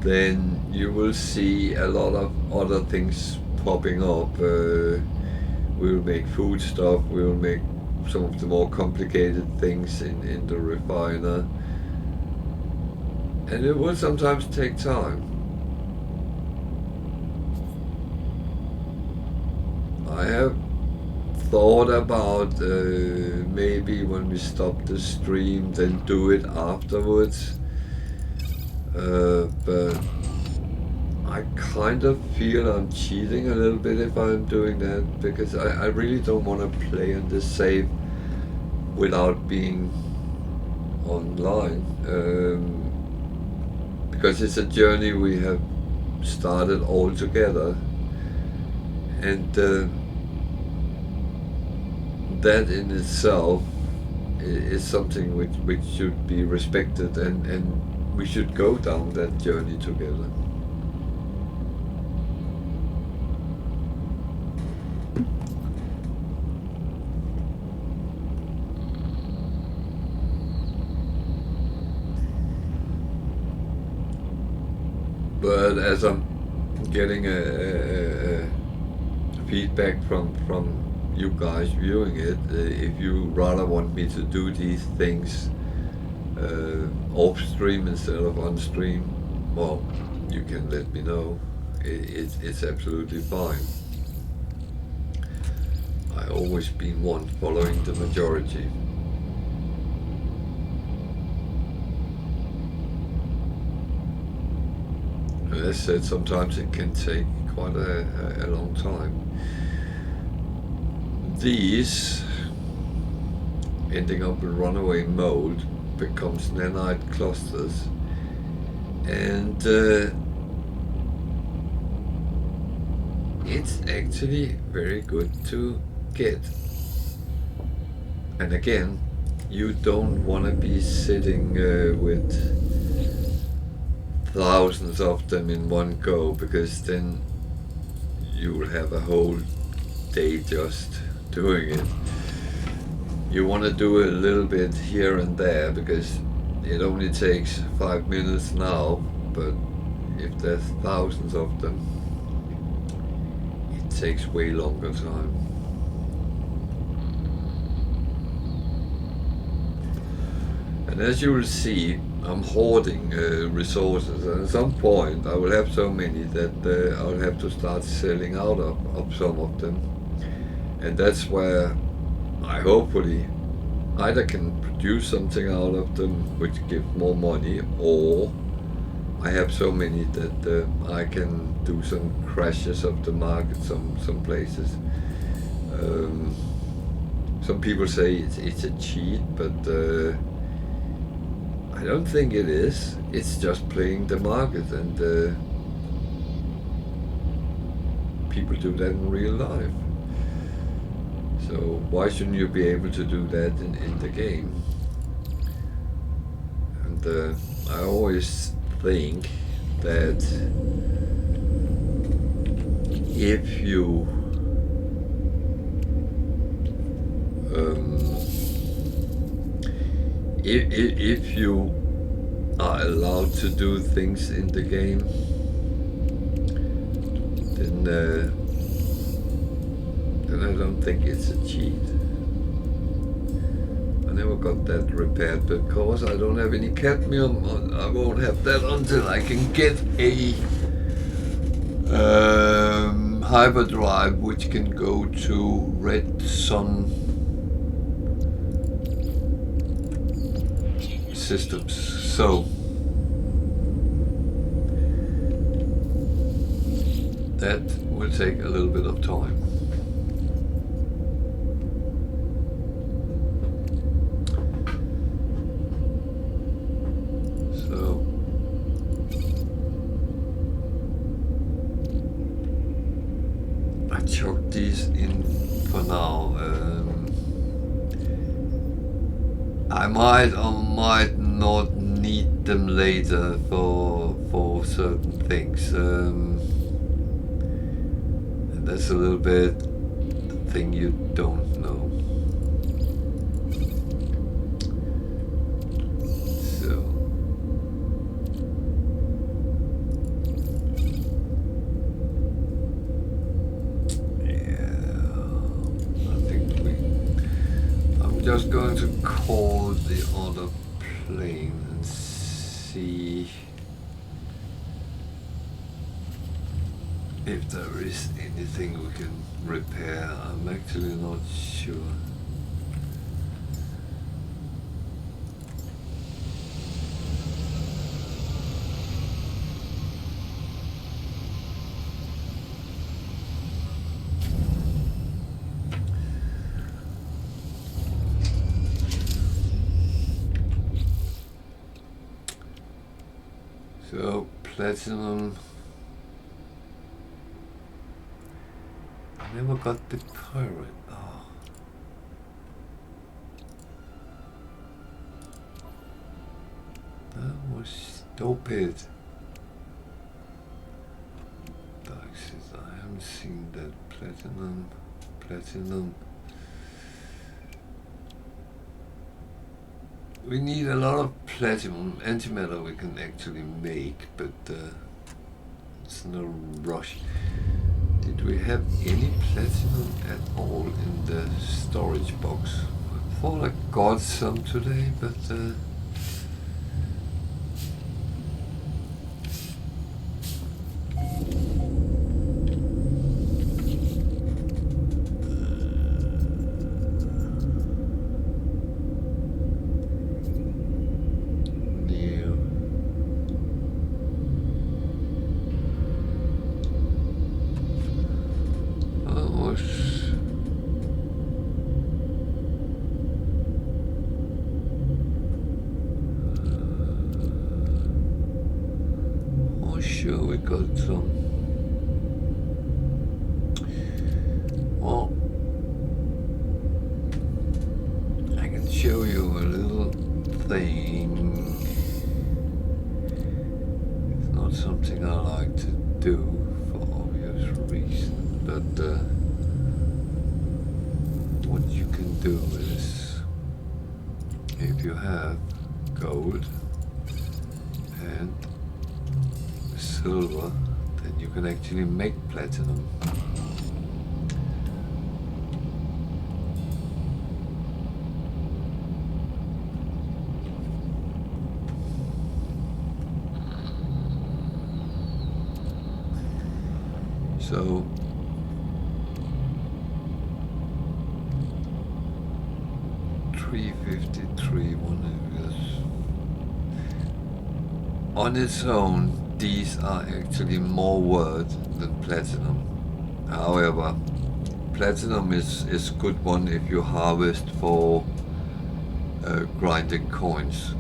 then you will see a lot of other things popping up. We'll make food stuff, we'll make some of the more complicated things in the refiner, and it will sometimes take time. I have thought about maybe when we stop the stream, then do it afterwards, but I kind of feel I'm cheating a little bit if I'm doing that, because I really don't want to play on this save without being online, because it's a journey we have started all together, and that in itself is something which should be respected, and we should go down that journey together. But as I'm getting a feedback from you guys viewing it. If you rather want me to do these things off stream instead of on stream, well, you can let me know. It's absolutely fine. I always been one following the majority. As I said, sometimes it can take quite a long time. These, ending up with runaway mold, becomes nanite clusters, and it's actually very good to get. And again, you don't want to be sitting with thousands of them in one go, because then you will have a whole day just doing it. You want to do a little bit here and there, because it only takes 5 minutes now, but if there's thousands of them, it takes way longer time. And as you will see, I'm hoarding resources, and at some point I will have so many that I'll have to start selling out of some of them. And that's where I hopefully either can produce something out of them which gives more money, or I have so many that I can do some crashes of the market some places. Some people say it's a cheat, but I don't think it is. It's just playing the market, and people do that in real life. So why shouldn't you be able to do that in the game? And I always think that if you if you are allowed to do things in the game, then I don't think it's a cheat. I never got that repaired because I don't have any cadmium. I won't have that until I can get a hyperdrive which can go to red sun systems. So that will take a little bit of time. So I chucked these in for now. I might or might not need them later for certain things. And that's a little bit the thing you don't know. So yeah, I think I'm just going to call the other plane and see if there is anything we can repair. I'm actually not sure. So platinum. I never got the pirate. Oh. That was stupid. Darkseid, I haven't seen that platinum. We need a lot of platinum. Antimatter we can actually make, but It's no rush. Did we have any platinum at all in the storage box? I thought I got some today, but sure we got some. Well, I can show you a little thing. It's not something I like to do for obvious reasons, but what you can do is, if you have gold and silver, then you can actually make platinum. So $353 one of this. On its own, these are actually more worth than platinum. However, platinum is good one if you harvest for grinding coins.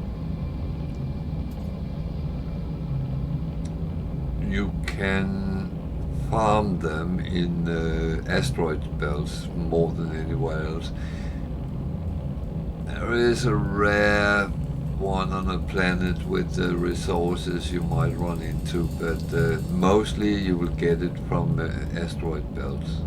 You can farm them in asteroid belts more than anywhere else. There is a rare one on a planet with the resources you might run into, but mostly you will get it from asteroid belts.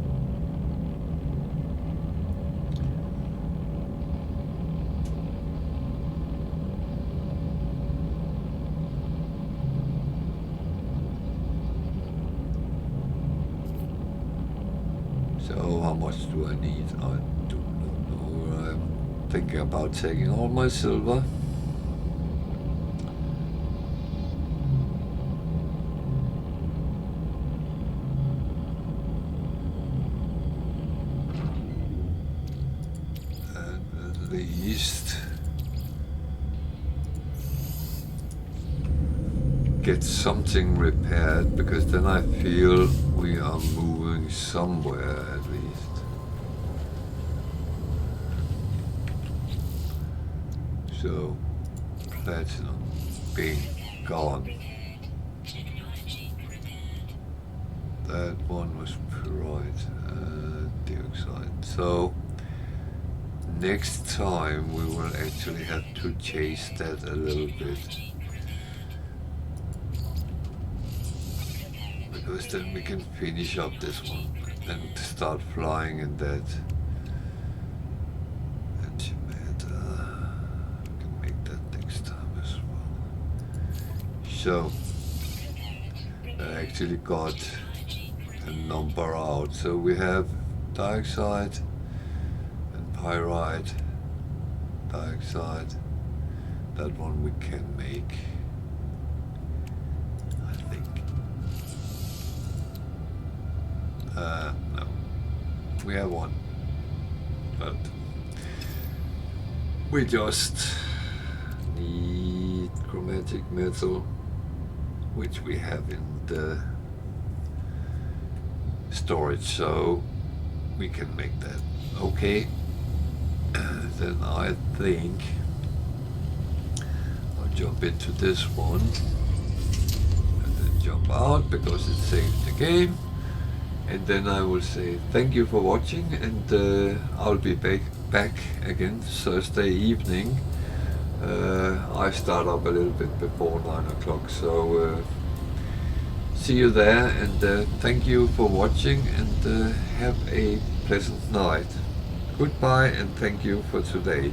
So how much do I need? I do not know. I'm thinking about taking all my silver. Least get something repaired, because then I feel we are moving somewhere at least. So platinum being gone. That one was pyrite dioxide. So next time we will actually have to chase that a little bit, because then we can finish up this one and start flying in that antimatter. We can make that next time as well. So I actually got a number out. So we have dioxide, pyrite, dioxide. That one we can make, I think. No, we have one, but we just need chromatic metal, which we have in the storage, so we can make that. Okay. Then I think I'll jump into this one and then jump out, because it saved the game, and then I will say thank you for watching, and I'll be back again Thursday evening. I start up a little bit before 9 o'clock, so see you there, and thank you for watching, and have a pleasant night. Goodbye, and thank you for today.